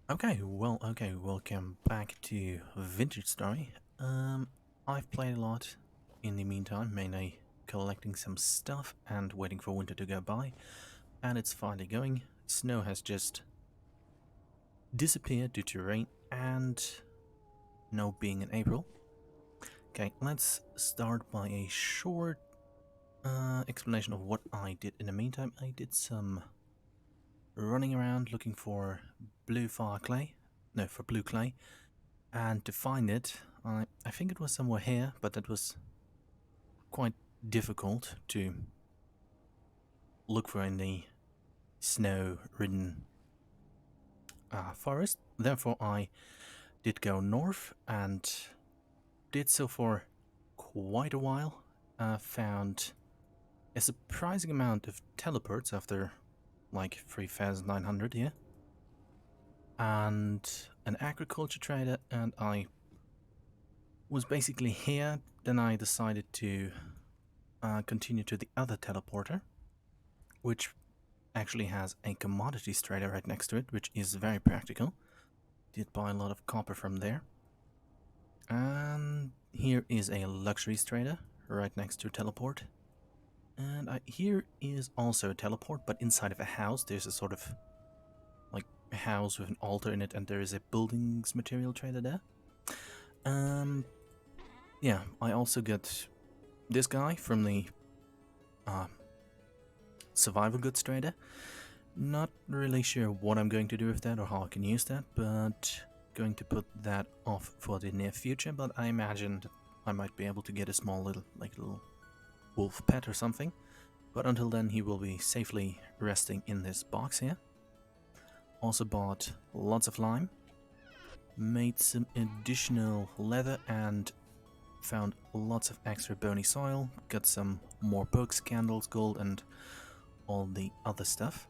Okay, welcome back to Vintage Story. I've played a lot in the meantime, mainly collecting some stuff and waiting for winter to go by, and it's finally going. Snow has just disappeared due to rain, and now being in April. Okay, let's start by a short explanation of what I did in the meantime. I did some running around looking for blue fire clay, no, for blue clay. And to find it, I think it was somewhere here, but that was quite difficult to look for in the snow-ridden forest. Therefore, I did go north and did so for quite a while. Found a surprising amount of teleports after like 3,900 here. And an agriculture trader, and I was basically here. Then I decided to continue to the other teleporter, which actually has a commodities trader right next to it, which is very practical. Did buy a lot of copper from there. And here is a luxuries trader right next to teleport. And here is also a teleport, but inside of a house. There's a sort of like a house with an altar in it, and there is a buildings material trader there. Yeah, I also got this guy from the survival goods trader. Not really sure what I'm going to do with that or how I can use that, but going to put that off for the near future. But I imagine that I might be able to get a small little wolf pet or something. But until then, he will be safely resting in this box here. Also bought lots of lime, made some additional leather, and found lots of extra bony soil. Got some more books, candles, gold, and all the other stuff.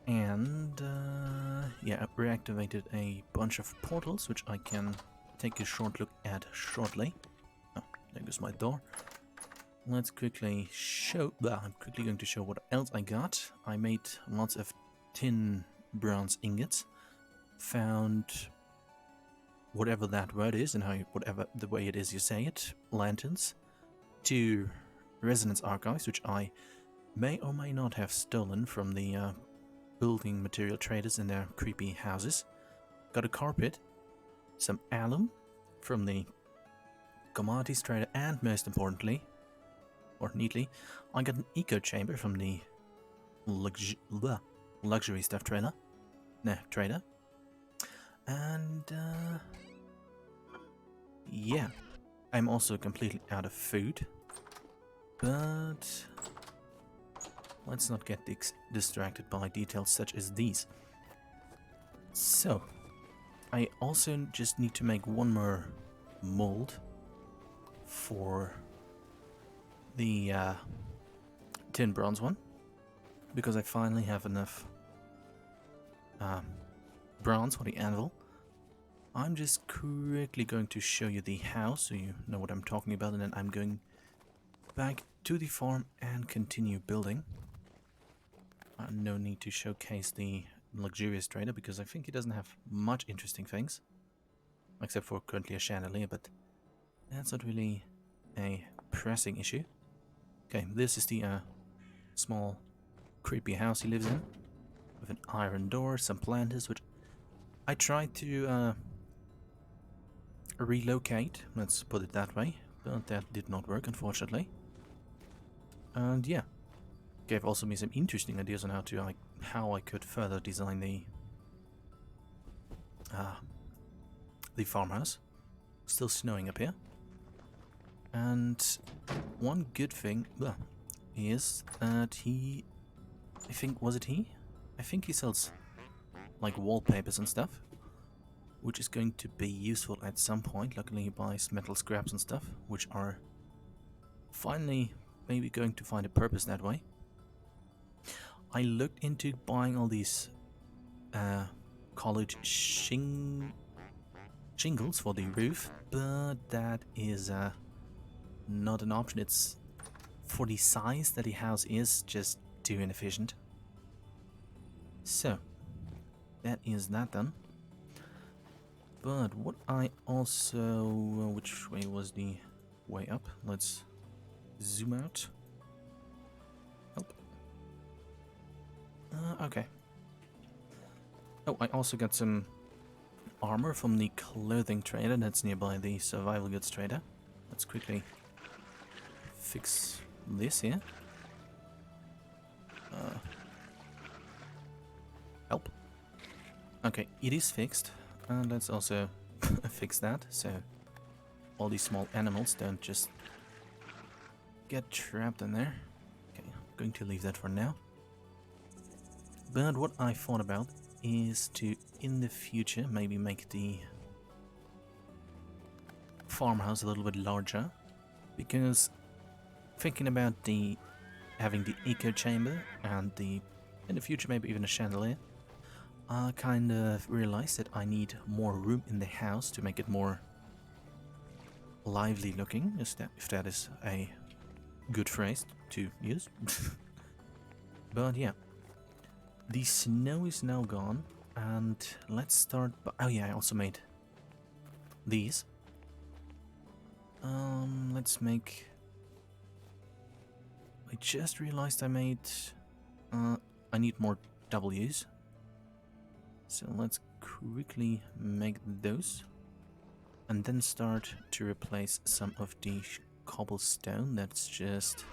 And yeah, I reactivated a bunch of portals, which I can take a short look at shortly. Oh, there goes my door. Let's quickly show. Well, I'm quickly going to show what else I got. I made lots of tin bronze ingots. Found whatever that word is, and whatever the way it is you say it. Lanterns. 2 resonance archives, which I may or may not have stolen from the building material traders in their creepy houses. Got a carpet, some alum from the commodities trader, and most importantly, or neatly, I got an eco chamber from the luxury stuff trader. And yeah, I'm also completely out of food, but let's not get distracted by details such as these. So, I also just need to make one more mold for the tin bronze one, because I finally have enough bronze for the anvil. I'm just quickly going to show you the house so you know what I'm talking about, and then I'm going back to the farm and continue building. No need to showcase the luxurious trader because I think he doesn't have much interesting things, except for currently a chandelier, but that's not really a pressing issue. Okay, this is the small creepy house he lives in, with an iron door, some planters, which I tried to relocate, let's put it that way, but that did not work, unfortunately. And yeah, gave also me some interesting ideas on how I could further design the farmhouse. Still snowing up here. And one good thing is that he, I think he sells like wallpapers and stuff, which is going to be useful at some point. Luckily he buys metal scraps and stuff, which are finally maybe going to find a purpose that way. I looked into buying all these college shingles for the roof, but that is not an option. It's for the size that the house is just too inefficient. So that is that then. But what I also... which way was the way up? Let's zoom out. Help. Okay. Oh, I also got some armor from the clothing trader that's nearby the survival goods trader. Let's quickly fix this here. Help. Okay, it is fixed. And let's also fix that, so all these small animals don't just get trapped in there. Okay, I'm going to leave that for now. But what I thought about is to, in the future, maybe make the farmhouse a little bit larger. Because thinking about having the eco chamber and in the future maybe even a chandelier, I kind of realized that I need more room in the house to make it more lively looking, if that is a good phrase to use. But yeah, the snow is now gone, and let's start. Oh yeah, I also made these. Let's make. I just realized I made. I need more W's. So let's quickly make those. And then start to replace some of the cobblestone that's just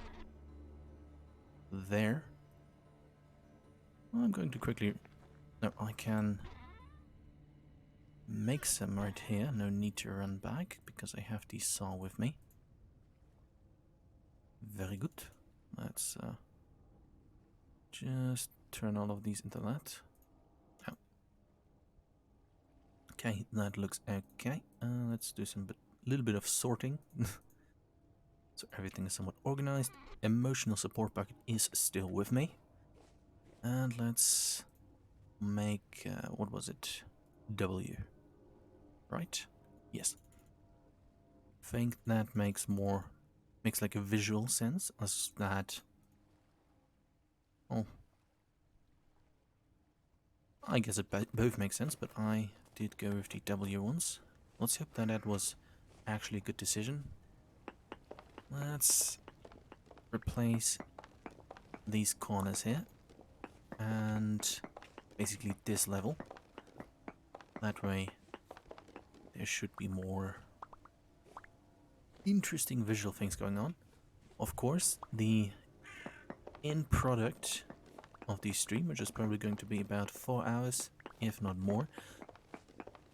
there. I'm going to quickly... No, I can make some right here. No need to run back because I have the saw with me. Very good. Let's just turn all of these into that. Oh. Okay, that looks okay. Let's do some little bit of sorting. So everything is somewhat organized. Emotional support bucket is still with me. And let's make, what was it? W. Right? Yes. Think that makes like a visual sense as that. Oh. I guess it both make sense, but I did go with the W ones. Let's hope that was actually a good decision. Let's replace these corners here and basically this level. That way there should be more interesting visual things going on. Of course, the end product of the stream, which is probably going to be about 4 hours, if not more,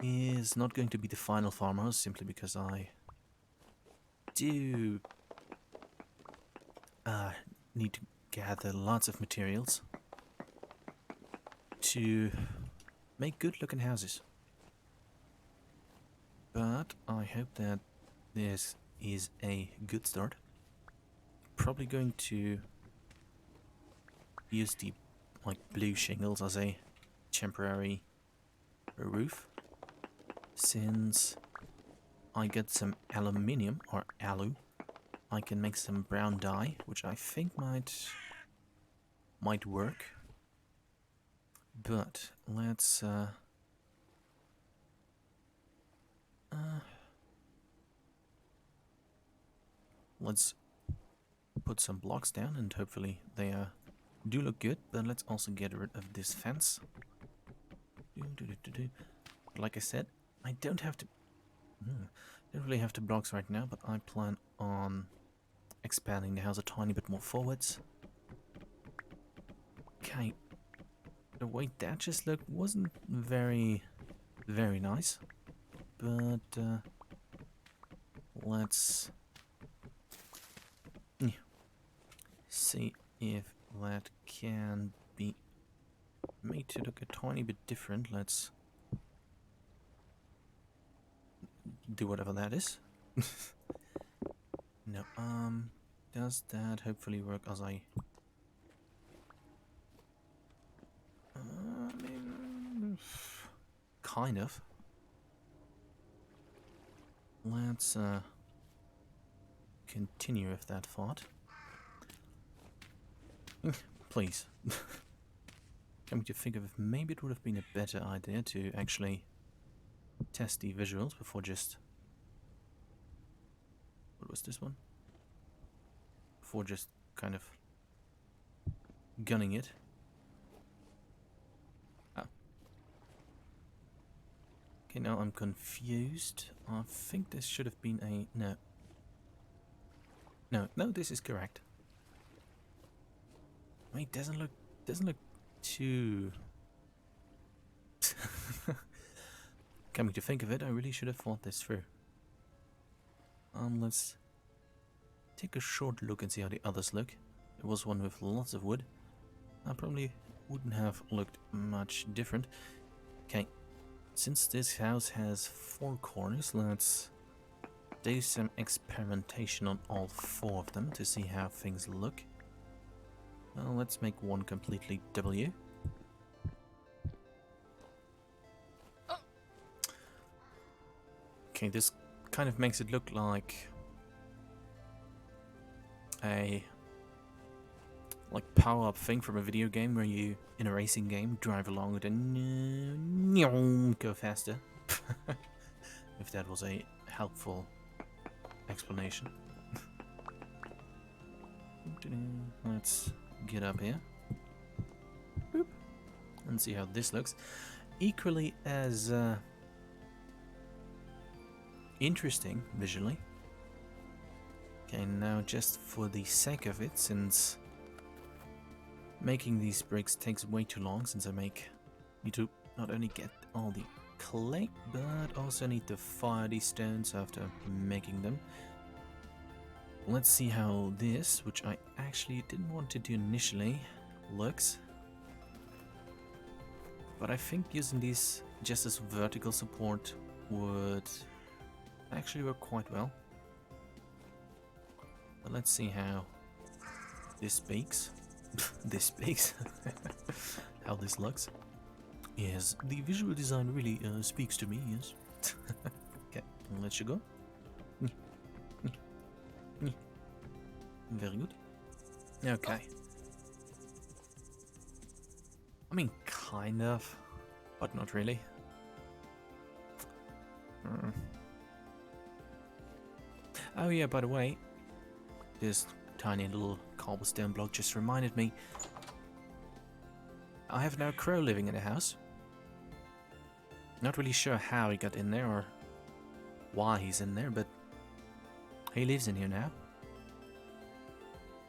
is not going to be the final farmhouse, simply because I do need to gather lots of materials to make good looking houses. But I hope that this is a good start. Probably going to use the blue shingles as a temporary roof, since I get some aluminium or alu. I can make some brown dye, which I think might work. But let's let's put some blocks down, and hopefully they do look good. But let's also get rid of this fence. Like I said, I don't really have to blocks right now, but I plan on expanding the house a tiny bit more forwards. Okay, the way that just looked wasn't very nice, but let's see if that can be made to look a tiny bit different. Let's do whatever that is. No, does that hopefully work as I... I mean, kind of. Let's continue with that thought. Please. Coming to think of it, maybe it would have been a better idea to actually test the visuals before just... What was this one? Before just kind of gunning it. Oh. Okay, now I'm confused. I think this should have been a... No. No, this is correct. I mean, it doesn't look too... Coming to think of it, I really should have thought this through. Let's take a short look and see how the others look. There was one with lots of wood. I probably wouldn't have looked much different. Okay, since this house has 4 corners, let's do some experimentation on all 4 of them to see how things look. Well, let's make one completely W. Okay, this kind of makes it look like a power-up thing from a video game where you, in a racing game, drive along with a go faster. If that was a helpful explanation. Let's get up here. Boop. And see how this looks. Equally as interesting visually. Okay, now just for the sake of it, since making these bricks takes way too long, since I need to not only get all the clay, but also need to fire these stones after making them. Let's see how this, which I actually didn't want to do initially, looks. But I think using these just as vertical support would actually work quite well. But let's see how this speaks. This speaks. How this looks. Yes, the visual design really speaks to me, yes. Okay, I'll let you go. Very good. Okay. I mean, kind of, but not really. Oh yeah, by the way, this tiny little cobblestone block just reminded me I have now a crow living in the house. Not really sure how he got in there or why he's in there, but he lives in here now.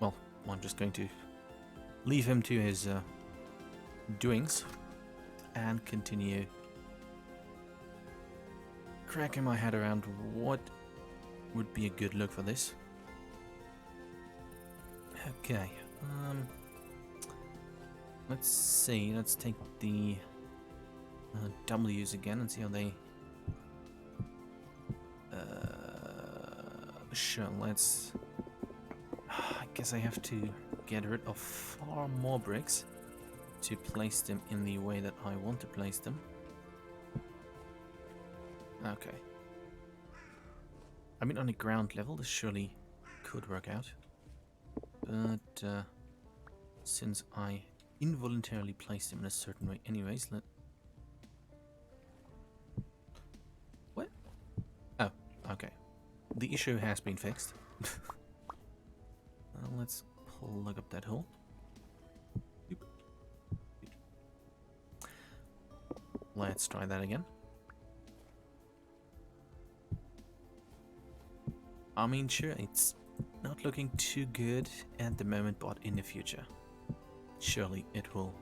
Well, I'm just going to leave him to his doings and continue cracking my head around what would be a good look for this. Okay, let's see, let's take the W's again and see how they... sure, let's... I guess I have to get rid of far more bricks to place them in the way that I want to place them. Okay. I mean, on the ground level, this surely could work out. But since I involuntarily placed them in a certain way anyways, What? Oh, okay. The issue has been fixed. Let's plug up that hole. Boop. Boop. Let's try that again. I mean, sure, it's not looking too good at the moment, but in the future, surely it will.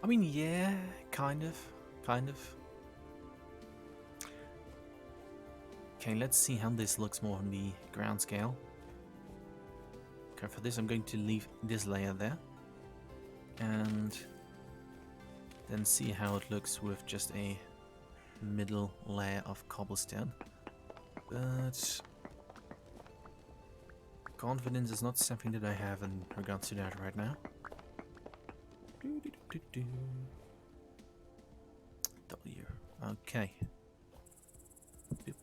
I mean, yeah, kind of. Okay, let's see how this looks more on the ground scale. Okay, for this I'm going to leave this layer there. And then see how it looks with just a middle layer of cobblestone. But confidence is not something that I have in regards to that right now. W. Okay. Boop.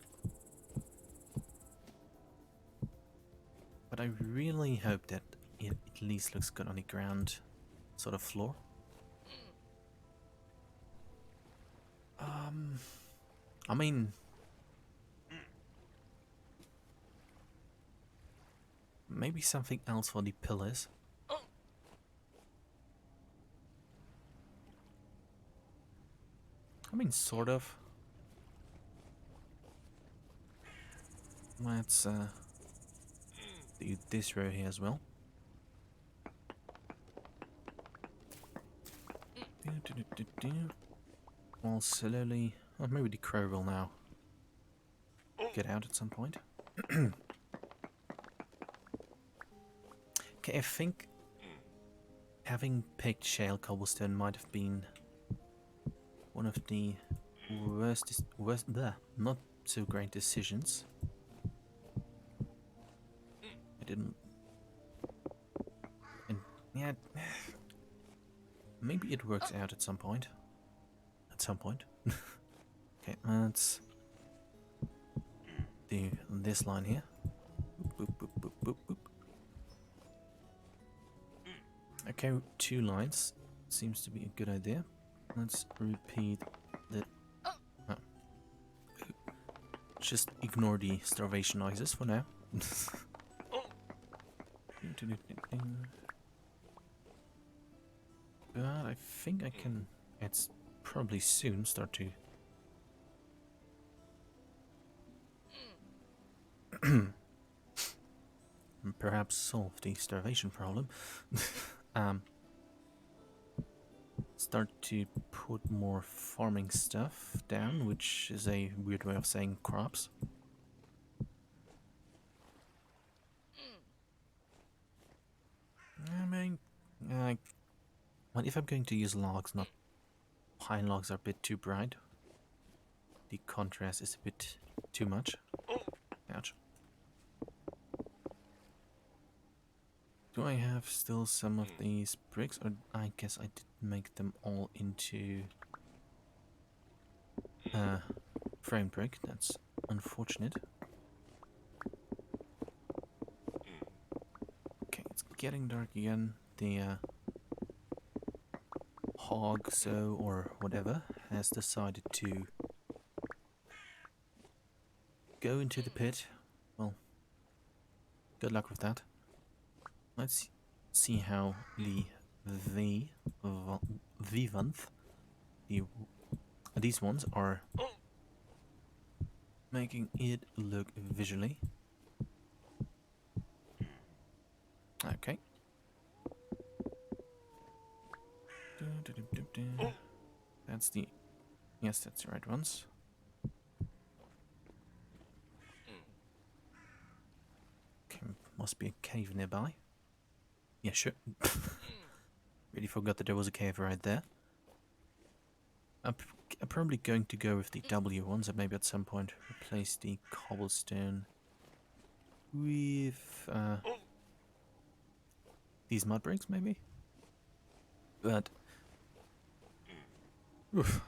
But I really hope that it at least looks good on the ground sort of floor. I mean, maybe something else for the pillars. I mean, sort of. Let's do this row here as well. Well, slowly. Oh, maybe the crow will now get out at some point. Okay, I think having picked shale cobblestone might have been one of the not so great decisions. I didn't, and yeah, maybe it works out at some point. Okay, let's do this line here. Boop, boop, boop, boop, boop. Okay, 2 lines seems to be a good idea. Let's repeat the... Oh. Just ignore the starvation noises for now. But I think I can... It's probably soon start to... perhaps solve the starvation problem. Start to put more farming stuff down, which is a weird way of saying crops. I mean, well, if I'm going to use logs, not pine logs are a bit too bright. The contrast is a bit too much. Ouch. Do I have still some of these bricks, or I guess I did make them all into frame brick? That's unfortunate. Okay, it's getting dark again. The hog, or whatever, has decided to go into the pit. Well, good luck with that. Let's see how the Vivanth, these ones are making it look visually. Okay. That's the... Yes, that's the right ones. Okay, must be a cave nearby. Yeah, sure. Really forgot that there was a cave right there. I'm probably going to go with the W ones and maybe at some point replace the cobblestone with these mud bricks, maybe? But... Oof.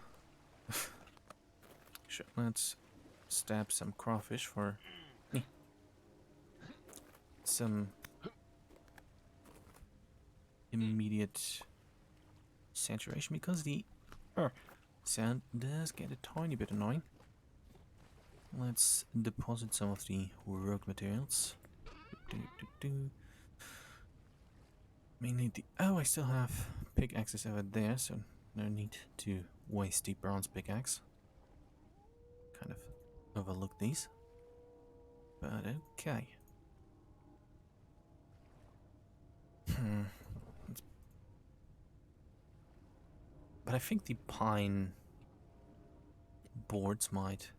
Sure, let's stab some crawfish for some immediate saturation, because the sound does get a tiny bit annoying. Let's deposit some of the work materials. Mainly the... Oh, I still have pickaxes over there, so no need to waste the bronze pickaxe. Kind of overlook these. But okay. But I think the pine boards might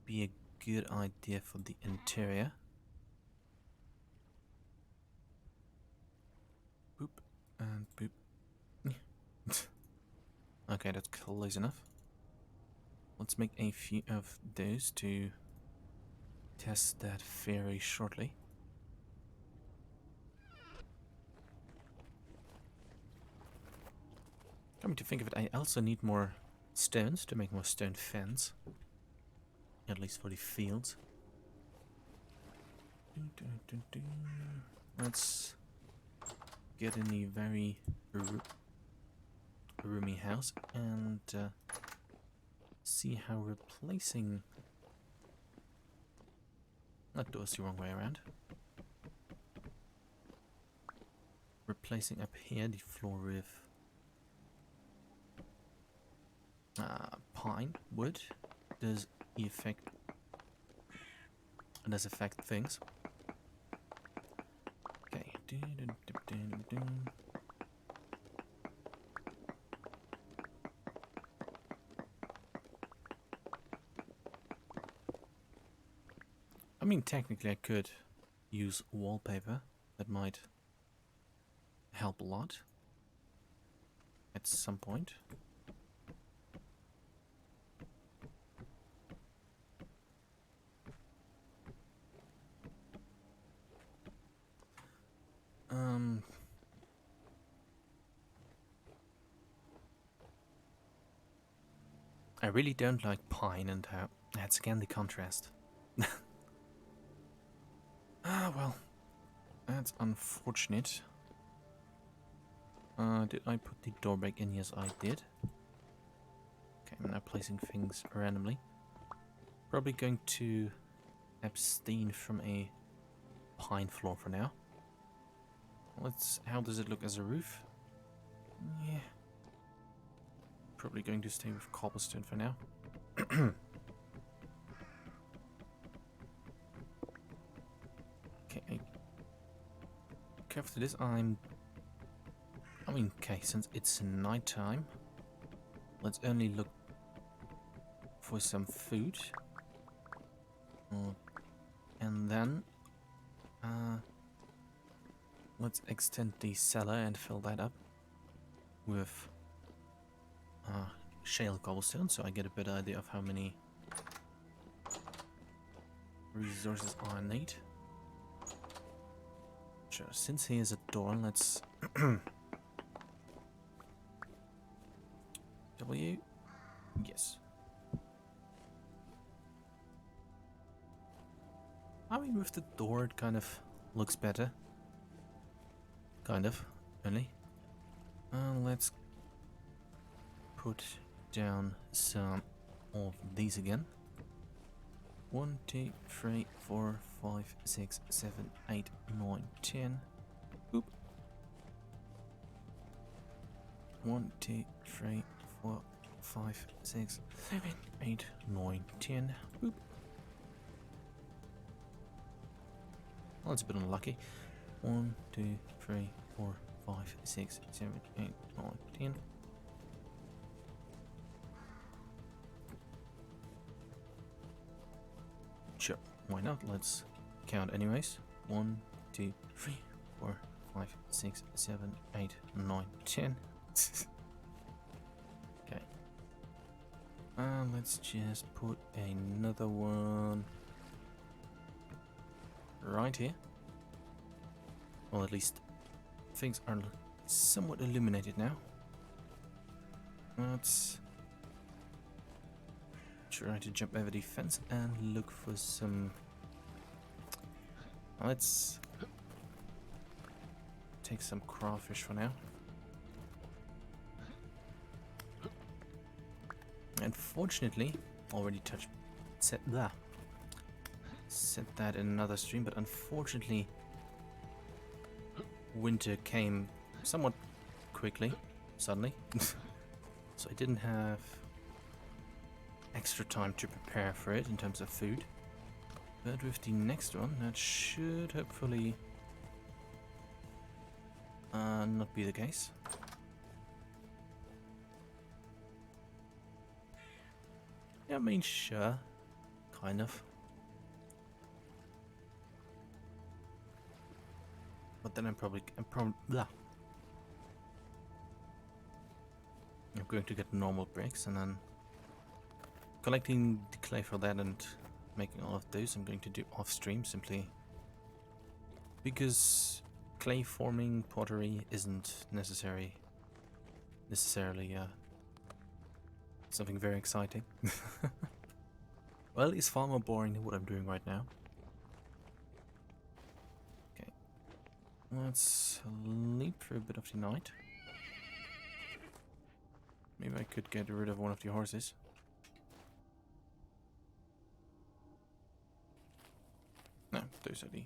be a good idea for the interior. Boop and boop. Okay, that's close enough. Let's make a few of those to test that very shortly. Coming to think of it, I also need more stones to make more stone fence. At least for the fields. Let's get in a very roomy house and see how replacing... That door's the wrong way around. Replacing up here the floor with pine wood does affect things. Okay. I mean, technically I could use wallpaper. That might help a lot at some point. I really don't like pine, and that's again the contrast. Well, that's unfortunate. Did I put the door back in? Yes, I did. Okay, I'm now placing things randomly. Probably going to abstain from a pine floor for now. How does it look as a roof? Yeah. Probably going to stay with cobblestone for now. Okay. After this, okay, since it's nighttime, let's only look for some food. And then, let's extend the cellar and fill that up with shale cobblestone, so I get a better idea of how many resources I need. Sure, since here's a door, let's W. Yes. I mean, with the door, it kind of looks better. Kind of, only. Let's put down some of these again. 1, 2, 3, 4, 5, 6, 7, 8, 9, 10. Oop. 1, 2, 3, 4, 5, 6, 7, 8, 9, 10. Oop. Well, that's a bit unlucky. 1, 2, 3, 4, 5, 6, 7, 8, 9, 10. Sure, why not? Let's count anyways. 1, 2, 3, 4, 5, 6, 7, 8, 9, 10. Okay. Let's just put another one right here. Well, at least things are somewhat illuminated now. Let's try to jump over the fence and look for some... Let's take some crawfish for now. Unfortunately, already set that in another stream, but unfortunately winter came somewhat quickly, suddenly. So I didn't have extra time to prepare for it in terms of food. But with the next one, that should hopefully not be the case. Yeah, I mean, sure. Kind of. But then I'm going to get normal bricks and then collecting the clay for that and making all of those I'm going to do off stream, simply because clay forming pottery isn't necessarily something very exciting. Well, it's far more boring than what I'm doing right now. Okay, Let's sleep for a bit of the night. Maybe I could get rid of one of the horses. No, those are the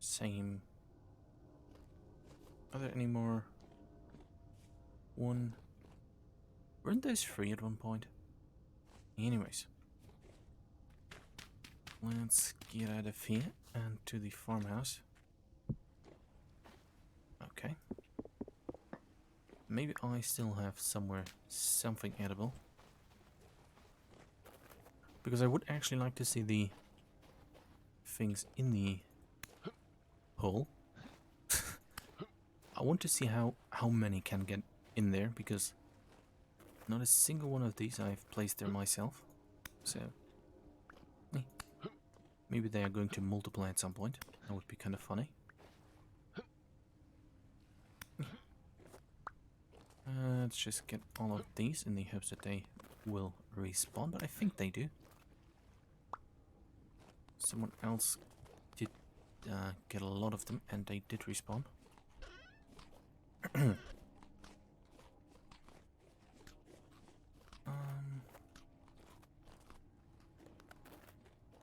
same. Are there any more? One. Weren't those free at one point? Anyways. Let's get out of here and to the farmhouse. Okay. Maybe I still have somewhere something edible. Because I would actually like to see the things in the hole. I want to see how many can get in there, because not a single one of these I've placed there myself. So maybe they are going to multiply at some point. That would be kind of funny. Let's just get all of these in the hopes that they will respawn, but I think they do. Someone else did get a lot of them, and they did respawn.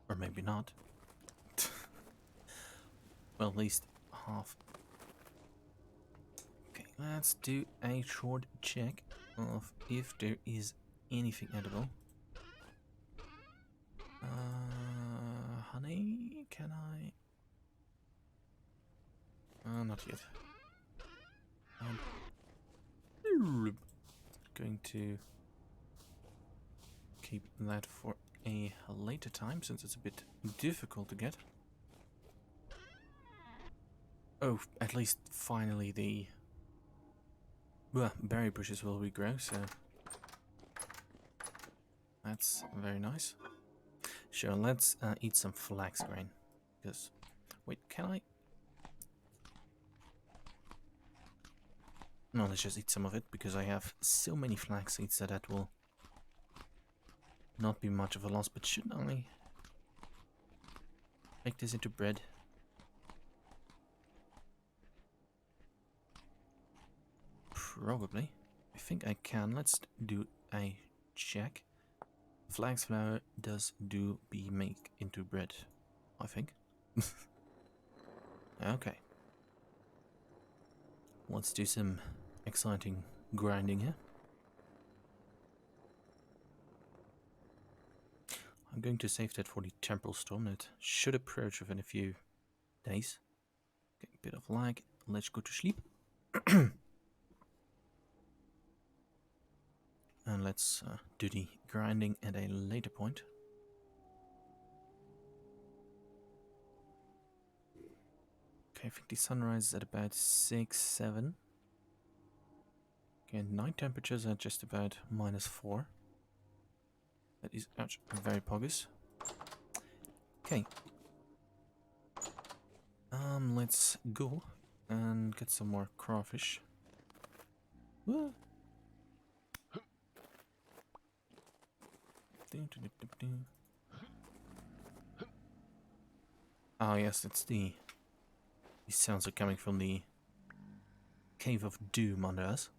Or maybe not. Well, at least half. Okay, let's do a short check of if there is anything edible. Honey, can I? Not yet. Going to keep that for a later time, since it's a bit difficult to get. Oh, at least finally the berry bushes will regrow, so that's very nice. Sure, let's eat some flax grain. Because, wait, can I? No, let's just eat some of it, because I have so many flax seeds that will not be much of a loss. But shouldn't I make this into bread? Probably. I think I can. Let's do a check. Flax flour does be made into bread, I think. Okay. Let's do some exciting grinding here. I'm going to save that for the temporal storm that should approach within a few days. Getting a bit of lag. Let's go to sleep. And let's do the grinding at a later point. Okay, I think the sunrise is at about 6, 7. Okay, night temperatures are just about -4. That is actually very poggers. Okay. Let's go and get some more crawfish. Whoa. Ah, yes, it's these sounds are coming from the Cave of Doom under us.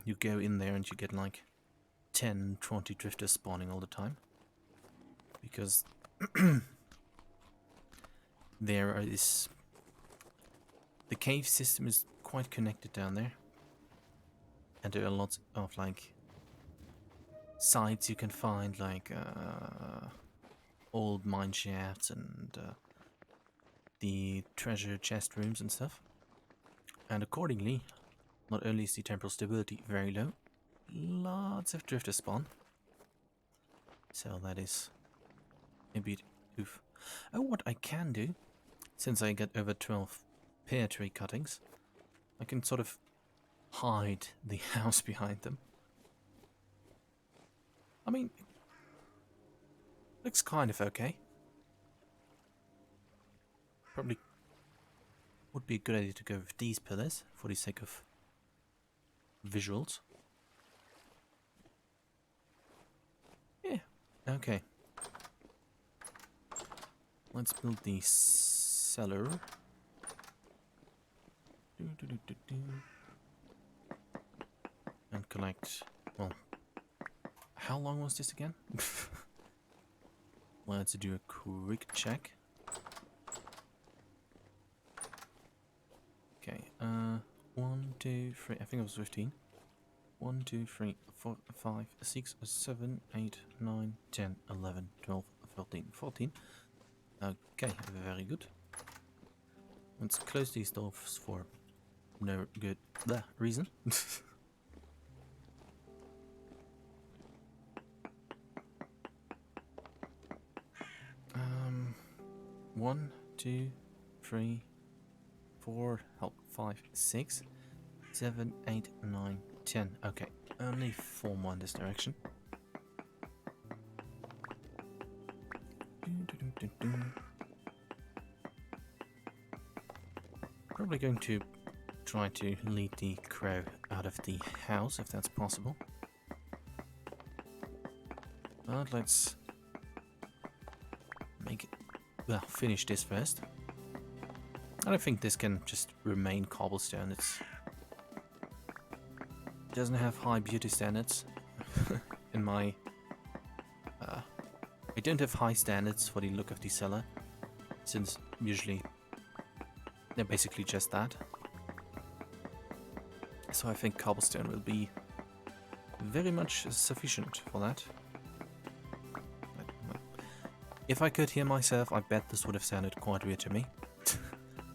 You go in there and you get like 10, 20 drifters spawning all the time. Because there is... The cave system is quite connected down there. And there are lots of like sites you can find, like old mine shafts and the treasure chest rooms and stuff. And accordingly, not only is the temporal stability very low, lots of drifters spawn. So that is a bit oof. Oh, what I can do, since I get over 12 pear tree cuttings, I can sort of hide the house behind them. I mean, looks kind of okay. Probably would be a good idea to go with these pillars for the sake of visuals. Yeah, okay. Let's build the cellar. And collect, well, how long was this again? Let's do a quick check. Okay, 1, 2, 3, I think it was 15. 1, 2, 3, 4, 5, 6, 7, 8, 9, 10, 11, 12, 13, 14. Okay, very good. Let's close these doors for no good reason. 1, 2, 3, 4, help, 5, 6, 7, 8, 9, 10. Okay, only 4 more in this direction. Probably going to try to lead the crow out of the house if that's possible. But let's make it, well, finish this first. I don't think this can just remain cobblestone. It doesn't have high beauty standards. In my I don't have high standards for the look of the cellar, since usually they're basically just that. So I think cobblestone will be very much sufficient for that. But, if I could hear myself, I bet this would have sounded quite weird to me.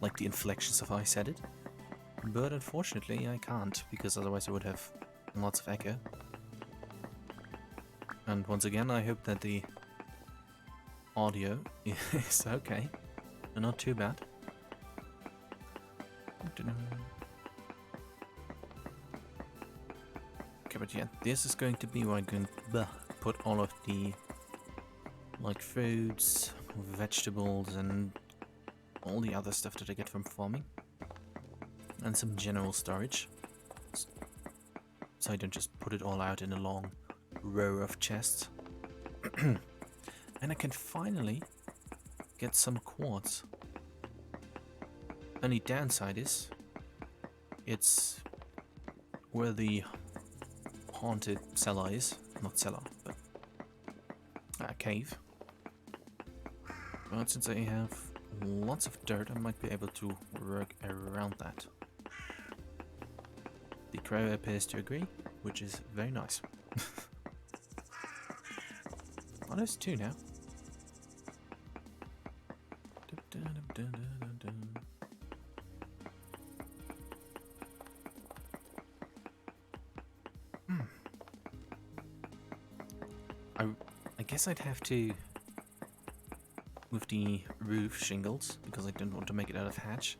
Like the inflections of I said it. But unfortunately I can't, because otherwise I would have lots of echo. And once again, I hope that the audio is okay and not too bad. Okay, but yeah, this is going to be where I'm going to put all of the like fruits, vegetables, and all the other stuff that I get from farming, and some general storage, so I don't just put it all out in a long row of chests. And I can finally get some quartz. Only downside is it's where the haunted cellar is. Not cellar, but cave. But since I have lots of dirt, I might be able to work around that. The crow appears to agree, which is very nice. Oh, there's 2 now. I guess I'd have to, with the roof shingles, because I don't want to make it out of hatch,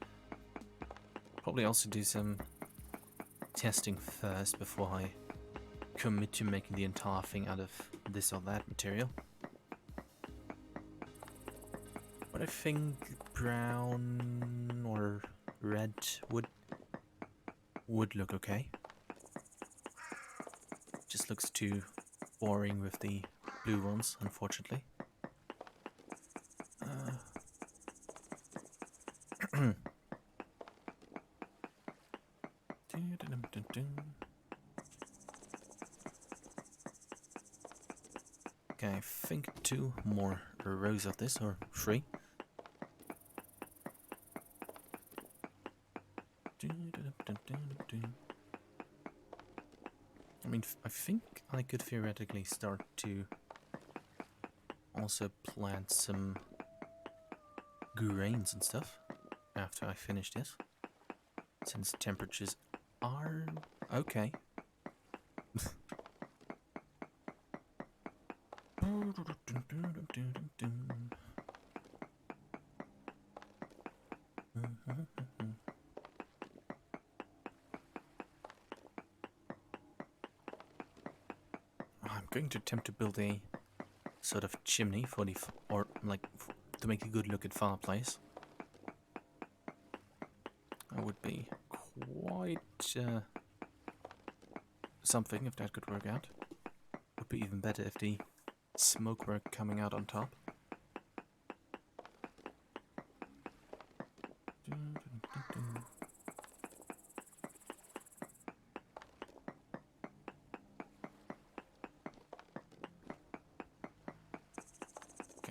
probably also do some testing first before I commit to making the entire thing out of this or that material. But I think brown or red would look okay. Just looks too boring with the blue ones, unfortunately. Okay, I think 2 more rows of this, or 3. I mean, I think I could theoretically start to also plant some grains and stuff after I finish this, since temperatures are okay. I'm going to attempt to build a sort of chimney for the to make a good looking fireplace. That would be quite something if that could work out. Would be even better if the smoke were coming out on top.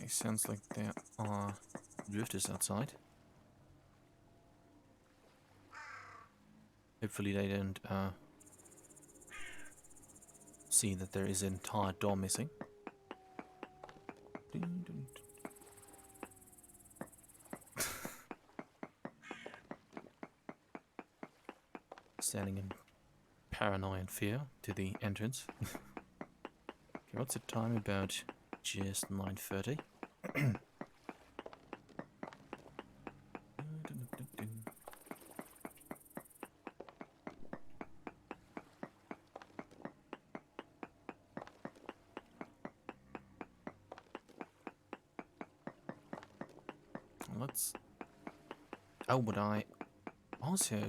Okay, sounds like there are drifters outside. Hopefully they don't see that there is an entire door missing. Standing in paranoia and fear to the entrance. Okay, what's the time? About just 9:30. Let's. Oh, but I also,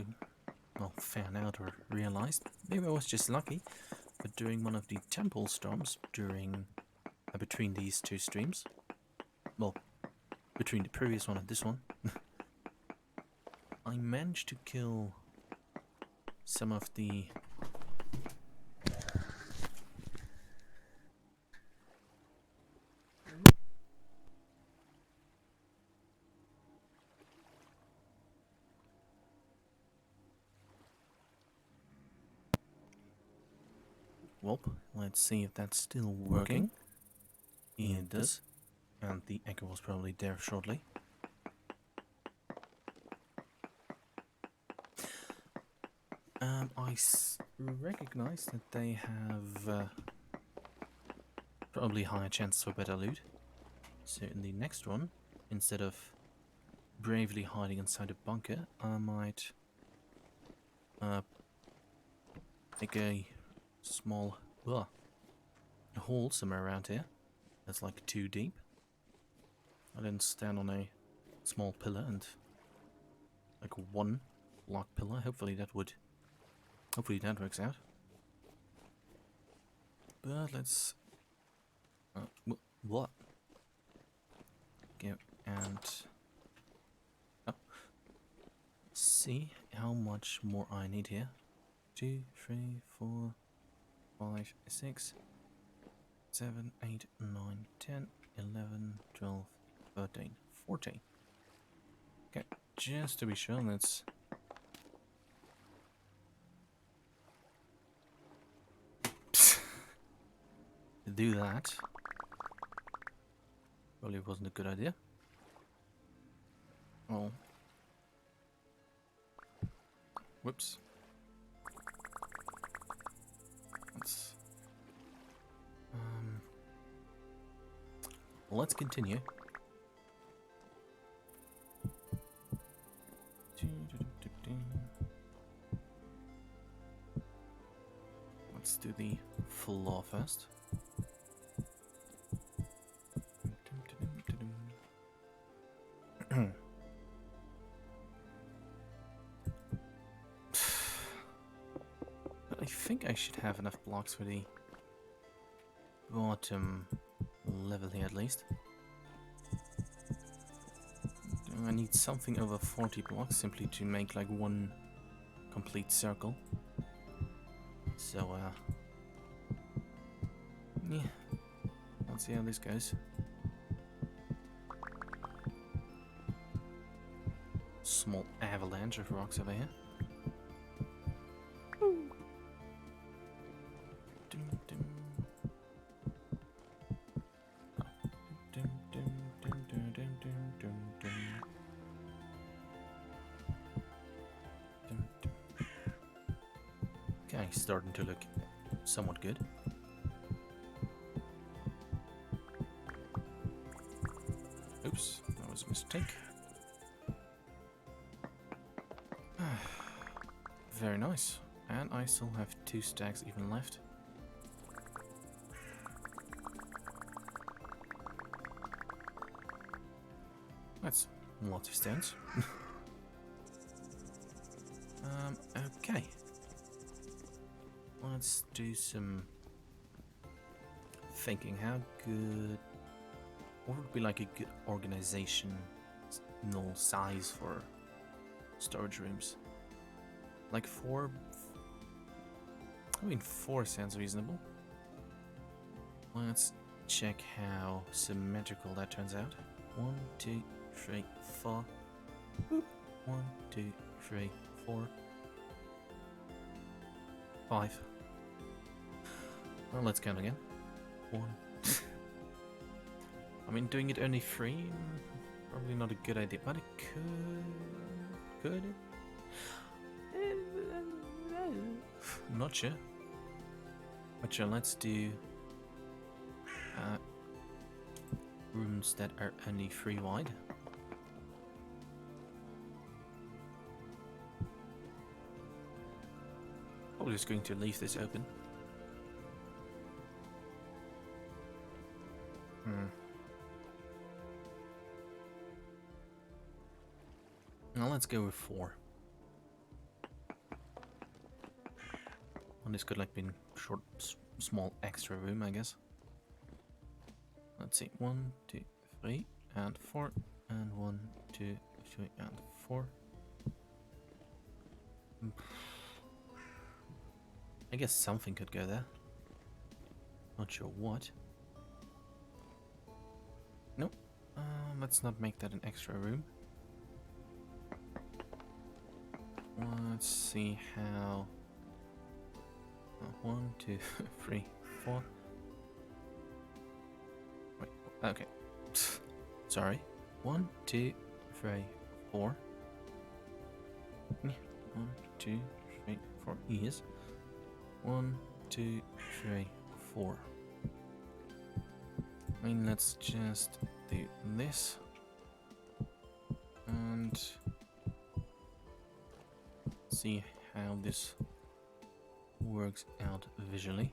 well, found out or realized, maybe I was just lucky, but during one of the temple storms, between these two streams, well, between the previous one and this one, I managed to kill some of the well, let's see if that's still working. It does, and the echo was probably there shortly. I recognize that they have probably higher chances for better loot. So in the next one, instead of bravely hiding inside a bunker, I might make a small hole somewhere around here that's like 2 deep. I then stand on a small pillar and like 1 block pillar. Hopefully that works out. But let's what? Go and see how much more I need here. 2, 3, 4, 5, 6, 7, 8, 9, 10, 11, 12, 13, 14. Okay, just to be sure, let's do that. Probably wasn't a good idea. Oh. Whoops. Let's continue. Let's do the floor first. But I think I should have enough blocks for the bottom level here at least. I need something over 40 blocks simply to make like 1 complete circle. So yeah, let's see how this goes. Small avalanche of rocks over here. Okay, starting to look somewhat good. Oops, that was a mistake. Very nice. And I still have 2 stacks even left. That's lots of stones. Okay. Let's do some thinking. How good... What would be like a good organizational size for storage rooms? Like 4... I mean 4 sounds reasonable. Let's check how symmetrical that turns out. 1, 2, 3, 4. Boop. 1, 2, 3, 4, 5. Well, let's count again. 1. I mean, doing it only 3, probably not a good idea, but it could. Not sure. But sure, let's do rooms that are only 3 wide. Probably just going to leave this open. Now let's go with 4. Well, this could like be short, small extra room, I guess. Let's see, 1, 2, 3, and 4, and 1, 2, 3, and 4. I guess something could go there. Not sure what. Nope. Let's not make that an extra room. Let's see how. 1, 2, 3, 4. Wait, okay. Sorry. 1, 2, 3, 4. 1, 2, 3, 4. Yes. 1, 2, 3, 4. I mean, let's just do this. And see how this works out visually.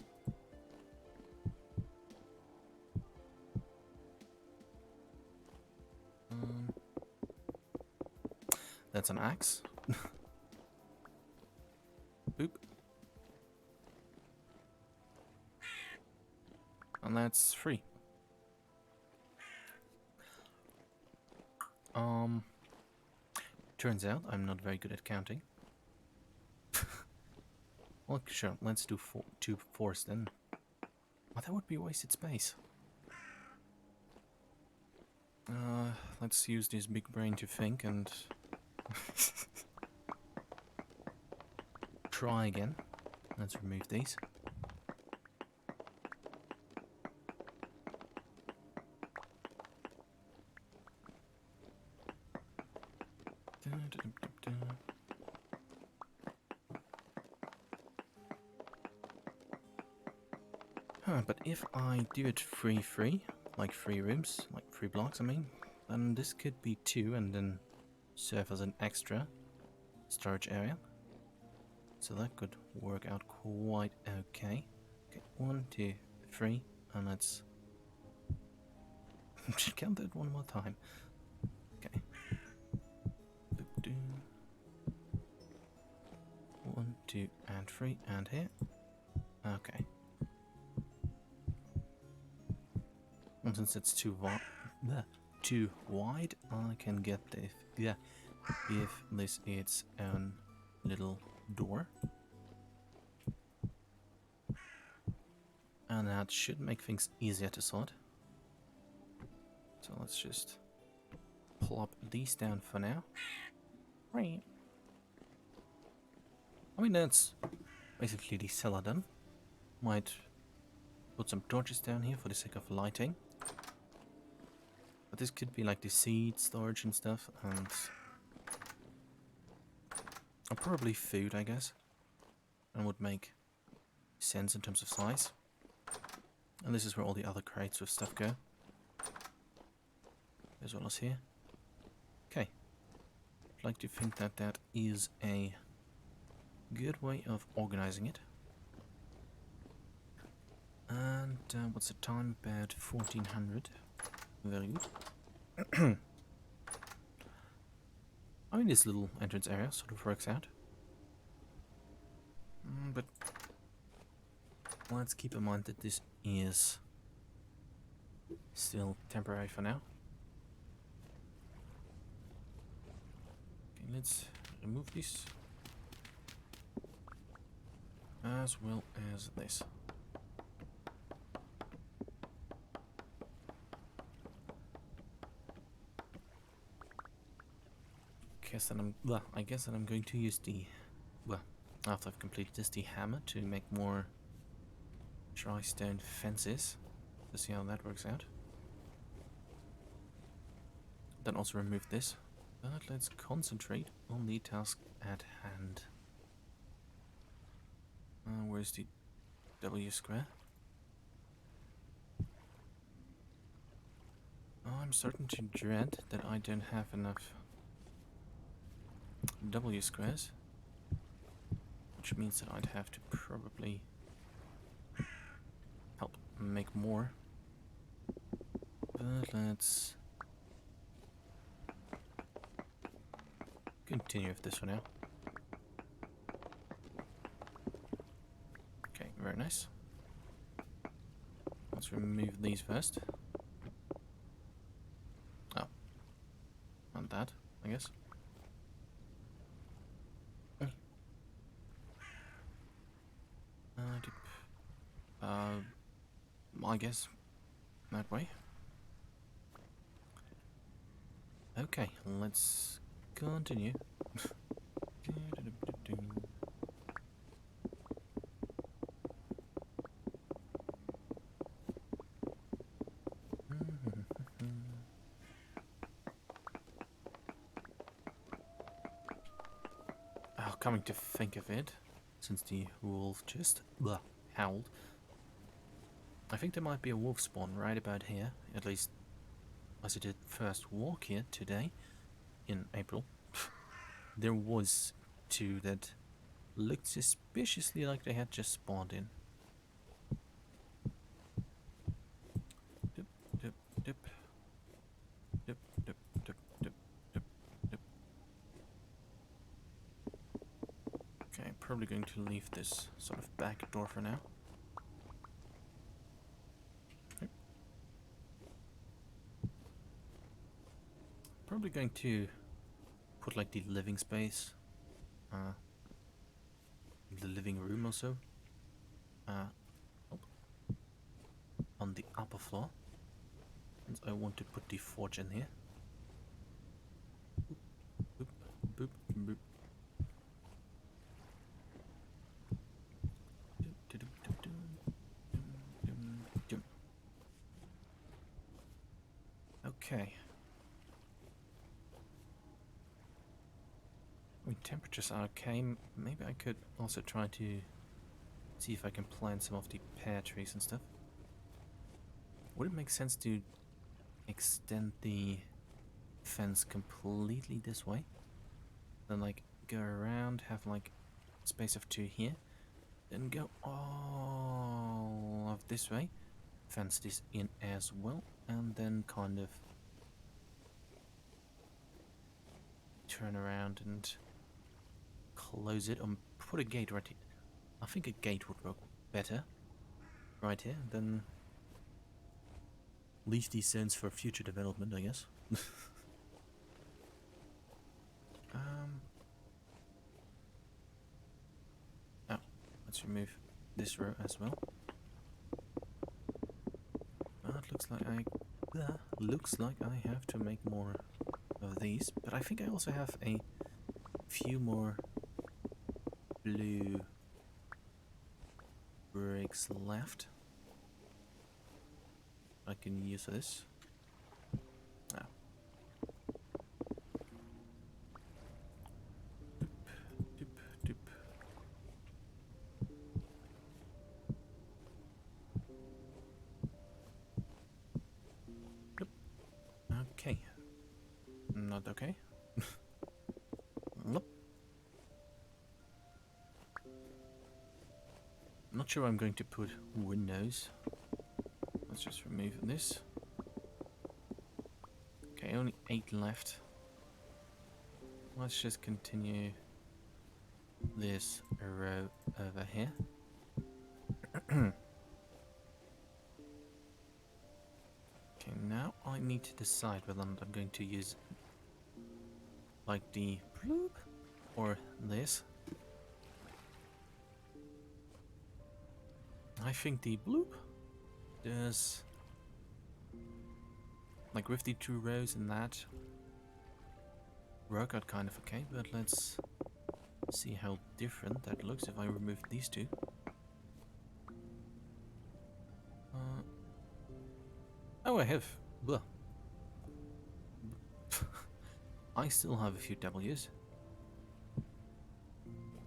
That's an axe. Boop. And that's 3. Turns out I'm not very good at counting. Well, sure, let's do 2 4s then. Oh, that would be wasted space. Let's use this big brain to think and try again. Let's remove these. But if I do it 3-3, like 3 rooms, like 3 blocks, I mean, then this could be 2 and then serve as an extra storage area. So that could work out quite okay. Okay, 1, 2, 3, and let's count that one more time. Okay. 1, 2, and 3, and here. Okay. And since it's too wide, I can get this. Yeah, give this its own little door, and that should make things easier to sort. So let's just plop these down for now. Right. I mean, that's basically the cellar done. Might put some torches down here for the sake of lighting. But this could be like the seed storage and stuff, and probably food, I guess. And would make sense in terms of size. And this is where all the other crates with stuff go. As well as here. Okay. I'd like to think that that is a good way of organizing it. And what's the time? About 1400. Very good. I mean, this little entrance area sort of works out. But let's keep in mind that this is still temporary for now. Okay, let's remove this. As well as this. guess that I'm going to use the, well, after I've completed this, the hammer to make more dry stone fences to see how that works out. Then also remove this. But let's concentrate on the task at hand. Where's the W square? I'm starting to dread that I don't have enough W squares, which means that I'd have to probably help make more. But let's continue with this for now. Okay, very nice. Let's remove these first. Oh. And that, I guess. I guess that way. Okay, let's continue. Oh, coming to think of it, since the wolf just howled, I think there might be a wolf spawn right about here, at least as I did first walk here today, in April. There was two that looked suspiciously like they had just spawned in. Dip, dip, dip. Dip, dip, dip, dip, dip, dip. Okay, I'm probably going to leave this sort of back door for now. Okay. Probably going to put like the living space, the living room also, on the upper floor, since I want to put the forge in here. Boop, boop, boop, boop. Okay. I mean, temperatures are okay. Maybe I could also try to see if I can plant some of the pear trees and stuff. Would it make sense to extend the fence completely this way? Then like go around, have like space of 2 here, then go all of this way, fence this in as well, and then kind of turn around and close it and put a gate right here. I think a gate would work better right here, then leave these zones for future development, I guess. Oh, let's remove this row as well. It looks like I have to make more of these, but I think I also have a few more blue bricks left. I can use this. Oh. Doop, doop, doop. Doop. Okay. Not okay. Nope. Not sure I'm going to put windows. Let's just remove this. Okay, only 8 left. Let's just continue this row over here. Okay, now I need to decide whether I'm going to use like the bloop or this. I think the bloop does, like with the 2 rows and that, work out kind of okay, but let's see how different that looks if I remove these two. Oh, I have. Blah. I still have a few W's.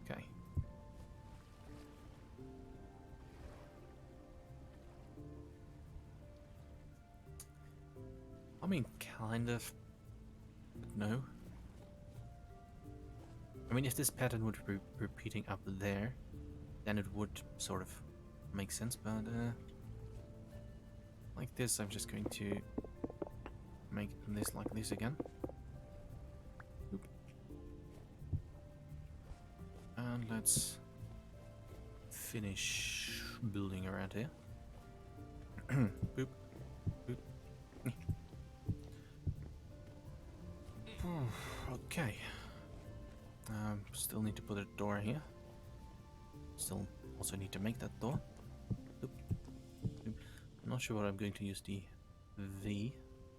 Okay. I mean, kind of. But no. I mean, if this pattern would be repeating up there, then it would sort of make sense, but like this, I'm just going to make this like this again. Oop. And let's finish building around here. Boop. Boop. Okay. Still need to put a door here. Still also need to make that door. Oop. Oop. I'm not sure what I'm going to use the V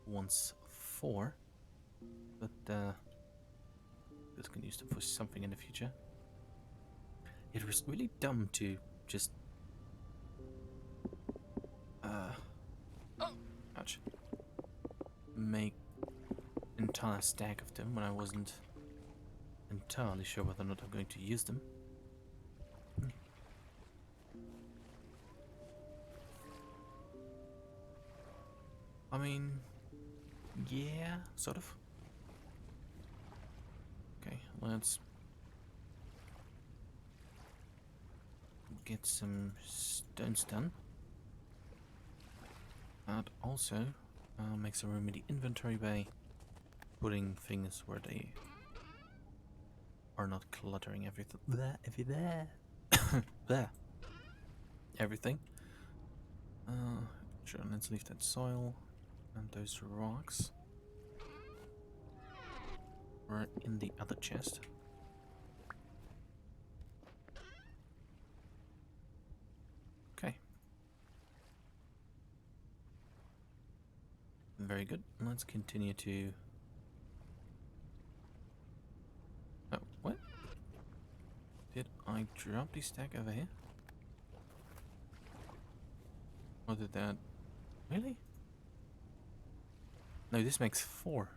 once for, but this can use to push something in the future. It was really dumb to just ouch, make entire stack of them when I wasn't entirely sure whether or not I'm going to use them. I mean, yeah, sort of. Okay, let's get some stones done. And also make some room in the inventory bay, putting things where they are not cluttering everything. There. Everything. Sure, let's leave that soil and those rocks. We're in the other chest. Okay. Very good. Let's continue to... Oh, what? Did I drop the stack over here? Or did that... Really? No, this makes 4.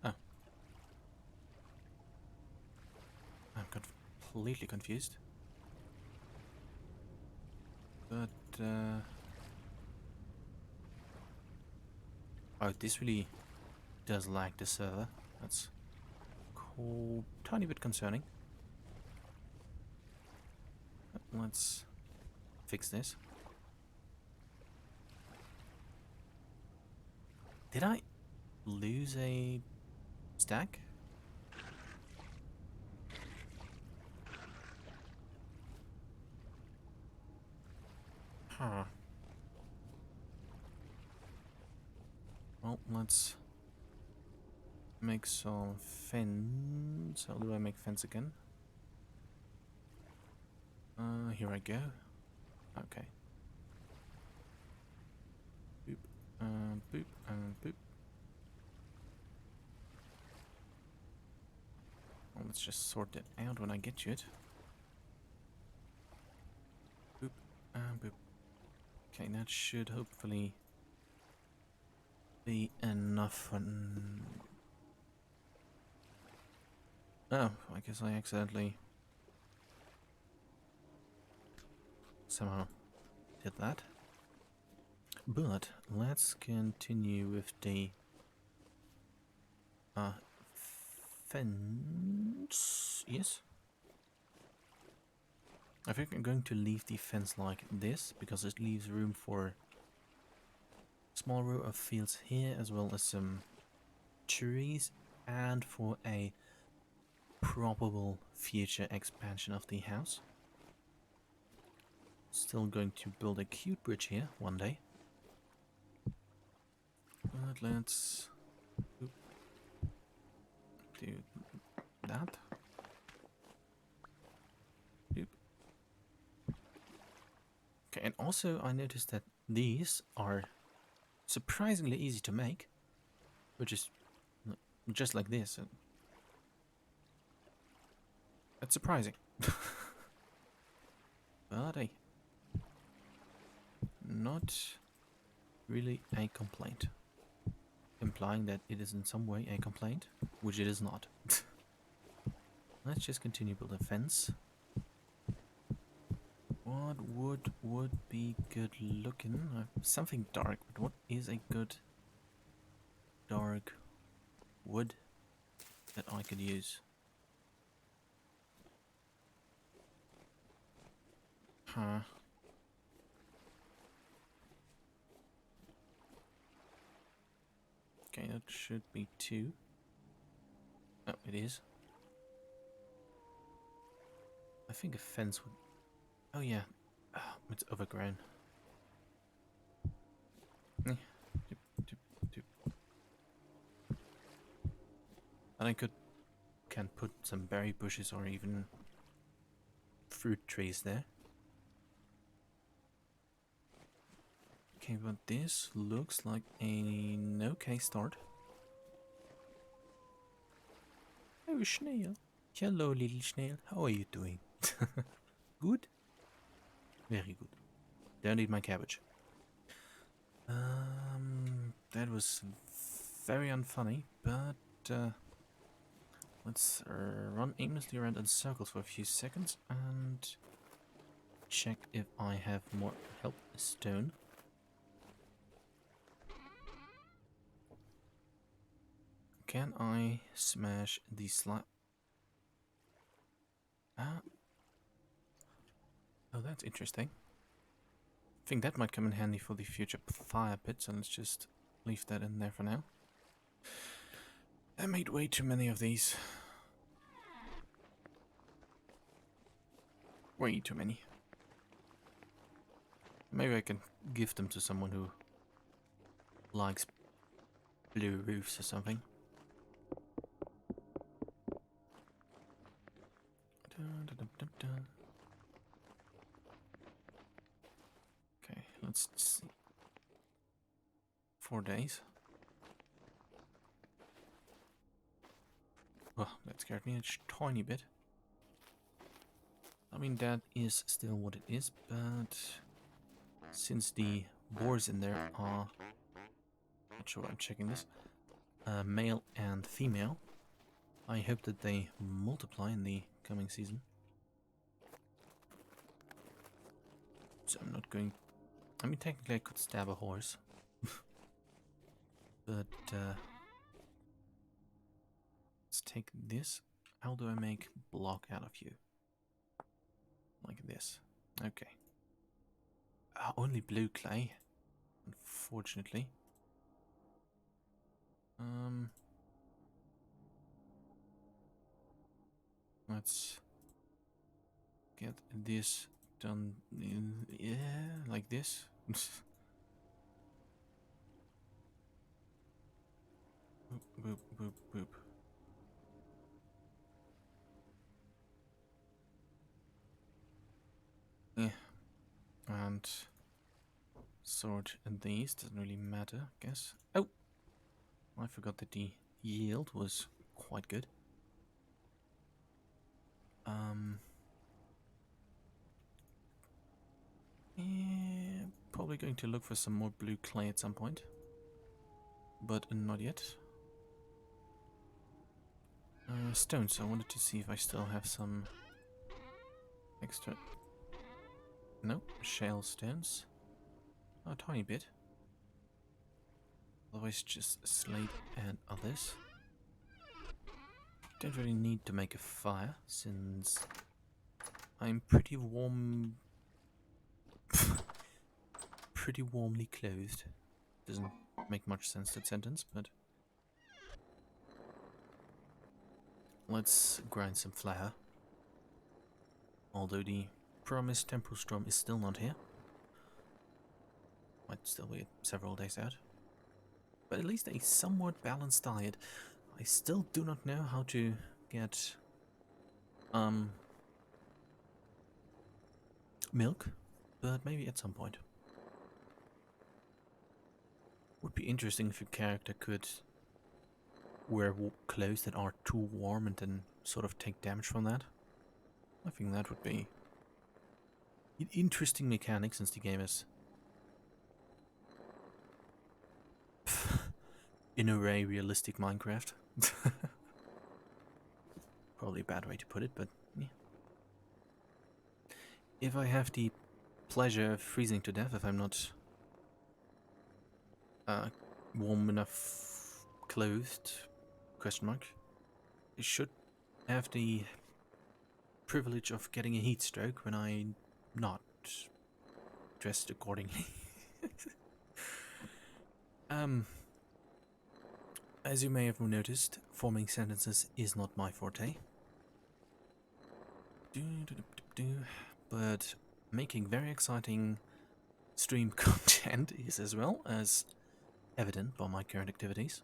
Oh. I'm completely confused. But, oh, this really does lag the server. That's cool. Tiny bit concerning. Let's fix this. Did I lose a stack? Huh. Well, let's make some fence. How do I make fence again? Here I go. Okay. Boop, boop, boop. Well, let's just sort it out when I get to it. Boop, boop. Okay, that should hopefully be enough for... Oh, I guess I accidentally somehow did that. But let's continue with the fence. Yes. I think I'm going to leave the fence like this because it leaves room for a small row of fields here as well as some trees and for a probable future expansion of the house. Still going to build a cute bridge here one day. But let's do that. Okay, and also I noticed that these are surprisingly easy to make, which is just like this. And that's surprising. But hey, not really a complaint. Implying that it is in some way a complaint, which it is not. Let's just continue build a fence. What would be good looking? Something dark, but what is a good dark wood that I could use? Huh. Okay, that should be 2. Oh, it is. I think a fence would... Oh yeah, it's overgrown. And I can put some berry bushes or even fruit trees there. Okay, but this looks like an okay start. Oh, snail. Hello, little snail. How are you doing? Good? Very good. Don't eat my cabbage. That was very unfunny, but let's run aimlessly around in circles for a few seconds and check if I have more help stone. Can I smash the slab? Ah. Oh, that's interesting. I think that might come in handy for the future fire pits, and let's just leave that in there for now. I made way too many of these. Way too many. Maybe I can give them to someone who likes blue roofs or something. Okay, let's see. 4 days. Well, that scared me a tiny bit. I mean, that is still what it is, but since the boars in there are, not sure I'm checking this, male and female, I hope that they multiply in the coming season. So I'm not going... I mean, technically I could stab a horse. But, let's take this. How do I make block out of you? Like this. Okay. Only blue clay. Unfortunately. Let's get this done in, yeah, like this. Boop, boop, boop, boop. Yeah. And sort these, doesn't really matter, I guess. Oh! I forgot that the yield was quite good. Yeah, probably going to look for some more blue clay at some point. But not yet. Stones, I wanted to see if I still have some extra... No, shale stones. Oh, a tiny bit. Otherwise just slate and others. Don't really need to make a fire, since I'm pretty warm... pretty warmly clothed. Doesn't make much sense, that sentence, but... Let's grind some flour. Although the promised temporal storm is still not here. Might still wait several days out. But at least a somewhat balanced diet. I still do not know how to get milk, but maybe at some point. Would be interesting if your character could wear clothes that are too warm and then sort of take damage from that. I think that would be an interesting mechanic, since the game is in a way realistic Minecraft. Probably a bad way to put it, but yeah. If I have the pleasure of freezing to death if I'm not warm enough clothed, question mark, I should have the privilege of getting a heat stroke when I'm not dressed accordingly. As you may have noticed, forming sentences is not my forte. But making very exciting stream content is, as well, as evident by my current activities.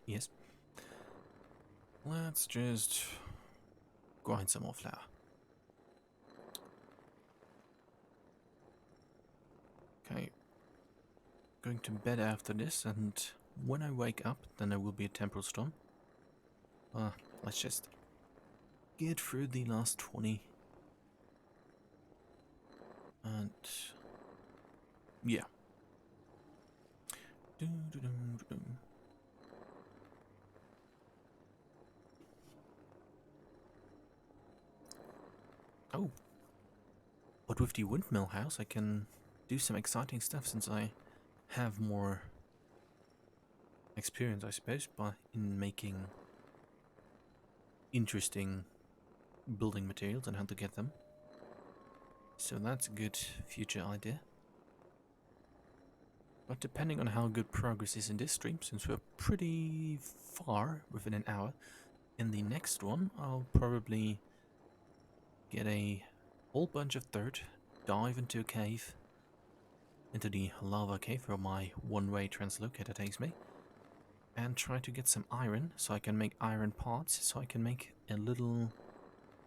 Yes. Let's just grind some more flour. Okay. Going to bed after this, and when I wake up, then there will be a temporal storm. Let's just get through the last 20. And yeah. Oh. But with the windmill house, I can do some exciting stuff, since I have more experience, I suppose, in making interesting building materials and how to get them. So that's a good future idea. But depending on how good progress is in this stream, since we're pretty far within an hour, in the next one I'll probably get a whole bunch of dirt, dive into a cave, into the lava cave where my one-way translocator takes me, and try to get some iron so I can make iron parts, so I can make a little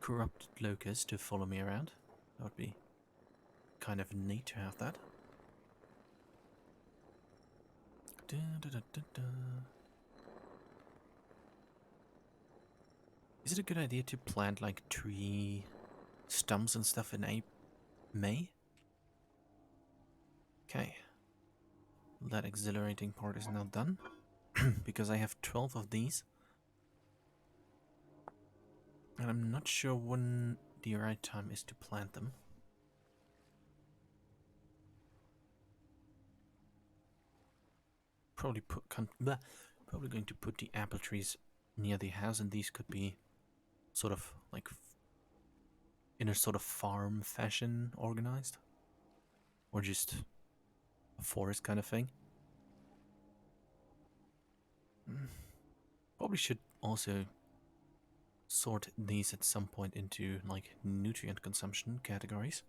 corrupted locust to follow me around. That would be kind of neat to have that. Is it a good idea to plant like tree stumps and stuff in May? Okay. That exhilarating part is now done. Because I have 12 of these. And I'm not sure when the right time is to plant them. Probably going to put the apple trees near the house, and these could be sort of like in a sort of farm fashion organized, or just a forest kind of thing. Probably should also sort these at some point into like nutrient consumption categories.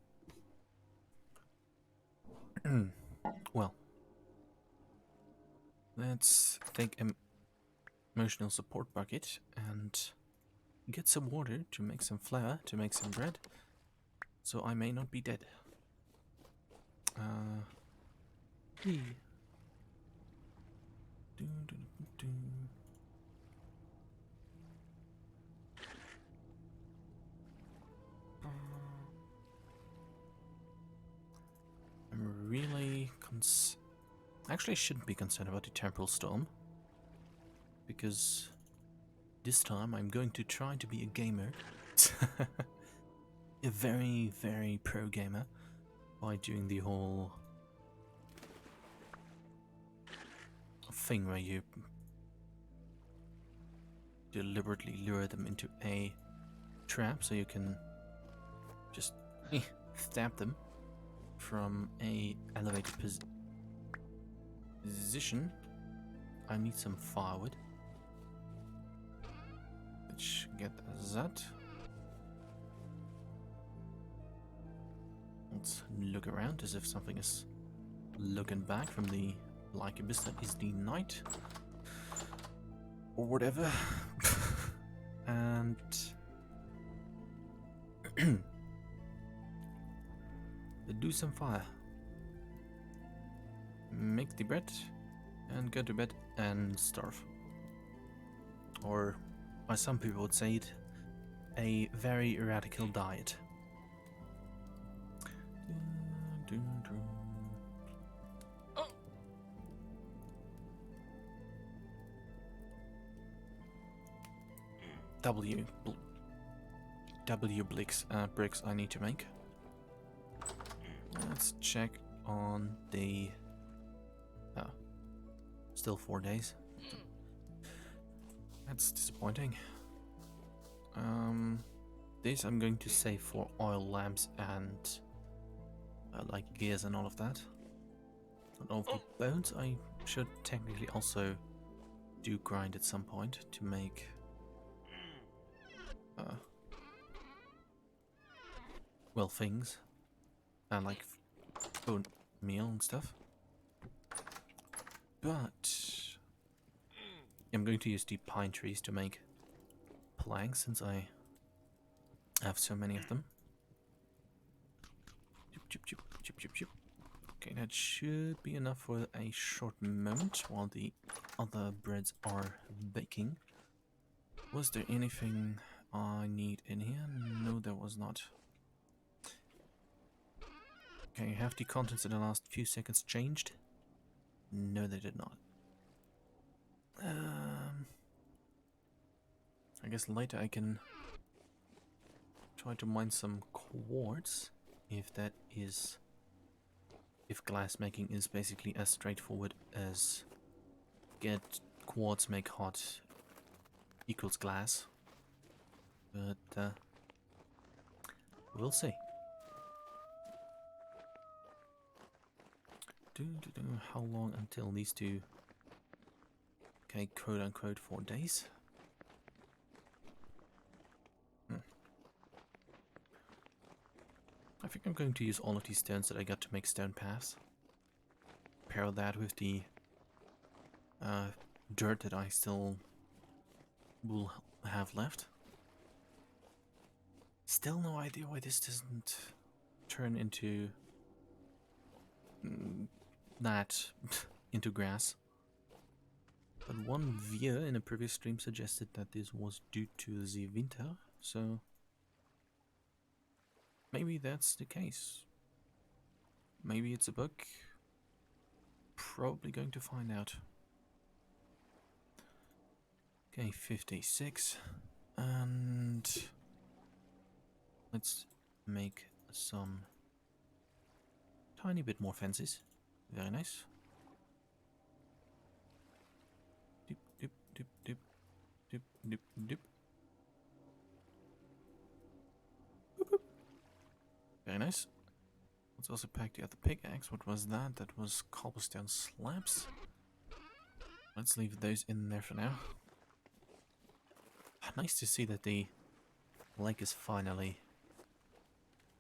Well, let's take an emotional support bucket and get some water to make some flour, to make some bread, so I may not be dead. I'm really actually, I shouldn't be concerned about the temporal storm, because this time I'm going to try to be a gamer. A very, very pro gamer, by doing the whole thing where you deliberately lure them into a trap so you can just stab them from a elevated position. I need some firewood. Let's get that. Let's look around as if something is looking back from the like abyss that is the night, or whatever. And do some fire. make the bread and go to bed and starve. Or, as some people would say it, a very radical diet. Bricks I need to make. Let's check on the... Oh, still 4 days. That's disappointing. This I'm going to save for oil lamps and like gears and all of that. And all of the bones I should technically also do grind at some point to make well, things and like bone meal and stuff. But I'm going to use the pine trees to make planks since I have so many of them. Okay, that should be enough for a short moment while the other breads are baking. Was there anything I need in here? No, there was not. Okay, have the contents in the last few seconds changed? No, they did not. I guess later I can try to mine some quartz if that is... if glass making is basically as straightforward as get quartz, make hot equals glass. But we'll see. How long until these two? Okay, quote unquote 4 days. I think I'm going to use all of these stones that I got to make stone paths. Pair that with the dirt that I still will have left. Still no idea why this doesn't turn into that into grass. But one viewer in a previous stream suggested that this was due to the winter, so maybe that's the case. Maybe it's a bug. Probably going to find out. Okay, 56. And let's make some tiny bit more fences. Very nice. Dip, dip, dip, dip, dip, dip, dip. Boop, boop. Very nice. Let's also pack the other pickaxe. What was that? That was cobblestone slabs. Let's leave those in there for now. Nice to see that the lake is finally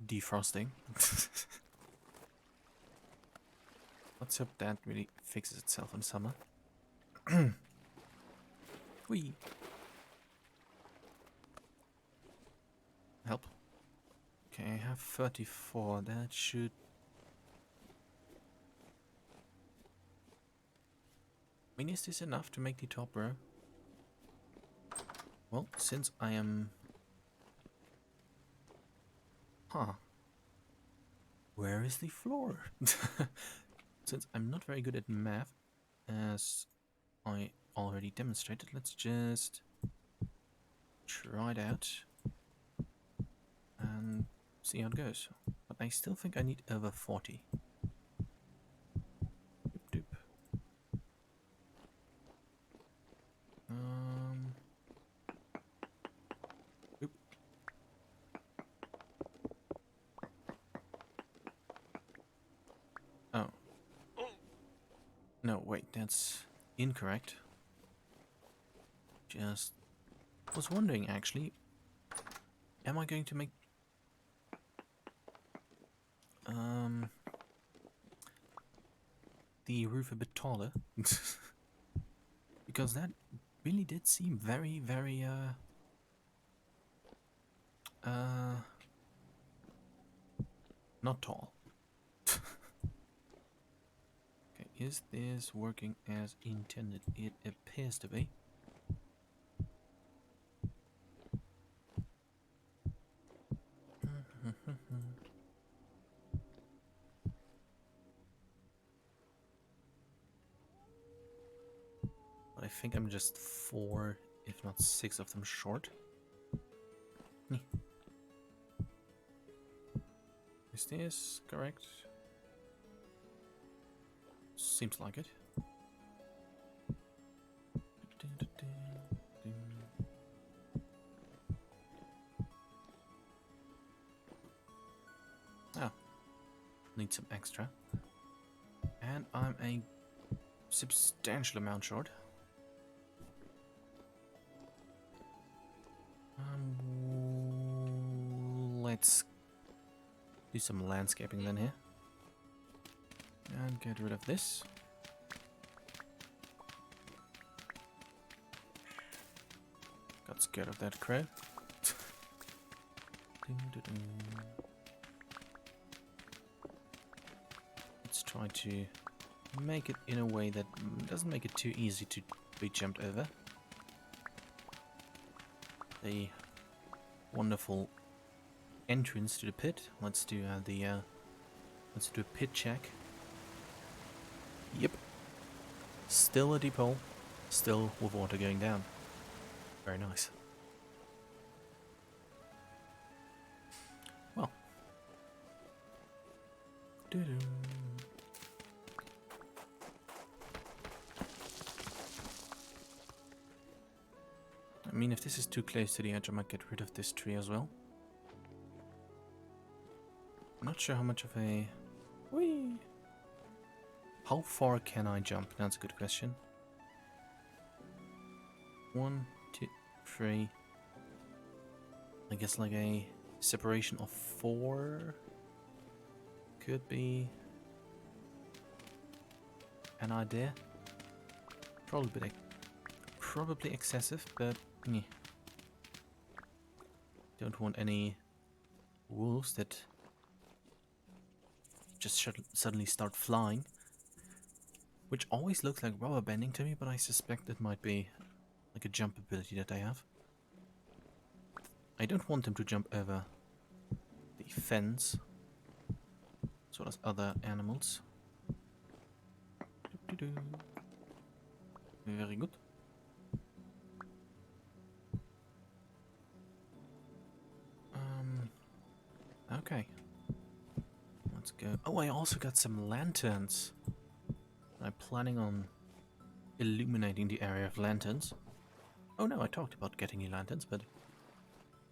defrosting. Let's hope that really fixes itself in summer. Whee! Help. Okay, I have 34. That should... I mean, is this enough to make the top row? Well, since I am... Huh. Where is the floor? Since I'm not very good at math, as I already demonstrated, let's just try it out and see how it goes. But I still think I need over 40. Doop, doop. Oop. Oh. No, wait, that's incorrect. Just was wondering actually, am I going to make the roof a bit taller? Because that really did seem very, very not tall. Okay, is this working as intended? It appears to be. But I think I'm just 4, if not 6 of them short. Is this correct? Seems like it. Oh, need some extra. And I'm a substantial amount short. Let's do some landscaping then here. And get rid of this. Got scared of that crow. Let's try to make it in a way that doesn't make it too easy to be jumped over. The wonderful entrance to the pit. Let's do let's do a pit check. Yep. Still a deep hole. Still with water going down. Very nice. Well. Doo-doo. I mean, if this is too close to the edge, I might get rid of this tree as well. I'm not sure how much of a... Whee! How far can I jump? That's a good question. 1, 2, 3. I guess like a separation of 4 could be an idea. Probably excessive, but yeah. Don't want any wolves that just suddenly start flying, which always looks like rubber banding to me, but I suspect it might be like a jump ability that I have. I don't want them to jump over the fence, as well as other animals. Very good. Okay. Let's go. Oh, I also got some lanterns. I'm planning on illuminating the area of lanterns. Oh no, I talked about getting new lanterns, but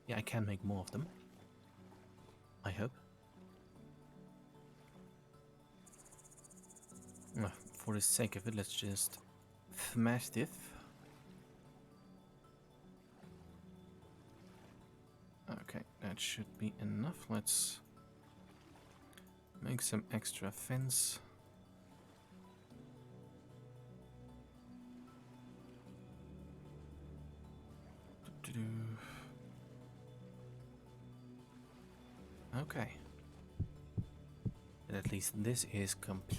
yeah, I can make more of them. I hope. For the sake of it, let's just smash this. Okay, that should be enough. Let's make some extra fence. Okay. And at least this is complete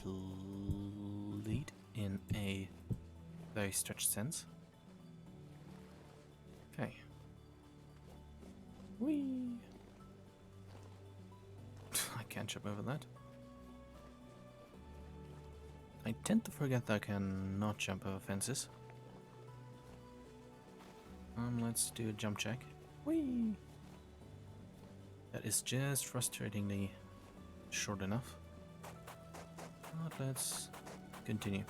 in a very stretched sense. Okay. Whee! I can't jump over that. I tend to forget that I can not jump over fences. Let's do a jump check. Whee! That is just frustratingly short enough. But let's continue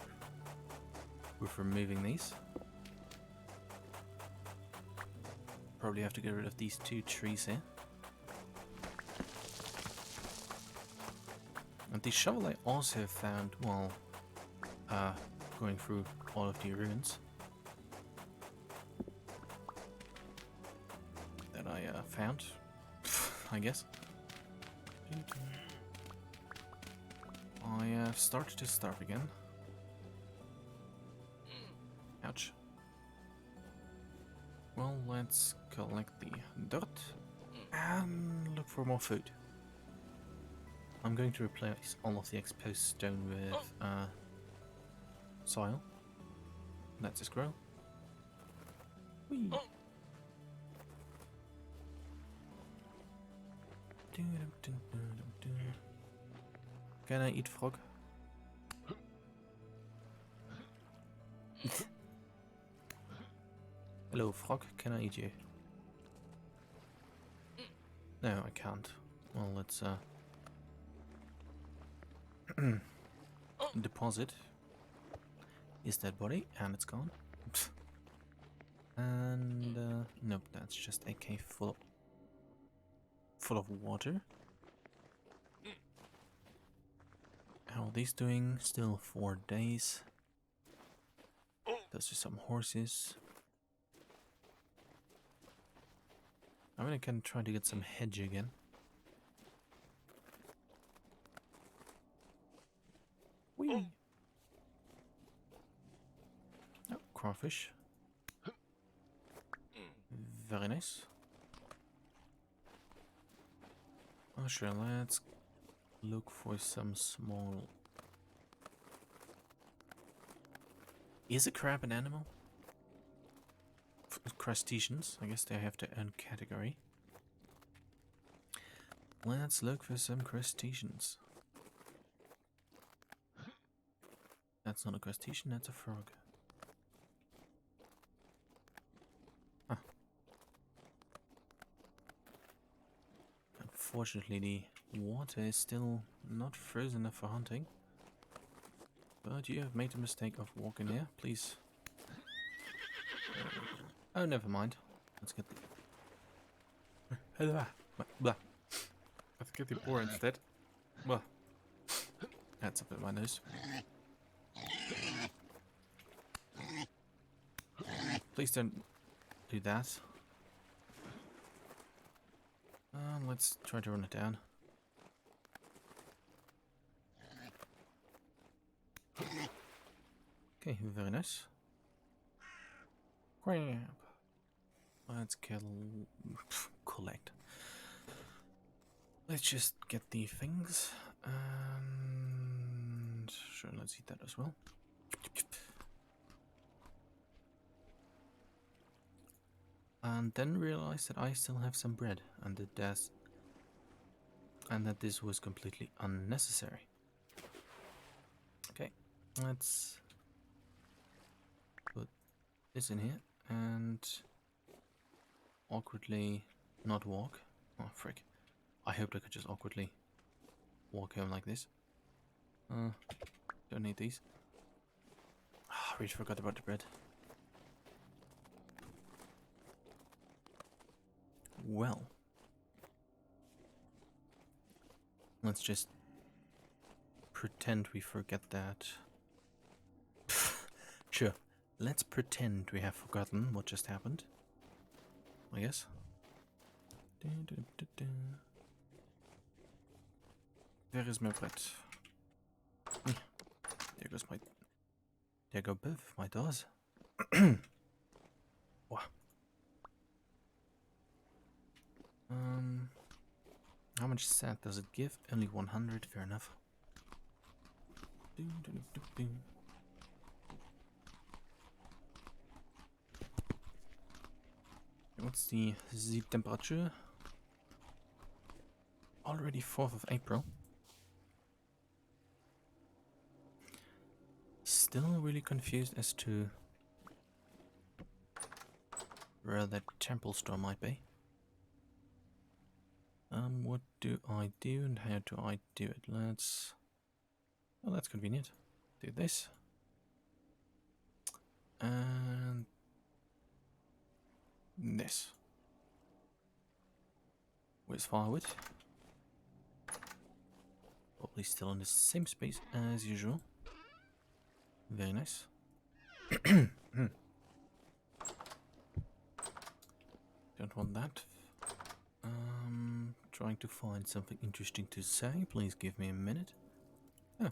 with removing these. Probably have to get rid of these 2 trees here. And the shovel I also found while going through all of the ruins that I found, I guess. I started to starve again. Ouch. Well, let's collect the dirt and look for more food. I'm going to replace all of the exposed stone with soil. That's a squirrel. Whee. Can I eat frog? Hello, frog. Can I eat you? No, I can't. Well, let's deposit his dead body, and it's gone. And nope, that's just a cave full of water. How are these doing? Still 4 days. Those are some horses. I mean, I can try to get some hedge again. Whee! Oh, crawfish. Very nice. Oh, sure, let's look for some small... Is a crab an animal? Crustaceans, I guess they have their own category. Let's look for some crustaceans. That's not a crustacean, that's a frog. Huh. Unfortunately, the water is still not frozen enough for hunting. But you have made the mistake of walking there, please. Oh, never mind. Let's get the... Let's get the boar instead. Well, that's up in my nose. Please don't do that. Let's try to run it down. Okay, very nice. Crab. Let's collect. Let's just get the things. And sure, let's eat that as well. And then realize that I still have some bread, and that this was completely unnecessary. Okay, let's put this in here and awkwardly not walk. Oh frick! I hoped I could just awkwardly walk home like this. Don't need these. I really forgot about the bread. Well, let's just pretend we forget that. Sure, let's pretend we have forgotten what just happened. I guess. Where is my bread? There goes my... There go both of my doors. Wow. How much sand does it give? Only 100, fair enough. What's the temperature? Already 4th of April. Still really confused as to where that temple store might be. What do I do and how do I do it? Let's... Oh, that's convenient. Do this. And... this. Where's firewood? Probably still in the same space as usual. Very nice. Don't want that. Trying to find something interesting to say. Please give me a minute. Oh.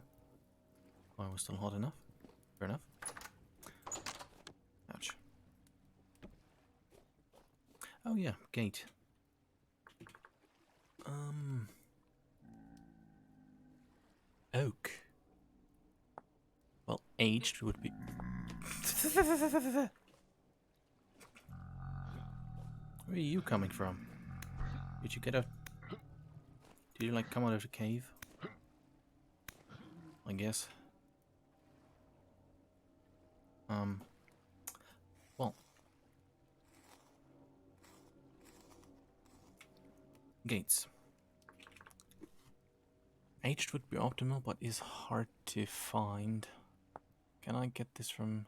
Fire was still hot enough. Fair enough. Ouch. Oh yeah, gate. Oak. Well, a aged would be... Where are you coming from? Did you get out? Did you like come out of the cave? I guess. Well. Gates. Aged would be optimal, but is hard to find. Can I get this from...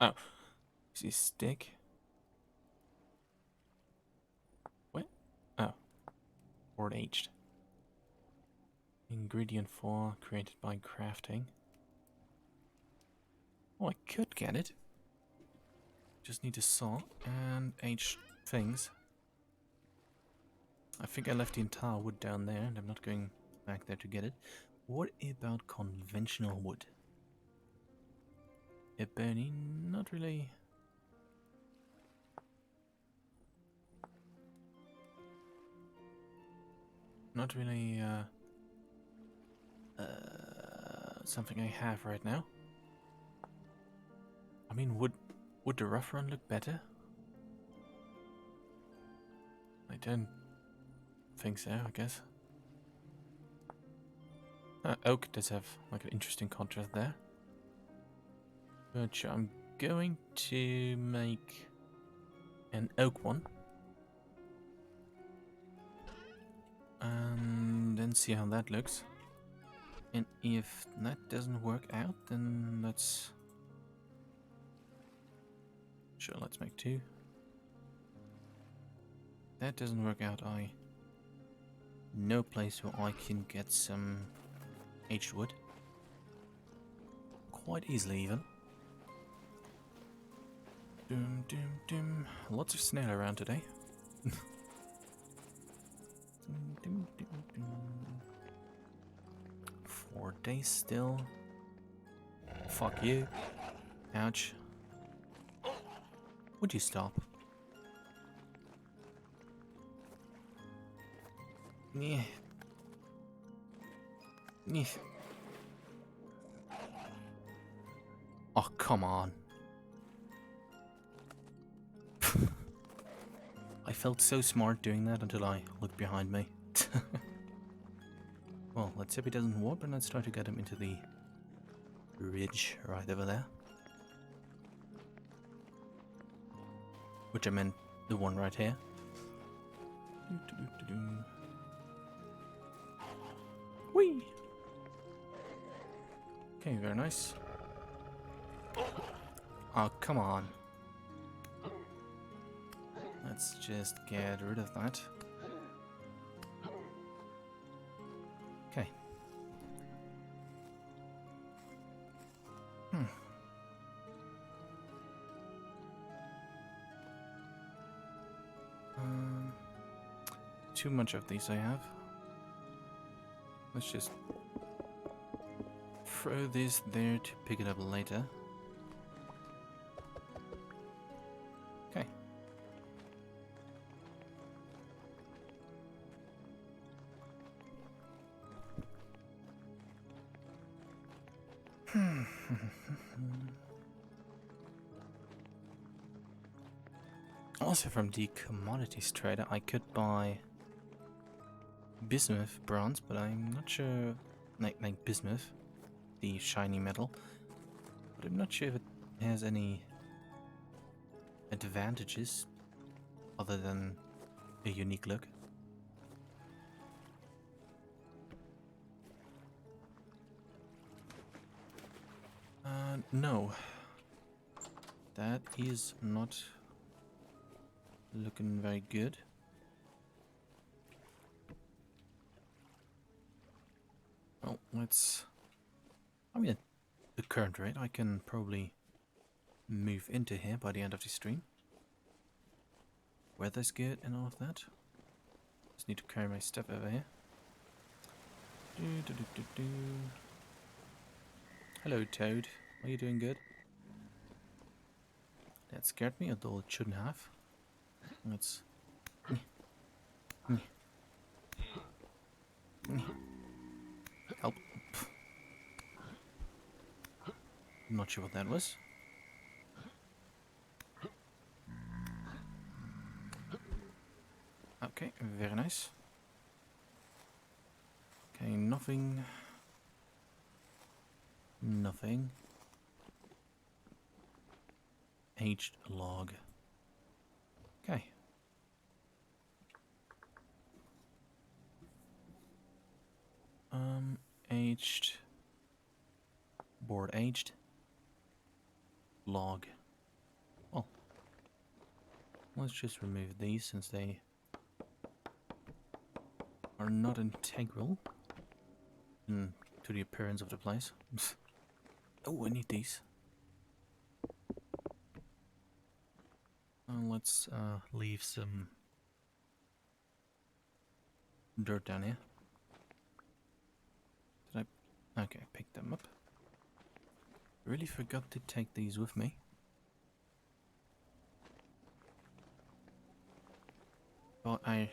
Oh. See stick? What? Oh. Or aged. Ingredient 4 created by crafting. Oh, I could get it. Just need a saw and aged things. I think I left the entire wood down there and I'm not going back there to get it. What about conventional wood? Ebony, not really. Not really something I have right now. I mean, would the rough run look better? I don't think so, I guess. Oak does have like an interesting contrast there. But I'm going to make an oak one. And then see how that looks. And if that doesn't work out, then let's... Sure, let's make 2. That doesn't work out, I no place where I can get some aged wood. Quite easily even. Doom, doom, doom. Lots of snail around today. Doom, doom, doom, doom. 4 days still. Fuck you. Ouch. Would you stop? Yeah. Yeah. Oh, come on. I felt so smart doing that until I looked behind me. Well, let's hope he doesn't warp and let's try to get him into the ridge right over there. Which I meant the one right here. Whee! Okay, very nice. Oh, come on. Let's just get rid of that. Okay. Too much of these I have. Let's just throw this there to pick it up later. Okay. Also from the commodities trader I could buy bismuth bronze, but I'm not sure, like bismuth, the shiny metal, but I'm not sure if it has any advantages other than a unique look. No, that is not looking very good. Well, let's... I mean, at the current rate, I can probably move into here by the end of the stream. Weather's good and all of that. Just need to carry my stuff over here. Hello, Toad. Are you doing good? That scared me, although it shouldn't have. Let's... Not sure what that was. Okay, very nice. Okay, nothing. Nothing. Aged log. Okay. Aged. Board aged. Log. Well, let's just remove these since they are not integral to the appearance of the place. Oh, I need these. Let's leave some dirt down here. Did I? Okay, pick them up. Really forgot to take these with me. But I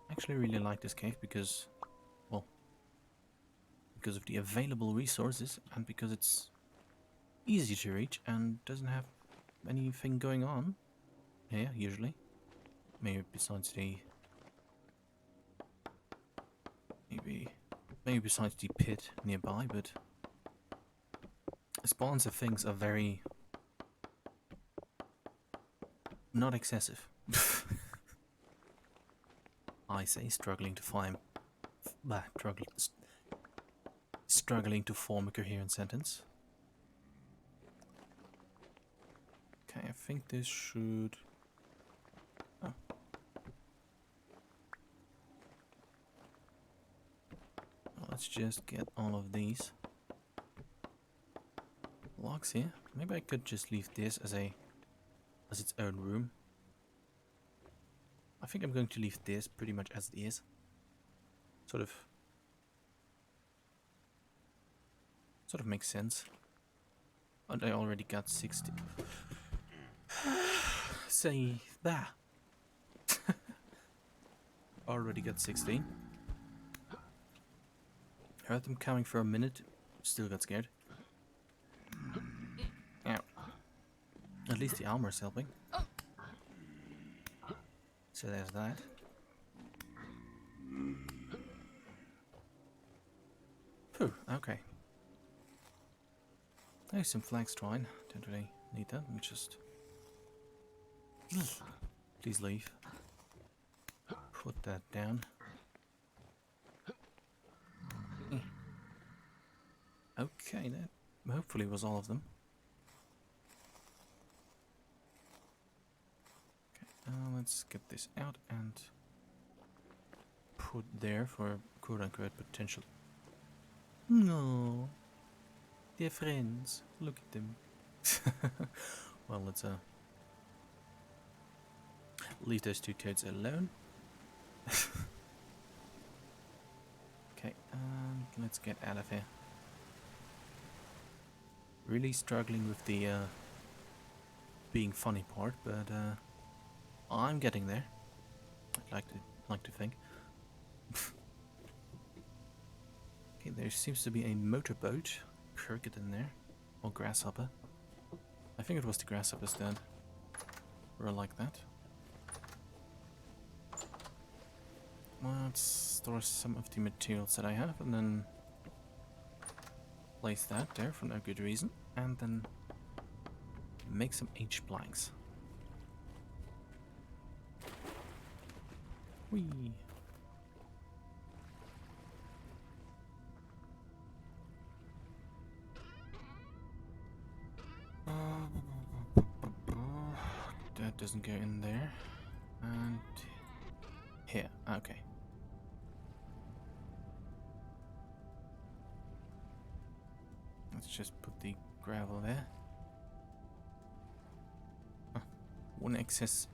actually really like this cave because, well, because of the available resources and because it's easy to reach and doesn't have anything going on here, usually. Maybe besides the... Maybe besides the pit nearby, but... spawns of things are very... not excessive. I say, struggling to find... struggling to form a coherent sentence. Okay, I think this should... oh. Well, let's just get all of these logs here. Maybe I could just leave this as its own room. I think I'm going to leave this pretty much as it is. Sort of makes sense. And I already got 60. Say that. Already got 16. Heard them coming for a minute. Still got scared. Ow. At least the armor's helping. So there's that. Phew, okay. There's some flax twine. Don't really need that. Let me just... please leave. Put that down. Okay, that hopefully was all of them. Okay, let's get this out and put there for quote-unquote potential. No, they're friends. Look at them. Well, let's leave those two toads alone. Okay, let's get out of here. Really struggling with the being funny part, but I'm getting there. I'd like to think. Okay, there seems to be a motorboat, cricket in there, or grasshopper. I think it was the grasshoppers that were like that. Let's store some of the materials that I have, and then place that there for no good reason, and then make some H planks. Whee! That doesn't go in there. And here, okay. Let's just put the gravel there. One excess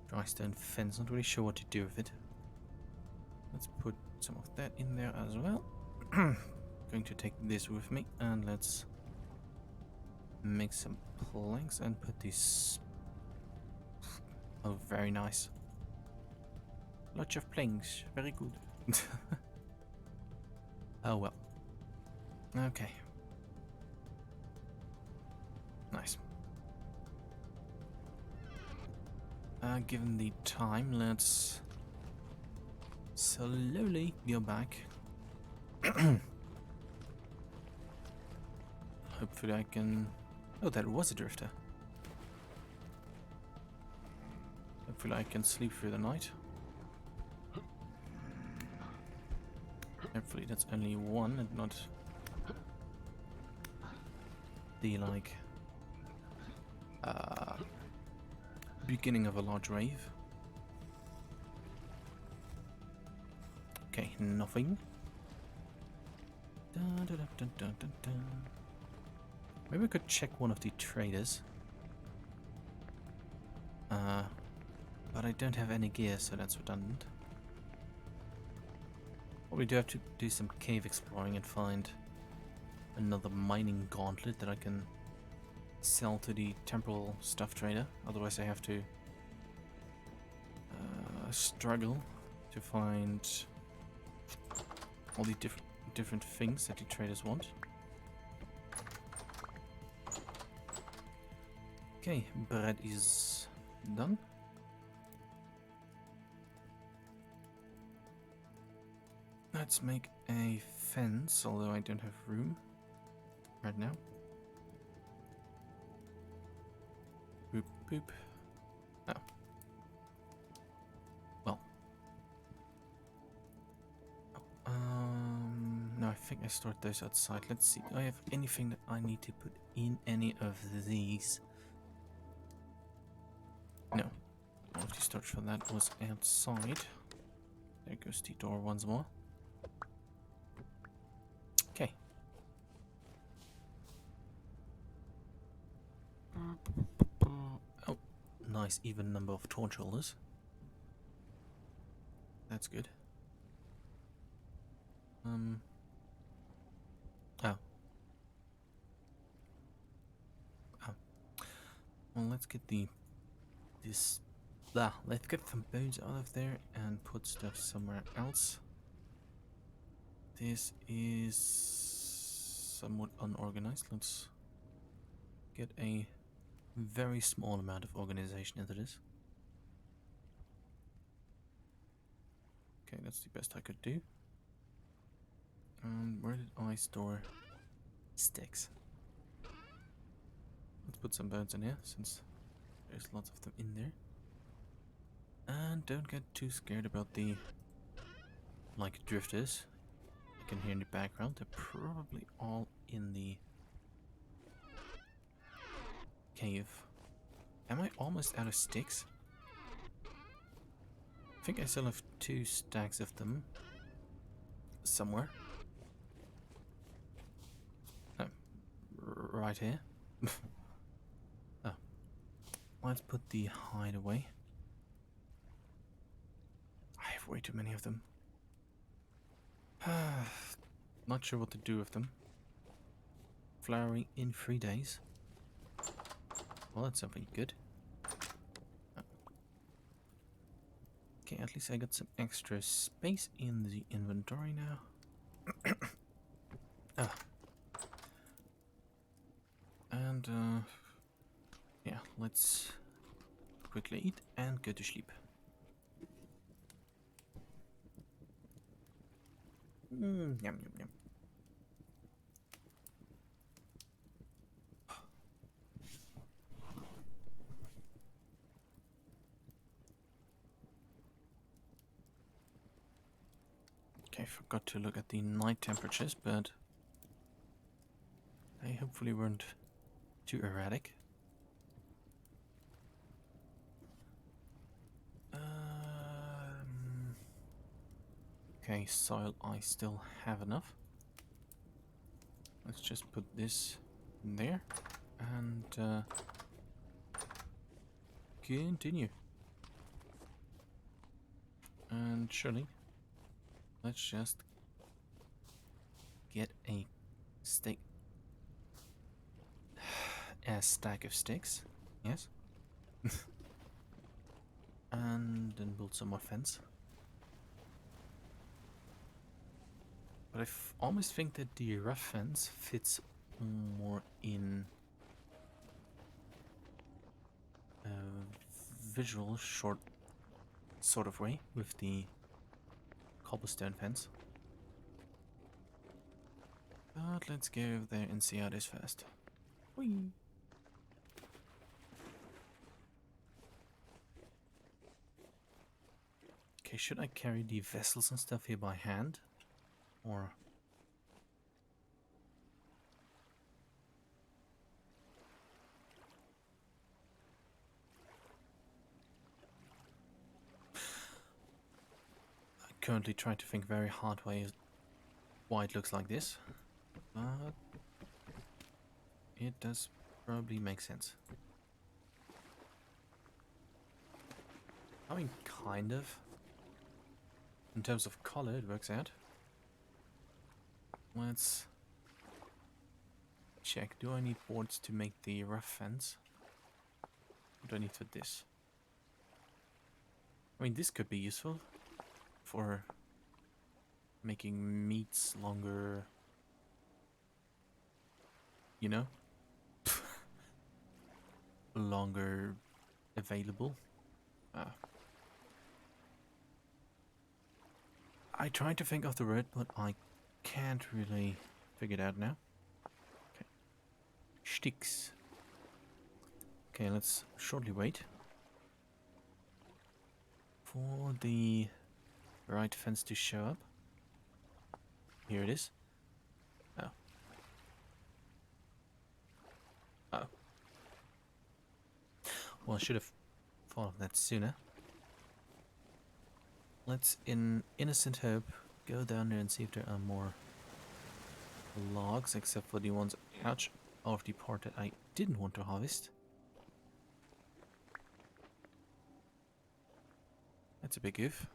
dry stone fence, not really sure what to do with it. Let's put some of that in there as well. Going to take this with me, and let's make some planks and put these... oh, very nice. Lots of planks, very good. Oh well. Okay. Nice. Given the time, let's slowly go back. Hopefully I can... Oh, that was a drifter. Hopefully I can sleep through the night. Hopefully that's only one and not the, like, beginning of a large wave. Okay, nothing. Dun, dun, dun, dun, dun, dun. Maybe we could check one of the traders. But I don't have any gear, so that's redundant. Probably do have to do some cave exploring and find another mining gauntlet that I can sell to the temporal stuff trader. Otherwise I have to struggle to find all the different things that the traders want. Okay, bread is done. Let's make a fence, although I don't have room right now. Boop, boop. Oh. Well. No, I think I stored those outside. Let's see. Do I have anything that I need to put in any of these? No. All of the storage for that was outside. There goes the door once more. Okay. Oh, nice even number of torch holders. That's good. Oh. Oh. Well, let's get let's get some bones out of there and put stuff somewhere else. This is somewhat unorganized. Let's get a very small amount of organization into this. Okay, that's the best I could do. Where did I store sticks? Let's put some bones in here, since there's lots of them in there. And don't get too scared about the, like, drifters. I can hear in the background. They're probably all in the cave. Am I almost out of sticks? I think I still have 2 stacks of them somewhere. Oh, right here. Oh, let's put the hide away. I have way too many of them. Not sure what to do with them. Flowering in 3 days. Well, that's something good. Oh. Okay, at least I got some extra space in the inventory now. Ah. And, yeah, let's quickly eat and go to sleep. Yum, yum, yum. Okay, forgot to look at the night temperatures, but they hopefully weren't too erratic. Okay, soil I still have enough. Let's just put this in there and continue. And surely, let's just get a stack of sticks. Yes. And then build some more fence. But I almost think that the rough fence fits more in visual short sort of way with the cobblestone fence. But let's go over there and see how it is first. Whee! Okay, should I carry the vessels and stuff here by hand? Or... I currently try to think very hard why it looks like this. But... it does probably make sense. I mean, kind of. In terms of color, it works out. Let's check. Do I need boards to make the rough fence? What do I need for this? I mean, this could be useful for making meats longer, you know, longer available. I tried to think of the word, but I can't really figure it out now. Okay. Sticks. Okay, let's shortly wait for the right fence to show up. Here it is. Oh. Oh. Well, I should have thought of that sooner. Let's, in innocent hope, go down there and see if there are more logs, except for the ones out of the part that I didn't want to harvest. That's a big if.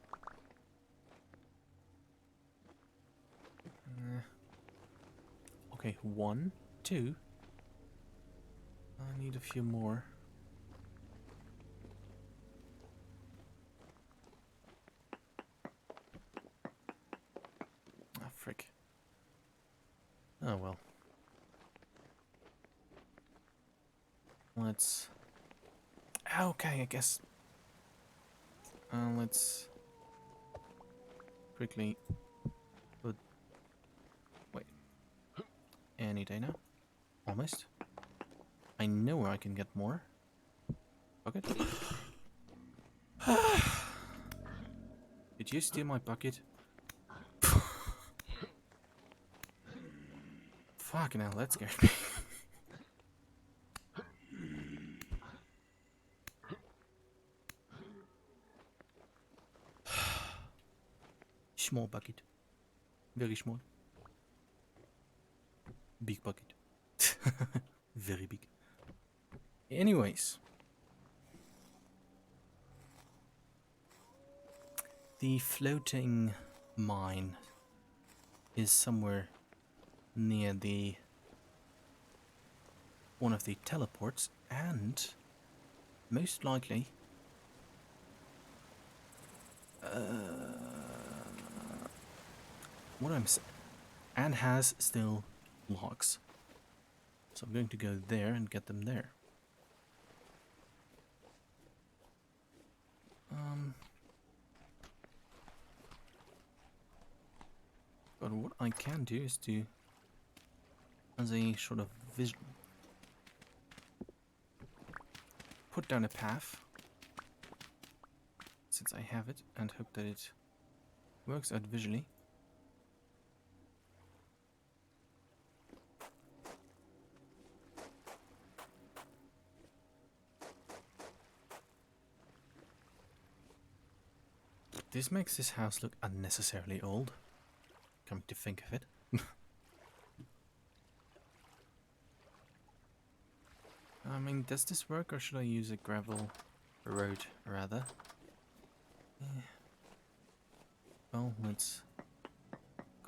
Okay, 1, 2. I need a few more. Ah, frick. Oh well. Let's... okay, I guess... let's... quickly... put... wait. Any day now? Almost. I know where I can get more. Bucket? Did you steal my bucket? Fucking hell, that scared me. Small bucket. Very small. Big bucket. Very big. Anyways. The floating mine is somewhere near the one of the teleports, and most likely what I'm saying, and has still logs. So I'm going to go there and get them there. But what I can do is to, as a sort of vision, put down a path, since I have it, and hope that it works out visually. This makes this house look unnecessarily old, come to think of it. I mean, does this work, or should I use a gravel road rather? Yeah. Well, let's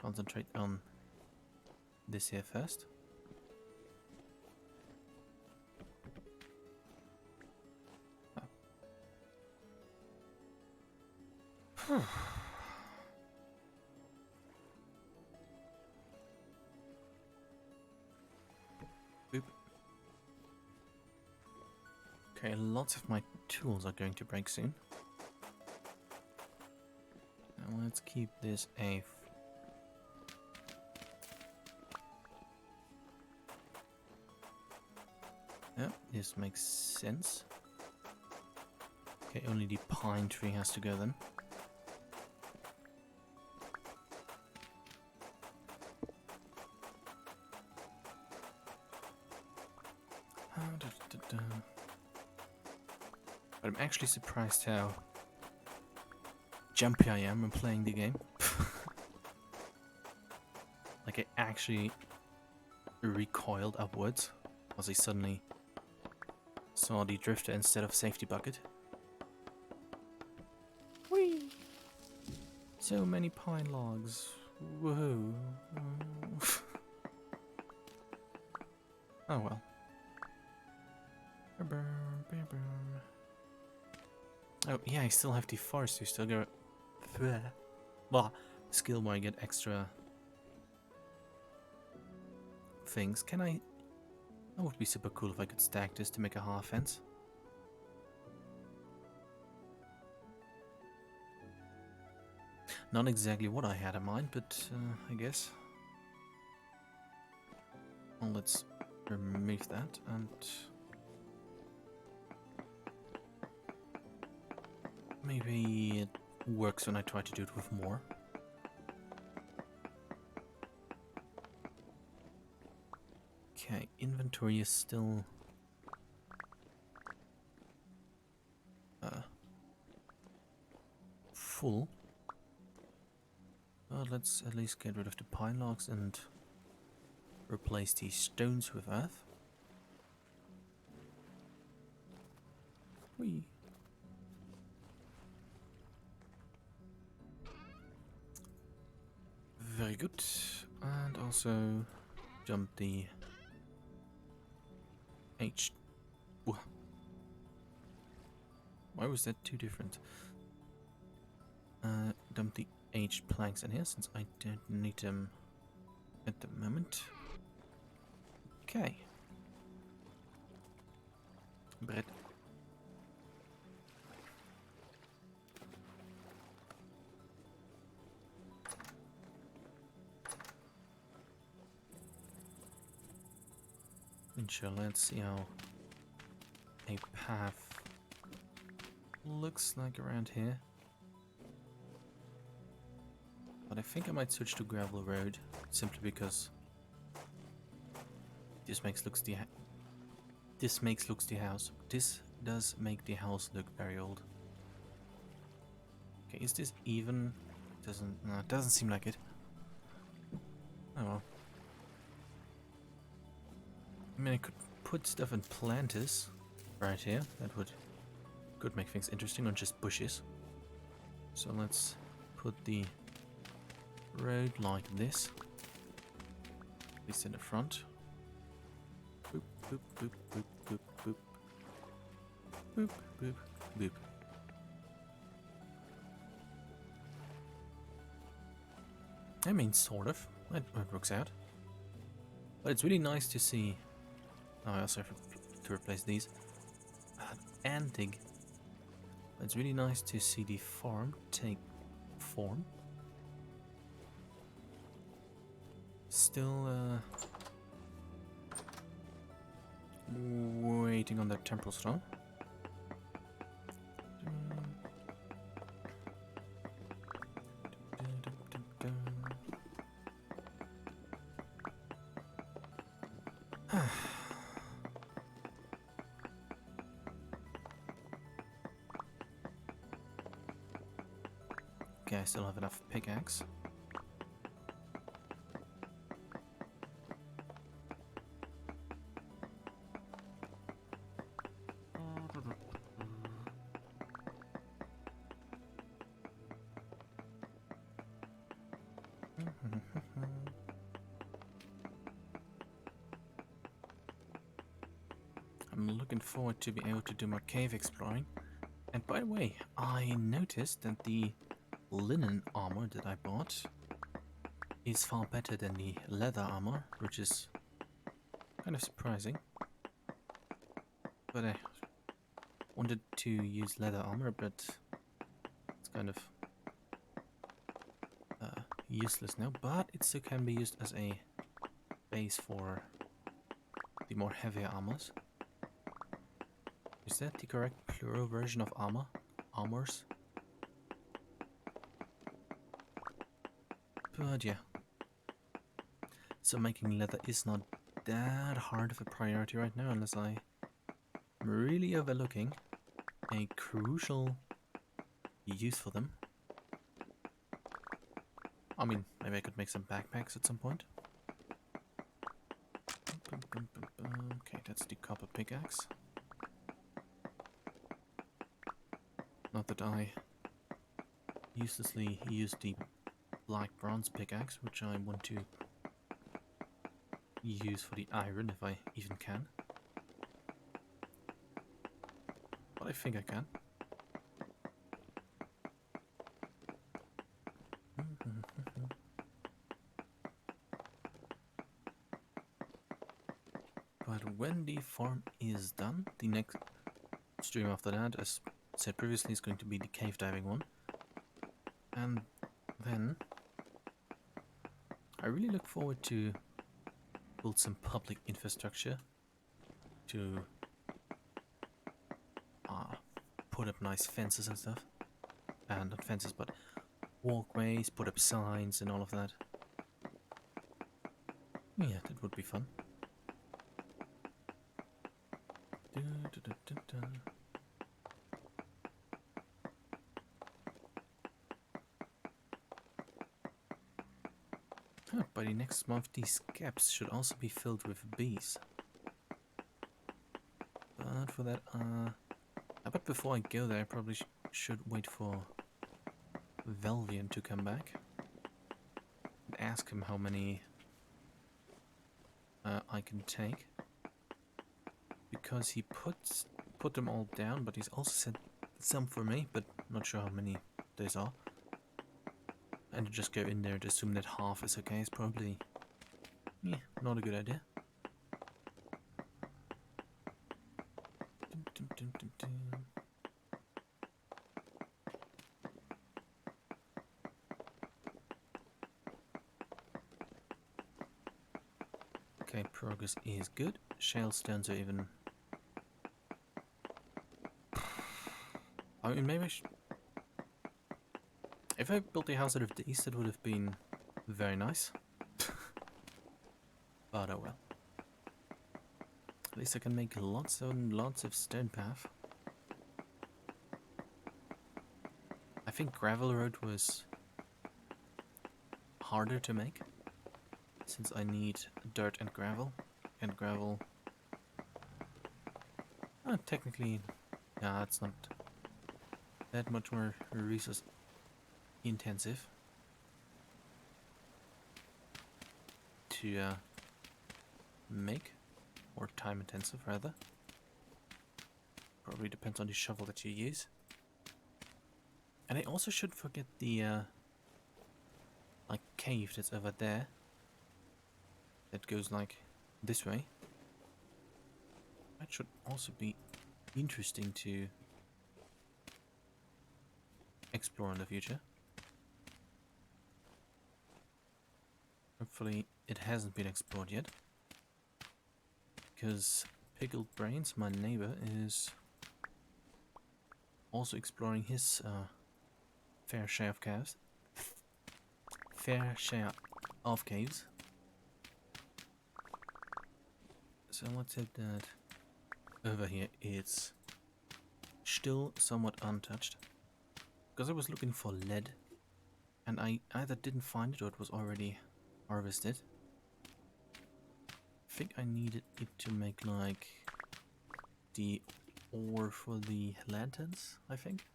concentrate on this here first. Oh. Boop. Okay, lots of my tools are going to break soon. Now let's keep this a... Yeah, this makes sense. Okay, only the pine tree has to go then. But I'm actually surprised how jumpy I am when playing the game. Like I actually recoiled upwards as I suddenly saw the drifter instead of safety bucket. Whee! So many pine logs. Whoa. Oh well. Oh yeah, I still have the forest to still go. Well, skill where I get extra things. Can I? That would be super cool if I could stack this to make a half fence. Not exactly what I had in mind, but I guess. Well, let's remove that and maybe it works when I try to do it with more. Okay, inventory is still full. But let's at least get rid of the pine logs and replace these stones with earth. Whee! Very good. And also jump the H. Why was that too different? Dump the H planks in here since I don't need them at the moment. Okay. Bread. And sure, let's see how a path looks like around here. But I think I might switch to gravel road simply because this does make the house look very old. Okay, is this even? No, it doesn't seem like it. Oh well. I mean, I could put stuff in planters right here. That could make things interesting, or just bushes. So let's put the road like this, at least in the front. Boop, boop, boop, boop, boop, boop. Boop, boop, boop. I mean, sort of. It works out. But it's really nice to see... Oh, I also have to replace these. And dig. It's really nice to see the farm take form. Still waiting on that temporal throne. Okay, I still have enough pickaxe. I'm looking forward to be able to do more cave exploring. And by the way, I noticed that the linen armor that I bought is far better than the leather armor, which is kind of surprising. But wanted to use leather armor, but it's kind of useless now. But it still can be used as a base for the more heavier armors. Is that the correct plural version of armor? Armors? But yeah. So making leather is not that hard of a priority right now, unless I'm really overlooking a crucial use for them. I mean, maybe I could make some backpacks at some point. Okay, that's the copper pickaxe. Not that I uselessly use the black bronze pickaxe, which I want to use for the iron if I even can. But I think I can. But when the farm is done, the next stream after that, as said previously, is going to be the cave diving one. And then I really look forward to build some public infrastructure to put up nice fences and stuff. And not fences, but walkways, put up signs and all of that. Yeah, that would be fun. By the next month, these gaps should also be filled with bees. But for that, but before I go there, I probably should wait for Velvian to come back and ask him how many I can take, because he put them all down, but he's also said some for me, but not sure how many those are. And to just go in there and assume that half is okay is probably not a good idea. Okay, progress is good. Shale stones are even... I mean, maybe I should... If I built a house out of these, that would have been very nice. But oh well. At least I can make lots and lots of stone path. I think gravel road was harder to make, since I need dirt and gravel. And gravel... technically, it's not that much more resource intensive to make, or time intensive rather. Probably depends on the shovel that you use. And I also should forget the like cave that's over there that goes like this way. That should also be interesting to explore in the future. Hopefully it hasn't been explored yet, because Pickled Brains, my neighbor, is also exploring his fair share of caves. So let's hope that over here it's still somewhat untouched, because I was looking for lead and I either didn't find it or it was already harvested. I think I needed it to make like the ore for the lanterns, I think.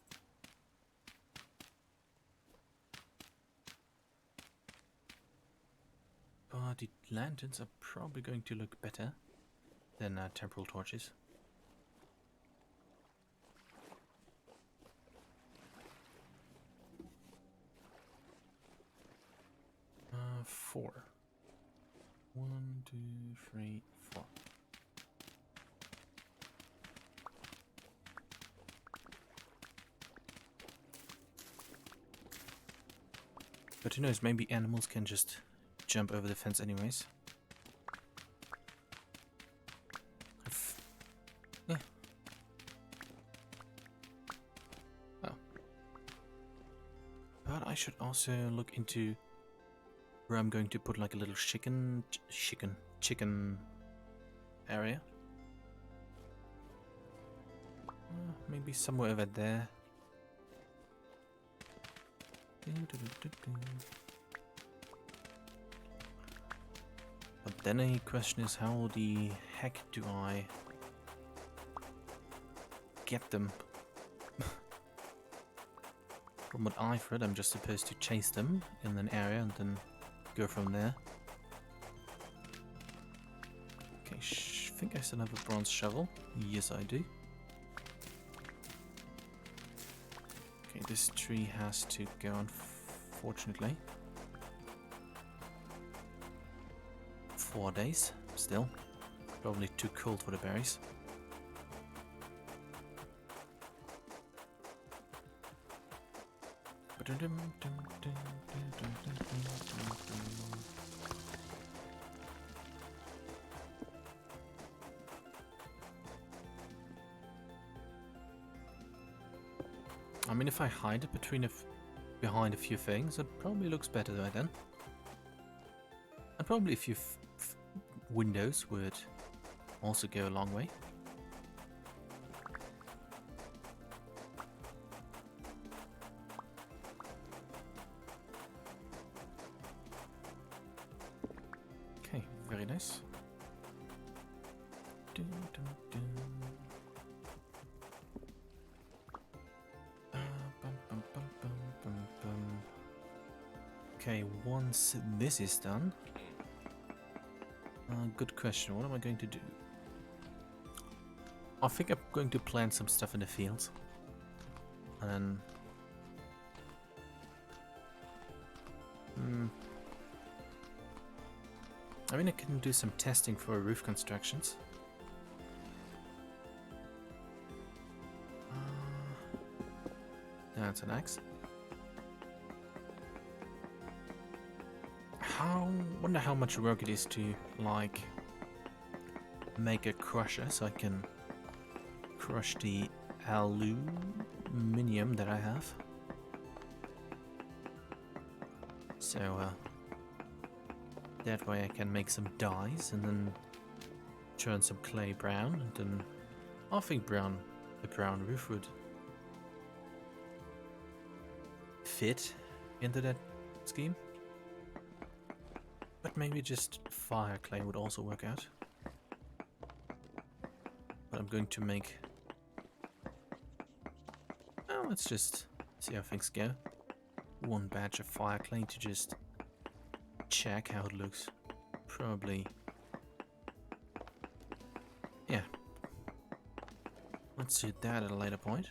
But the lanterns are probably going to look better than temporal torches. 4. 1, 2, 3, 4. But who knows, maybe animals can just jump over the fence anyways. Yeah. Oh. But I should also look into where I'm going to put like a little chicken area. Maybe somewhere over there. But then the question is, how the heck do I get them? From what I've heard, I'm just supposed to chase them in an area and then go from there. Okay, I think I still have a bronze shovel. Yes, I do. Okay, this tree has to go, unfortunately. 4 days, still. Probably too cold for the berries. I mean, if I hide it behind a few things, it probably looks better right then. And probably a few windows would also go a long way. Okay, very nice. Okay, once this is done, good question. What am I going to do? I think I'm going to plant some stuff in the fields, and I mean, I can do some testing for roof constructions. That's an axe. Wonder how much work it is to, like, make a crusher so I can crush the aluminium that I have. So, that way I can make some dyes and then turn some clay brown, and then I think a brown roof would fit into that scheme. But maybe just fire clay would also work out. But I'm going to make... Oh, let's just see how things go. One batch of fire clay to just check how it looks. Probably... Yeah. Let's do that at a later point.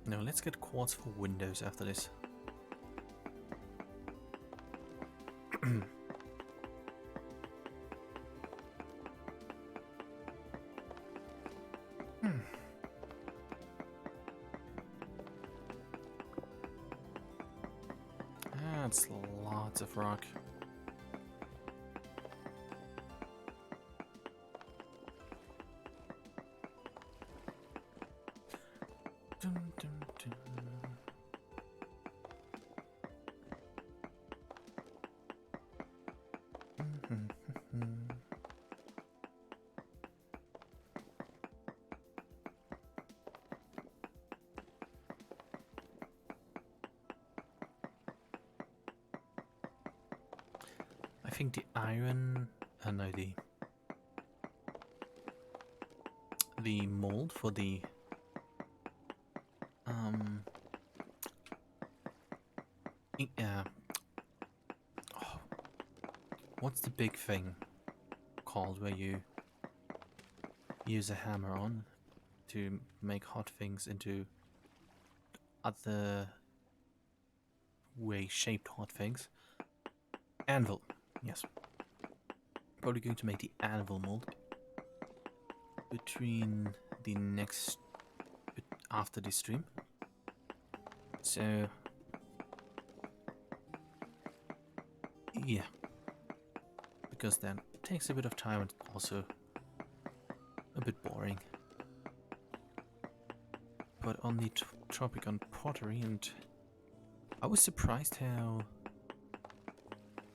No, let's get quartz for windows after this. That's lots of rock. Dun, dun, dun. I think the iron, no, the mold for the what's the big thing called where you use a hammer on to make hot things into other way shaped hot things? Anvil, yes. probably going to make the anvil mold between the next after the stream. So yeah, because that takes a bit of time and also a bit boring. But on the topic on pottery, and I was surprised how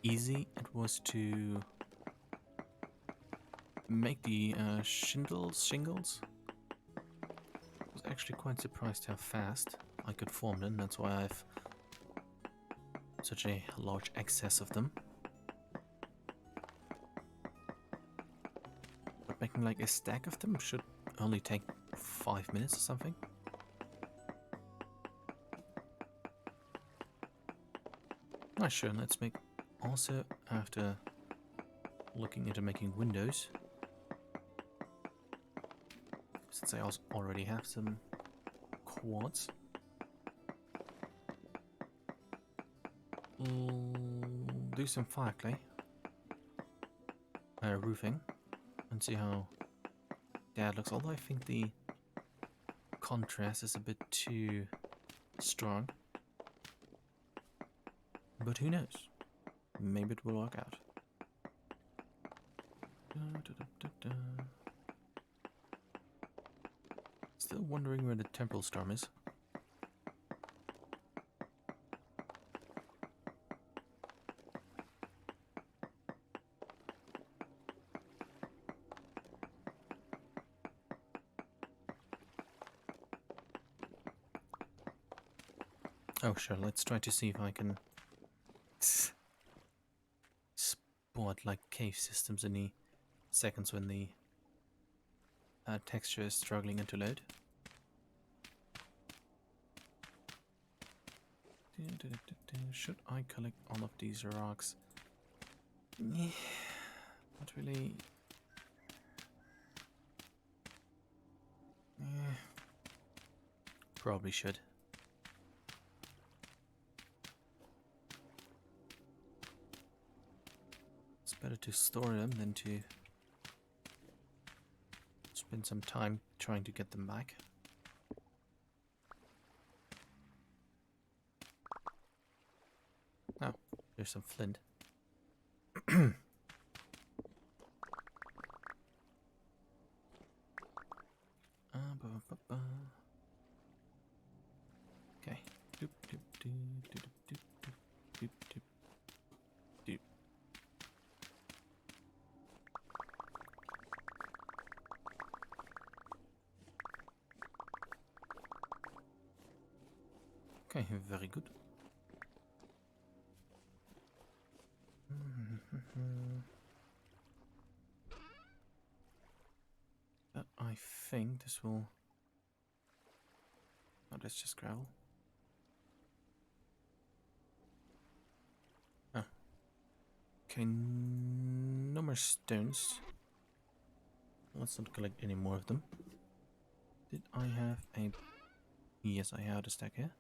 easy it was to make the shingles. I was actually quite surprised how fast I could form them. That's why I've such a large excess of them. But making like a stack of them should only take 5 minutes or something. Not sure, let's make also after looking into making windows. Since I also already have some quartz. Do some fire clay. Roofing. And see how that looks. Although I think the contrast is a bit too strong. But who knows? Maybe it will work out. Still wondering where the temple storm is. Oh sure, let's try to see if I can spot like cave systems in the seconds when the texture is struggling to load. Should I collect all of these rocks? Not really. Probably should. It's better to store them than to spend some time trying to get them back. Oh, there's some flint. Okay. Doop, doop, doop, doop, doop, doop, doop, doop, doop. Okay, very good. But I think this will... Oh, that's just gravel. Oh. Okay, no more stones. Let's not collect any more of them. Did I have a... Yes, I had a stack here.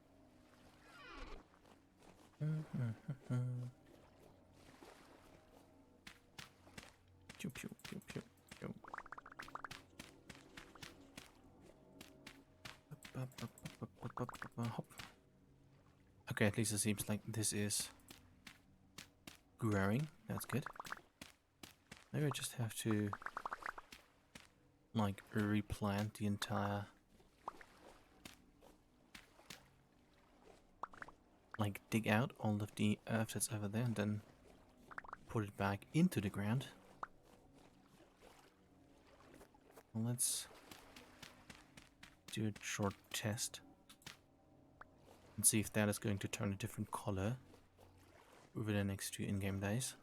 Pew, pew, pew, pew, pew. Hop. Okay, at least it seems like this is growing. That's good. Maybe I just have to like replant the entire, like dig out all of the earth that's over there and then put it back into the ground. Well, let's do a short test and see if that is going to turn a different color over the next 2 in-game days.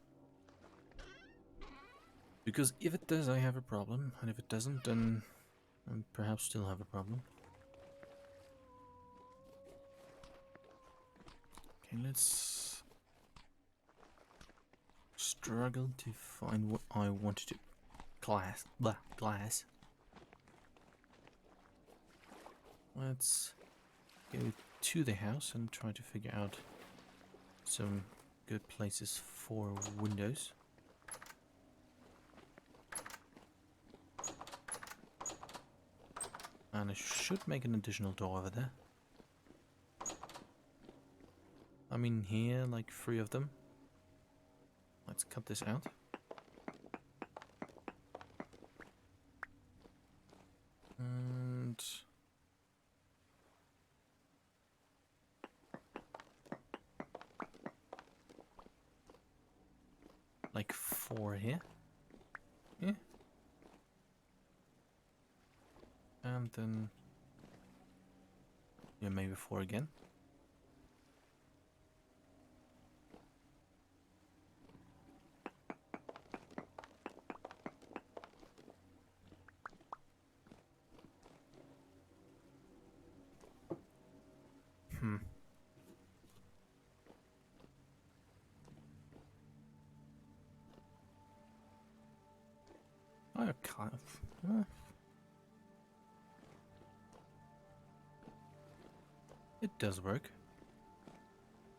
Because if it does, I have a problem, and if it doesn't, then I perhaps still have a problem. Okay, let's struggle to find what I wanted to glass. Let's go to the house and try to figure out some good places for windows. And I should make an additional door over there. I mean here, like 3 of them. Let's cut this out. And like 4 here. Yeah. And then yeah, maybe 4 again. I kind of. It does work.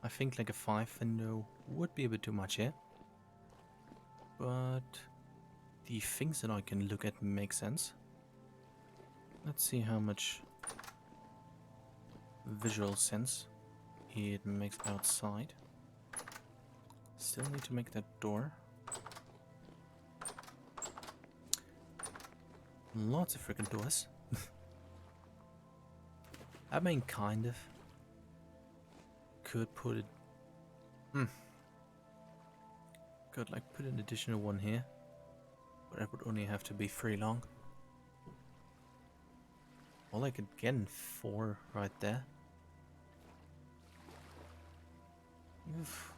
I think like a 5 window would be a bit too much here. But the things that I can look at make sense. Let's see how much visual sense it makes outside. Still need to make that door. Lots of freaking doors. I mean, kind of. Could put it... Could like put an additional one here. But it would only have to be 3 long. Or like again 4 right there. Oof.